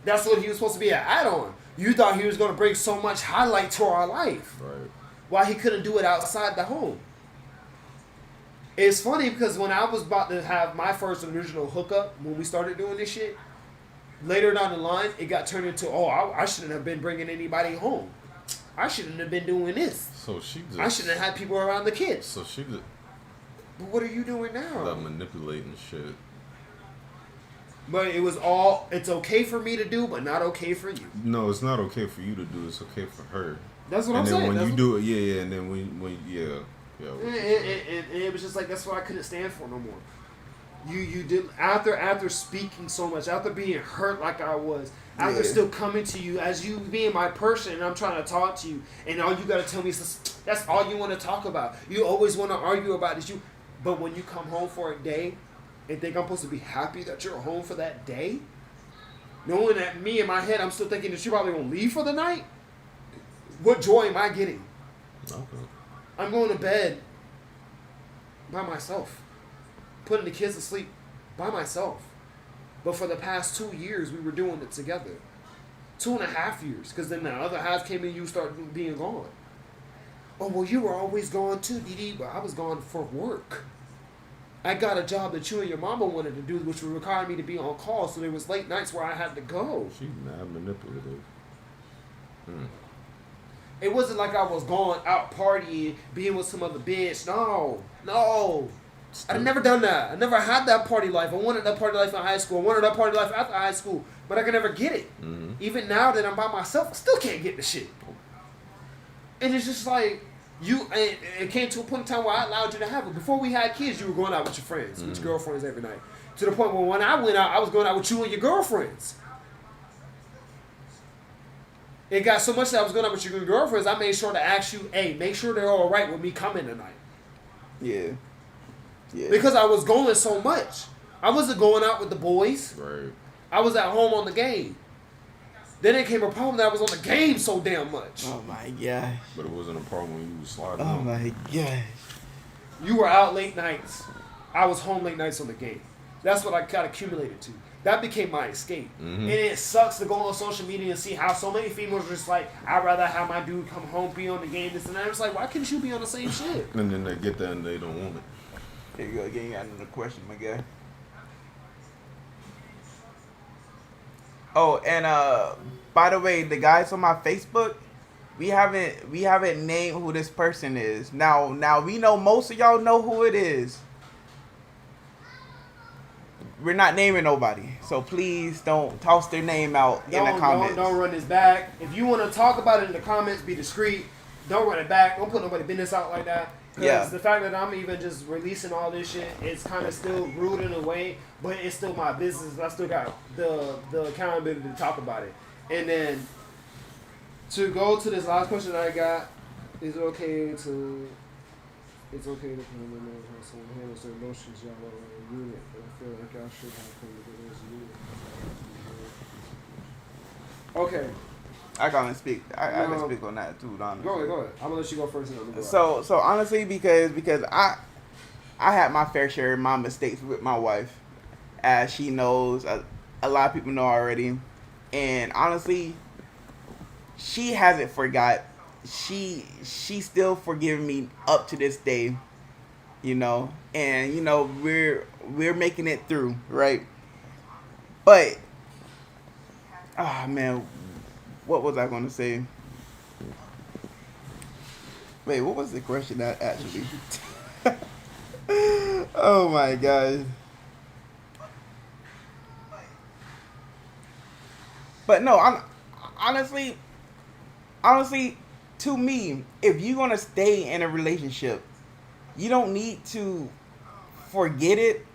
That's what he was supposed to be an add-on. You thought he was going to bring so much highlight to our life. Right. Why he couldn't do it outside the home. It's funny because when I was about to have my first original hookup, when we started doing this shit, later down the line, it got turned into, oh, I shouldn't have been bringing anybody home. I shouldn't have been doing this. So she just... I shouldn't have had people around the kids. So she just... But what are you doing now? That manipulating shit. But it was all, it's okay for me to do, but not okay for you. No, it's not okay for you to do. It's okay for her. That's what and I'm saying. And then when That's you do it, yeah, and then when yeah. And it was just like, that's what I couldn't stand for no more. You did after speaking so much, after being hurt like I was, after still coming to you as you being my person, and I'm trying to talk to you, and all you got to tell me is that's all you want to talk about. You always want to argue about this. But when you come home for a day and think I'm supposed to be happy that you're home for that day, knowing that me in my head I'm still thinking that you're probably gonna leave for the night. What joy am I getting? Okay. I'm going to bed by myself, putting the kids to sleep by myself. But for the past 2 years, we were doing it together. 2.5 years, because then the other half came in, you started being gone. Oh, well, you were always gone too, Dee, but I was gone for work. I got a job that you and your mama wanted to do, which would require me to be on call, so there was late nights where I had to go. She's mad manipulative. It wasn't like I was going out partying, being with some other bitch. No. I've never done that. I never had that party life. I wanted that party life in high school. I wanted that party life after high school, but I could never get it. Mm-hmm. Even now that I'm by myself, I still can't get the shit. And it's just like, it came to a point in time where I allowed you to have it. Before we had kids, you were going out with your friends, with your girlfriends every night. To the point where when I went out, I was going out with you and your girlfriends. It got so much that I was going out with your girlfriends, I made sure to ask you, hey, make sure they're all right with me coming tonight. Yeah. Because I was going so much. I wasn't going out with the boys. Right. I was at home on the game. Then it came a problem that I was on the game so damn much. Oh my gosh. But it wasn't a problem when you was sliding Oh out. my gosh. You were out late nights. I was home late nights on the game. That's what I got accumulated to. That became my escape. Mm-hmm. And it sucks to go on social media and see how so many females are just like, I'd rather have my dude come home, be on the game, this and that. It's like, why couldn't you be on the same shit? And then they get that and they don't want it. Here you go again. You got another question, my guy. Oh, and by the way, the guys on my Facebook, we haven't named who this person is. Now we know most of y'all know who it is. We're not naming nobody, so please don't toss their name out in the comments. Don't run this back. If you want to talk about it in the comments, be discreet. Don't run it back. Don't put nobody's business out like that. Because the fact that I'm even just releasing all this shit, it's kind of still rude in a way, but it's still my business. I still got the accountability to talk about it. And then to go to this last question that I got, it's okay to how someone handles their emotions, y'all are a unit, but I feel like y'all should have come together as a unit. Okay. I can speak on that too, honestly. Go ahead. I'm gonna let you go first. And then So honestly, because I had my fair share of my mistakes with my wife, as she knows, a lot of people know already, and honestly, she hasn't forgot. She still forgiving me up to this day, and we're making it through, right? But man. What was I going to say? Wait, what was the question that actually? Oh my God. But no, I'm honestly, to me, if you're going to stay in a relationship, you don't need to forget it,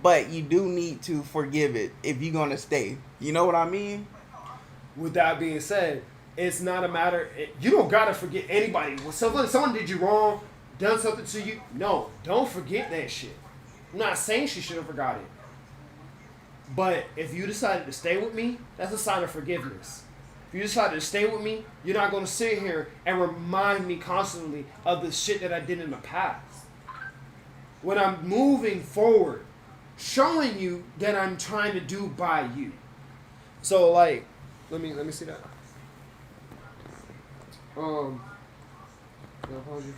but you do need to forgive it if you're going to stay. You know what I mean? With that being said, it's not a matter. You don't gotta forget anybody. When someone did you wrong, done something to you, no, don't forget that shit. I'm not saying she should have forgot it. But if you decided to stay with me, that's a sign of forgiveness. If you decided to stay with me, you're not going to sit here and remind me constantly of the shit that I did in the past. When I'm moving forward, showing you that I'm trying to do by you. So like, let me see that. Apologies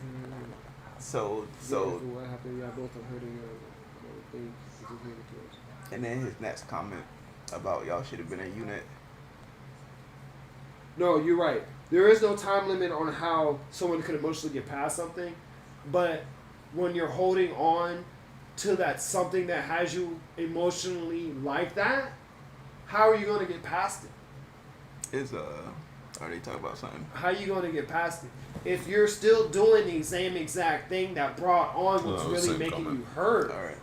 So what happened. Yeah, both are hurting. Things. and then his next comment about y'all should have been a unit. No, you're right. There is no time limit on how someone could emotionally get past something, but when you're holding on to that something that has you emotionally like that, how are you going to get past it? Is are they talking about something? How are you going to get past it? If you're still doing the same exact thing that brought on what's really making you hurt, All right.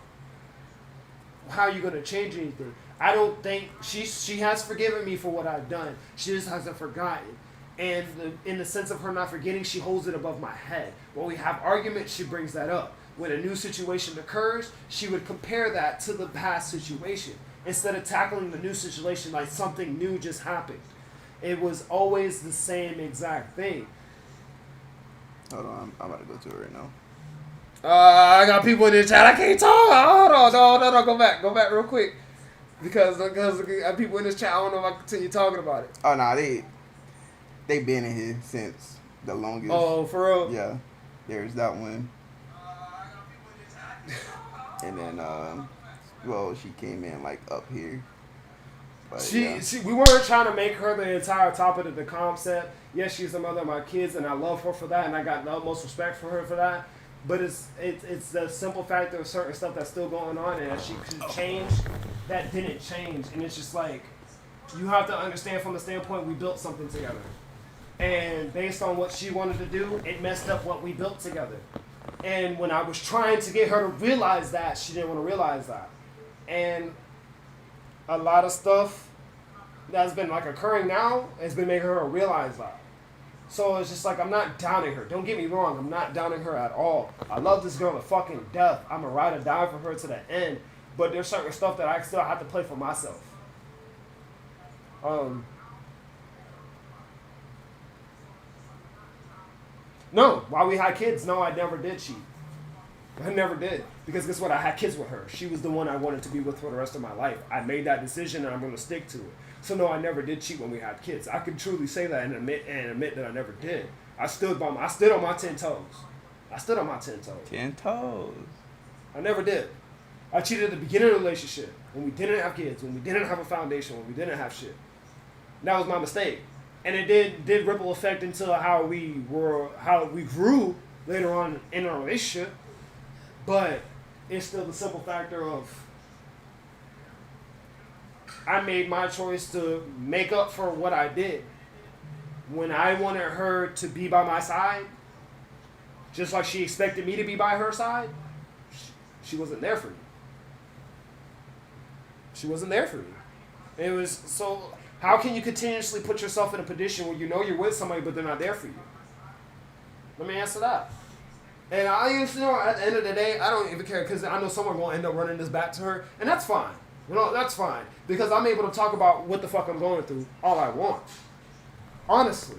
how are you going to change anything? I don't think she has forgiven me for what I've done. She just hasn't forgotten. And in the sense of her not forgetting, she holds it above my head. When we have arguments, she brings that up. When a new situation occurs, she would compare that to the past situation instead of tackling the new situation like something new just happened. It was always the same exact thing. Hold on, I'm about to go to it right now. I got people in the chat. I can't talk. Hold on, no, go back real quick, because I got people in this chat. I don't know if I can continue talking about it. Oh nah, they been in here since the longest. Oh, for real? Yeah, there's that one. And then well, she came in like up here. But, yeah. We weren't trying to make her the entire topic of the concept. Yes, she's the mother of my kids, and I love her for that, and I got the utmost respect for her for that. But it's the simple fact of certain stuff that's still going on, and she could change, that didn't change. And it's just like, you have to understand from the standpoint we built something together. And based on what she wanted to do, it messed up what we built together. And when I was trying to get her to realize that, she didn't want to realize that. And a lot of stuff that's been like occurring now has been making her realize that. So it's just like, I'm not downing her. Don't get me wrong. I'm not downing her at all. I love this girl to fucking death. I'm a ride or die for her to the end. But there's certain stuff that I still have to play for myself. No, while we had kids, no, I never did cheat. I never did. Because guess what? I had kids with her. She was the one I wanted to be with for the rest of my life. I made that decision and I'm going to stick to it. So no, I never did cheat when we had kids. I can truly say that and admit that I never did. I stood on my 10 toes. I stood on my 10 toes. 10 toes. I never did. I cheated at the beginning of the relationship, when we didn't have kids, when we didn't have a foundation, when we didn't have shit. That was my mistake. And it did ripple effect into how we grew later on in our relationship. But it's still the simple factor of, I made my choice to make up for what I did. When I wanted her to be by my side, just like she expected me to be by her side, she wasn't there for me. She wasn't there for me. It was so. How can you continuously put yourself in a position where you know you're with somebody but they're not there for you? Let me answer that. And I used to know at the end of the day, I don't even care because I know someone will end up running this back to her, and that's fine. You know, that's fine because I'm able to talk about what the fuck I'm going through all I want. Honestly,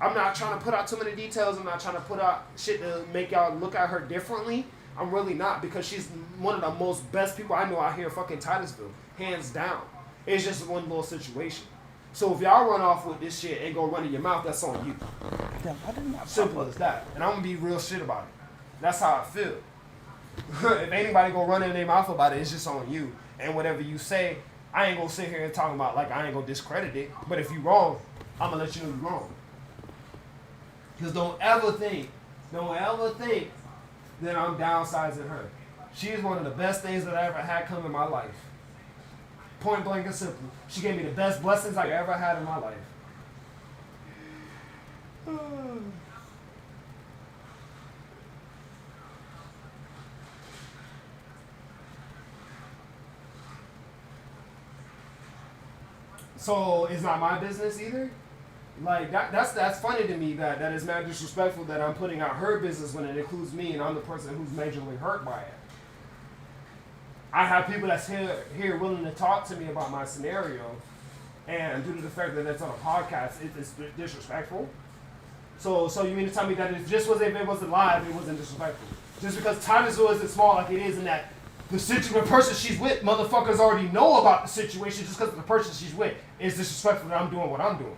I'm not trying to put out too many details. I'm not trying to put out shit to make y'all look at her differently. I'm really not, because she's one of the most best people I know out here in fucking Titusville, hands down. It's just one little situation. So if y'all run off with this shit and go run in your mouth, that's on you. Damn, I didn't have Simple as that. And I'm gonna be real shit about it. That's how I feel. If anybody gonna run in their mouth about it, it's just on you. And whatever you say, I ain't gonna sit here and talk about like I ain't gonna discredit it. But if you wrong, I'm gonna let you know you're wrong. Because don't ever think that I'm downsizing her. She's one of the best things that I ever had come in my life. Point blank and simple. She gave me the best blessings I ever had in my life. So it's not my business either. Like that's funny to me that is mad disrespectful that I'm putting out her business when it includes me and I'm the person who's majorly hurt by it. I have people that's here willing to talk to me about my scenario, and due to the fact that it's on a podcast, it's disrespectful. So you mean to tell me that if it wasn't live, it wasn't disrespectful? Just because Titusville isn't small like it is, in that the person she's with, motherfuckers already know about the situation just because the person she's with is disrespectful that I'm doing what I'm doing.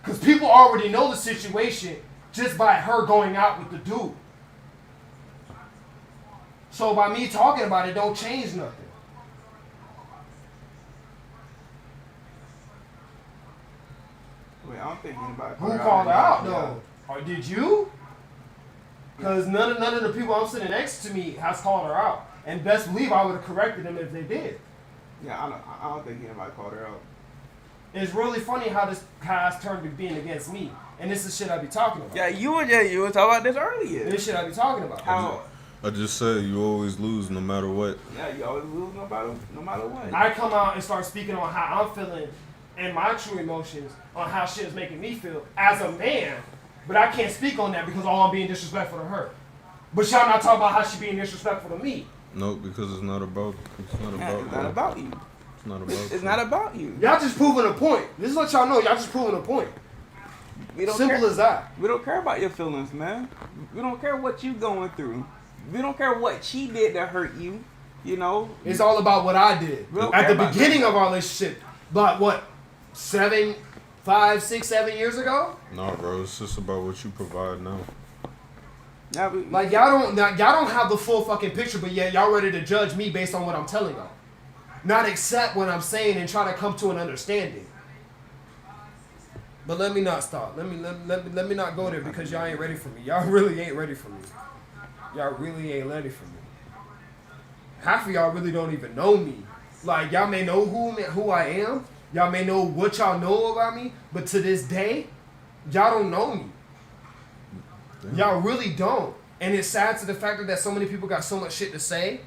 Because people already know the situation just by her going out with the dude. So by me talking about it, don't change nothing. Wait, I don't think anybody Who called her out though? Or did you? Because none of the people I'm sitting next to me has called her out. And best believe I would have corrected them if they did. Yeah, I don't think anybody called her out. It's really funny how this has turned to being against me. And this is shit I be talking about. Yeah, you were talking about this earlier. This shit I be talking about. How? I just said you always lose no matter what. Yeah, you always lose no matter what. I come out and start speaking on how I'm feeling and my true emotions on how shit is making me feel as a man. But I can't speak on that because I'm being disrespectful to her. But y'all not talking about how she being disrespectful to me. No, because it's not about you. It's not about you. It's not about It's not about you. Y'all just proving a point. This is what y'all know. Y'all just proving a point. Simple as that. We don't care about your feelings, man. We don't care what you going through. We don't care what she did to hurt you. You know. It's all about what I did. At the beginning of our relationship. But what? 5, 6, 7 years ago? No, bro. It's just about what you provide now. Yeah, Like y'all don't have the full fucking picture, but yet y'all ready to judge me based on what I'm telling y'all. Not accept what I'm saying and try to come to an understanding. But let me not stop. Let me not go there because y'all ain't ready for me. Y'all really ain't ready for me. Y'all really ain't ready for me. Half of y'all really don't even know me. Like y'all may know who I am. Y'all may know what y'all know about me, but to this day, y'all don't know me. Y'all really don't. And it's sad to the fact that so many people got so much shit to say,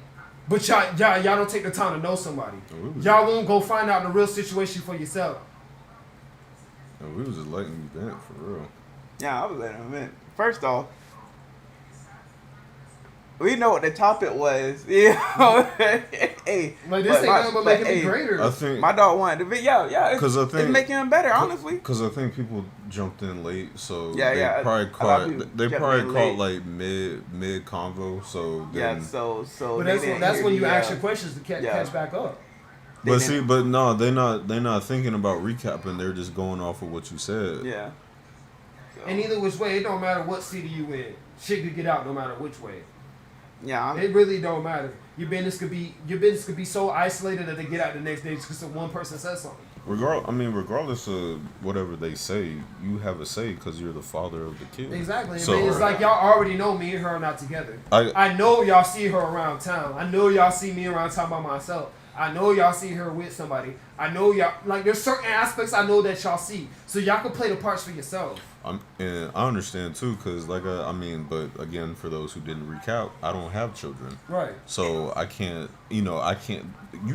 but y'all don't take the time to know somebody. Y'all won't go find out the real situation for yourself. And we was just letting you vent for real. Yeah, I was letting him vent. First off, we know what the topic was. You know? Hey, like this ain't nothing but making me greater. I think my dog wanted to be it's making him better, honestly. Because I think people jumped in late, so Yeah, they yeah, probably a lot of people caught. They jumped probably in caught late. like mid convo. So Yeah, then, so. But they didn't that's hear when you the, ask your questions to catch back up. they but didn't- see, but no, they're not thinking about recapping. They're just going off of what you said. Yeah. So, And either which way, it don't matter what city you in. Shit could get out no matter which way. yeah, It really don't matter. Your business could be so isolated that they get out the next day just because one person says something. Regardless of whatever they say, you have a say because you're the father of the kid. Exactly. So It's like y'all already know me and her are not together. I I know y'all see her around town. I know y'all see me around town by myself. I know y'all see her with somebody. I know y'all, like, there's certain aspects I know that y'all see. So y'all can play the parts for yourself. and I understand too, because but again, for those who didn't recap, I don't have children, Right. so I can't. You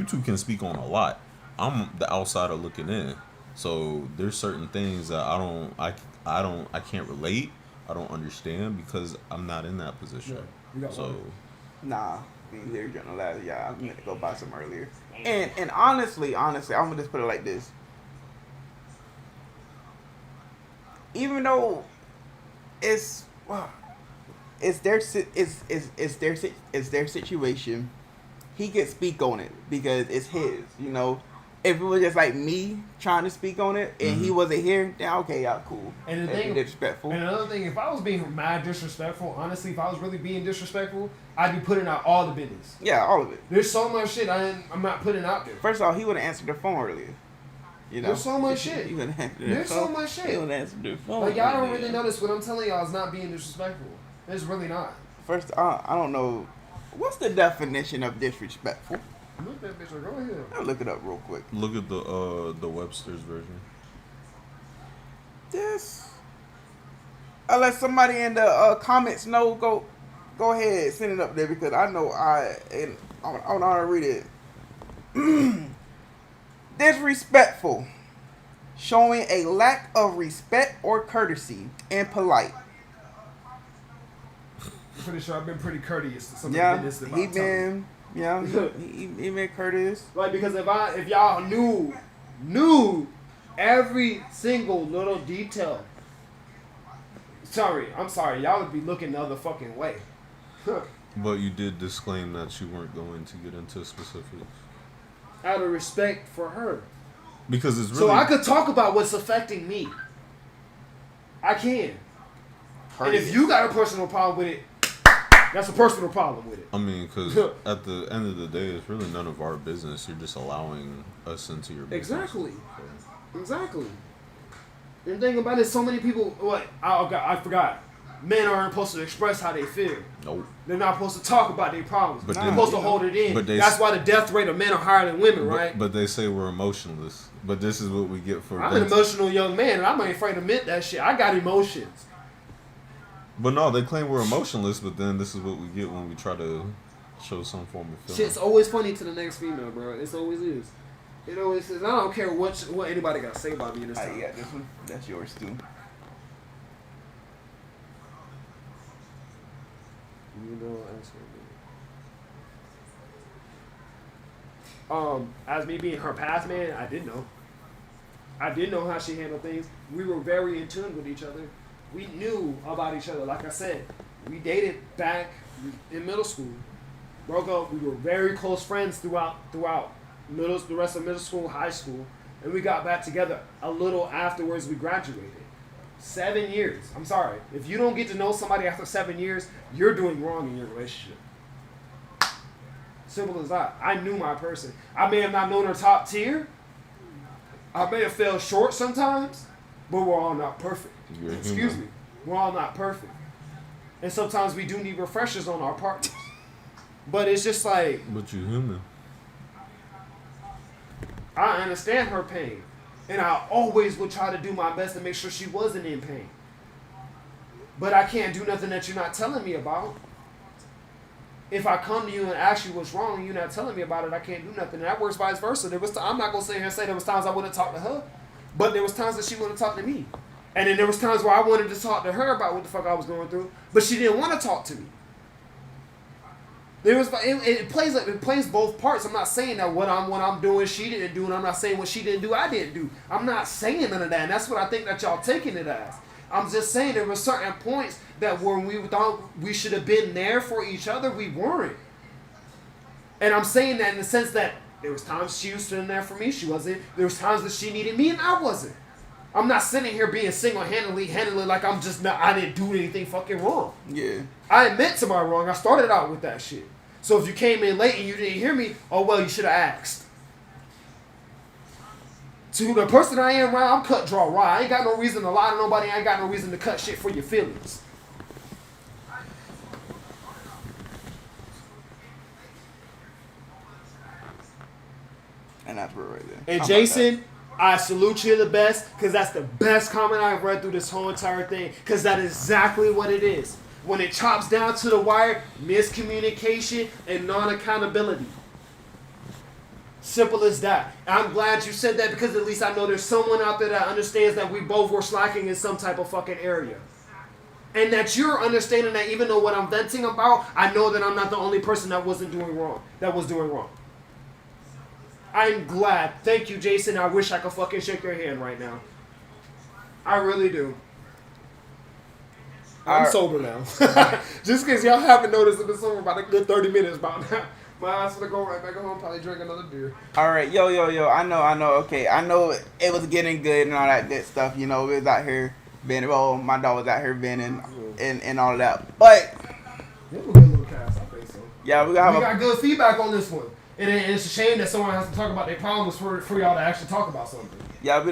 two can speak on a lot. I'm the outsider looking in, so there's certain things that I can't relate. I don't understand because I'm not in that position. Yeah, you got So one. nah. Being here during the last, I'm gonna go buy some earlier. And honestly, I'm gonna just put it like this. Even though it's their situation, he could speak on it because it's his. You know, if it was just like me trying to speak on it and he wasn't here, then okay, y'all cool. And the That'd thing, be disrespectful. And another thing, if I was being mad disrespectful, honestly, if I was really being disrespectful, I'd be putting out all the business. Yeah, all of it. There's so much shit I'm not putting out there. First of all, he would have answered the phone earlier. You know, There's so much shit. He would have answered the There's so phone. much shit. He would have answered the phone. Like, y'all don't earlier. really notice what I'm telling y'all is not being disrespectful. It's really not. First, I don't know. What's the definition of disrespectful? Look that bitch, go ahead. I'll look it up real quick. look at the Webster's version. This, unless somebody in the comments know, go ahead, send it up there because I know I don't know how to read it. Disrespectful. showing a lack of respect or courtesy, and polite. I'm pretty sure I've been pretty courteous to some of the Yeah, business about he telling. been, yeah, he been courteous. Like, because if y'all knew every single little detail. I'm sorry, y'all would be looking the other fucking way. But you did disclaim that you weren't going to get into specifics. Out of respect for her. Because it's really... So I could talk about what's affecting me. I can. And if you got a personal problem with it, that's a personal problem with it. I mean, because at the end of the day, it's really none of our business. You're just allowing us into your business. Exactly. Exactly. And the thing about it, so many people, I forgot. Men aren't supposed to express how they feel. Nope. They're not supposed to talk about their problems. But They're supposed to hold it in. But That's why the death rate of men are higher than women, right? But they say we're emotionless. But this is what we get for... I'm an emotional young man, and I'm not afraid to admit that shit. I got emotions. But no, they claim we're emotionless, but then this is what we get when we try to show some form of feeling. Shit's always funny to the next female, bro. It always is. It always is. I don't care what anybody got to say about me in this time. Yeah, this one, that's yours too. You know, as me being her past man, I did know. I did know how she handled things. We were very in tune with each other. We knew about each other. Like I said, we dated back in middle school. Broke up. We were very close friends throughout the rest of middle school, high school, and we got back together a little afterwards we graduated. 7 years. I'm sorry. If you don't get to know somebody after 7 years, you're doing wrong in your relationship. Simple as that. I knew my person. I may have not known her top tier. I may have fell short sometimes, but we're all not perfect. Excuse me. We're all not perfect. And sometimes we do need refreshers on our partners. But it's just like... But you're human. I understand her pain. And I always would try to do my best to make sure she wasn't in pain. But I can't do nothing that you're not telling me about. If I come to you and ask you what's wrong and you're not telling me about it, I can't do nothing. And that works vice versa. I'm not going to sit here and say there was times I wouldn't talk to her. But there was times that she wouldn't talk to me. And then there was times where I wanted to talk to her about what the fuck I was going through. But she didn't want to talk to me. It plays both parts. I'm not saying that what I'm doing she didn't do, and I'm not saying what she didn't do I didn't do. I'm not saying none of that, and that's what I think that y'all taking it as. I'm just saying there were certain points that when we thought we should have been there for each other, we weren't. And I'm saying that in the sense that there was times she was sitting there for me, she wasn't. There was times that she needed me and I wasn't. I'm not sitting here being single-handedly like I didn't do anything fucking wrong. Yeah. I admit to my wrong. I started out with that shit. So if you came in late and you didn't hear me, oh well, you should have asked. To the person I am, right, I'm cut, draw, right. I ain't got no reason to lie to nobody. I ain't got no reason to cut shit for your feelings. And that's where right there. And How about Jason, I salute you the best because that's the best comment I've read through this whole entire thing because that is exactly what it is. When it chops down to the wire, miscommunication and non-accountability. Simple as that. I'm glad you said that because at least I know there's someone out there that understands that we both were slacking in some type of fucking area. And that you're understanding that even though what I'm venting about, I know that I'm not the only person that was doing wrong. I'm glad. Thank you, Jason. I wish I could fucking shake your hand right now. I really do. I'm sober now. Just in case y'all haven't noticed, I've been sober about a good 30 minutes by now. My ass gonna go right back home, probably drink another beer. All right, yo. I know. Okay, I know it was getting good and all that good stuff. You know, we was out here venting. Well, my dog was out here venting and all of that. But it was a good little cast, I think so. Yeah, we got good feedback on this one, and it's a shame that someone has to talk about their problems for y'all to actually talk about something. Yeah,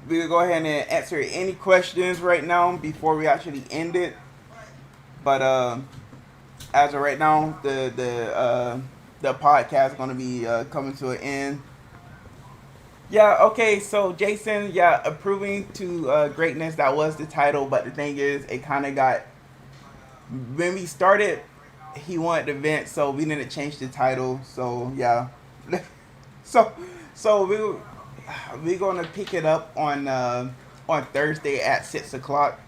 we will go ahead and answer any questions right now before we actually end it. But as of right now, the podcast is going to be coming to an end. Yeah, okay, so Jason, approving to greatness, that was the title, but the thing is, it kind of got, when we started, he wanted to vent, so we didn't change the title, so yeah. So we're gonna pick it up on Thursday at 6 o'clock,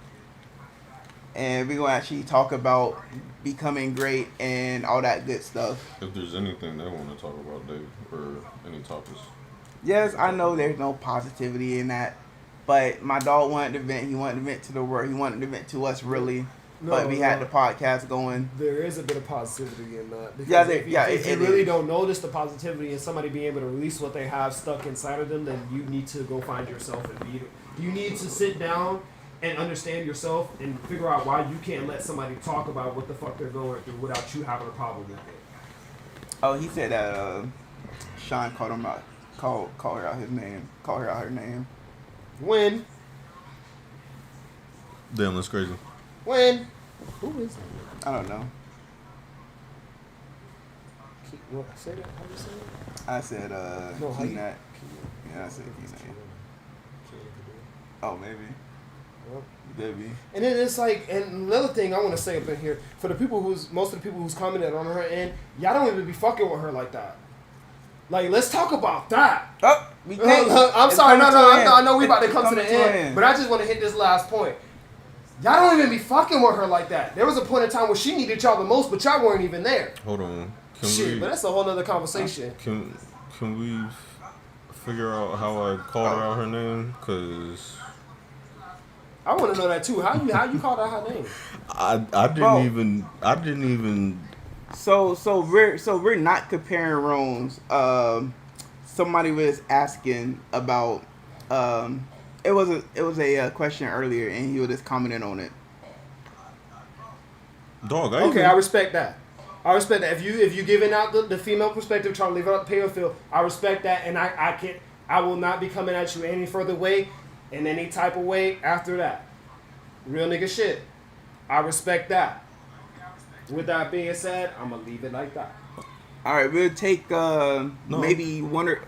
and we're gonna actually talk about becoming great and all that good stuff. If there's anything they want to talk about, Dave, or any topics. Yes, I know there's no positivity in that, but my dog wanted to vent. He wanted to vent to the world. He wanted to vent to us, really. But we had the podcast going. There is a bit of positivity in that. Because Yeah, if you really don't notice the positivity in somebody being able to release what they have stuck inside of them, then you need to go find yourself and be. You need to sit down and understand yourself and figure out why you can't let somebody talk about what the fuck they're going through without you having a problem with it. Oh, he said that Sean called him out, called her out his name, called her out her name. When? Damn, that's crazy. When? Who is that? I don't know. What, say that? How do you say it? I said No, how you- Keenat. Yeah, I said Keenat. Oh, maybe. Well, Maybe. and then it's like, and another thing I want to say up in here, for the people most of the people who's commented on her end, y'all don't even be fucking with her like that. Like, let's talk about that. Oh, we can't. I'm It's sorry, coming no, to an I end. know we about to It's come to the coming end, but I just want to hit this last point. Y'all don't even be fucking with her like that. There was a point in time where she needed y'all the most, but y'all weren't even there. Hold on. Shit, but that's a whole nother conversation. Can we figure out how I called her out her name? Cause I want to know that too. How you called out her name? I didn't even. So we're not comparing roles. Somebody was asking about. It was a question earlier, and he was just commenting on it. Dog. I respect that. I respect that. If you giving out the female perspective, trying to leave out the pale field, I respect that, and I will not be coming at you any further way, in any type of way after that. Real nigga shit. I respect that. With that being said, I'm gonna leave it like that. All right, we'll take maybe one or.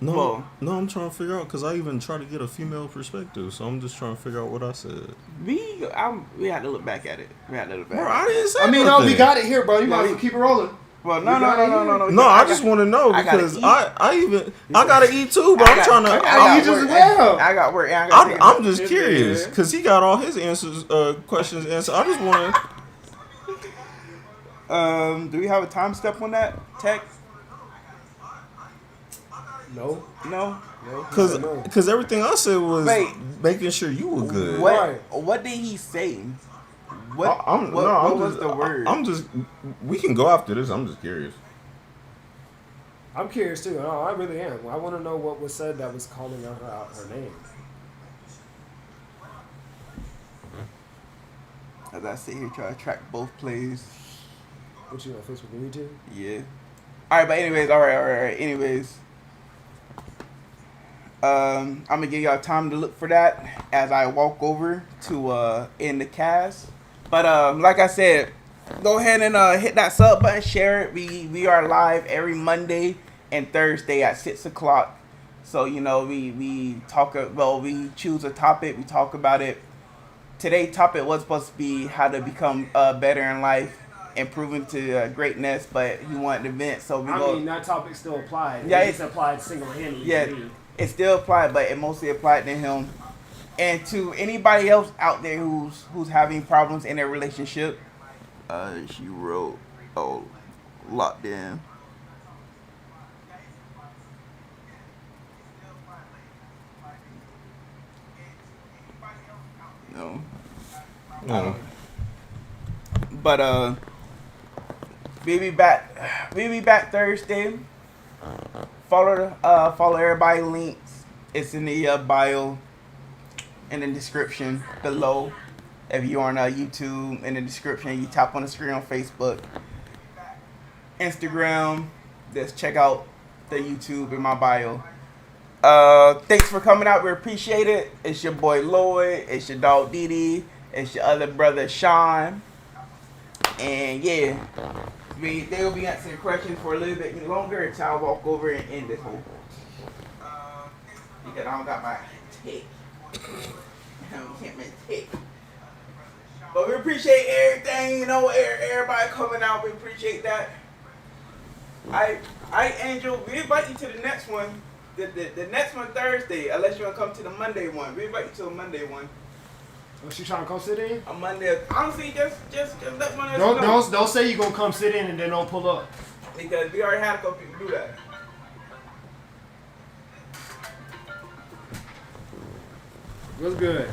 No, I'm trying to figure out because I even try to get a female perspective, so I'm just trying to figure out what I said. We had to look back at it. Bro, I didn't say I mean, nothing. no, we got it here, bro. You might as well keep it rolling. Well, no. No, I just want to know because I gotta eat too, but I'm trying to. I just well. I got work. I'm just curious because he got all his answers, questions answered. I just want to. Do we have a time step on that, Tech? No. Because everything I said was making sure you were good. What did he say? What was the word? We can go after this. I'm just curious. I'm curious too. No, I really am. I want to know what was said that was calling out her name. As I sit here trying to track both plays. What you on Facebook and YouTube? Yeah. All right, but anyways, all right. Anyways, I'm gonna give y'all time to look for that as I walk over to end the cast. But like I said, go ahead and hit that sub button, share it. We are live every Monday and Thursday at 6 o'clock. So we talk. Well, we choose a topic, we talk about it. Today's topic was supposed to be how to become better in life, improving to greatness, but he wanted to vent, so we go. I mean, that topic still applied. Yeah, it's applied single-handedly. Yeah, to me. it still applied, but it mostly applied to him. And to anybody else out there who's having problems in their relationship, she wrote, locked in. No. But we'll be back Thursday. Follow everybody links. It's in the bio, in the description below. If you're on YouTube, in the description, you tap on the screen on Facebook, Instagram. Just check out the YouTube in my bio. Thanks for coming out. We appreciate it. It's your boy Loyd. It's your dog Didi. It's your other brother Sean. And yeah, they will be answering questions for a little bit longer until I walk over and end this whole. Because I don't got my tape. I can't make tape. But we appreciate everything, everybody coming out. We appreciate that. Angel, we invite you to the next one. the next one Thursday, unless you want to come to the Monday one. We invite you to a Monday one. Oh, she trying to come sit in? A Monday. Honestly, just let one of us know. Don't say you gonna come sit in and then don't pull up. Because we already had a couple people do that. What's good?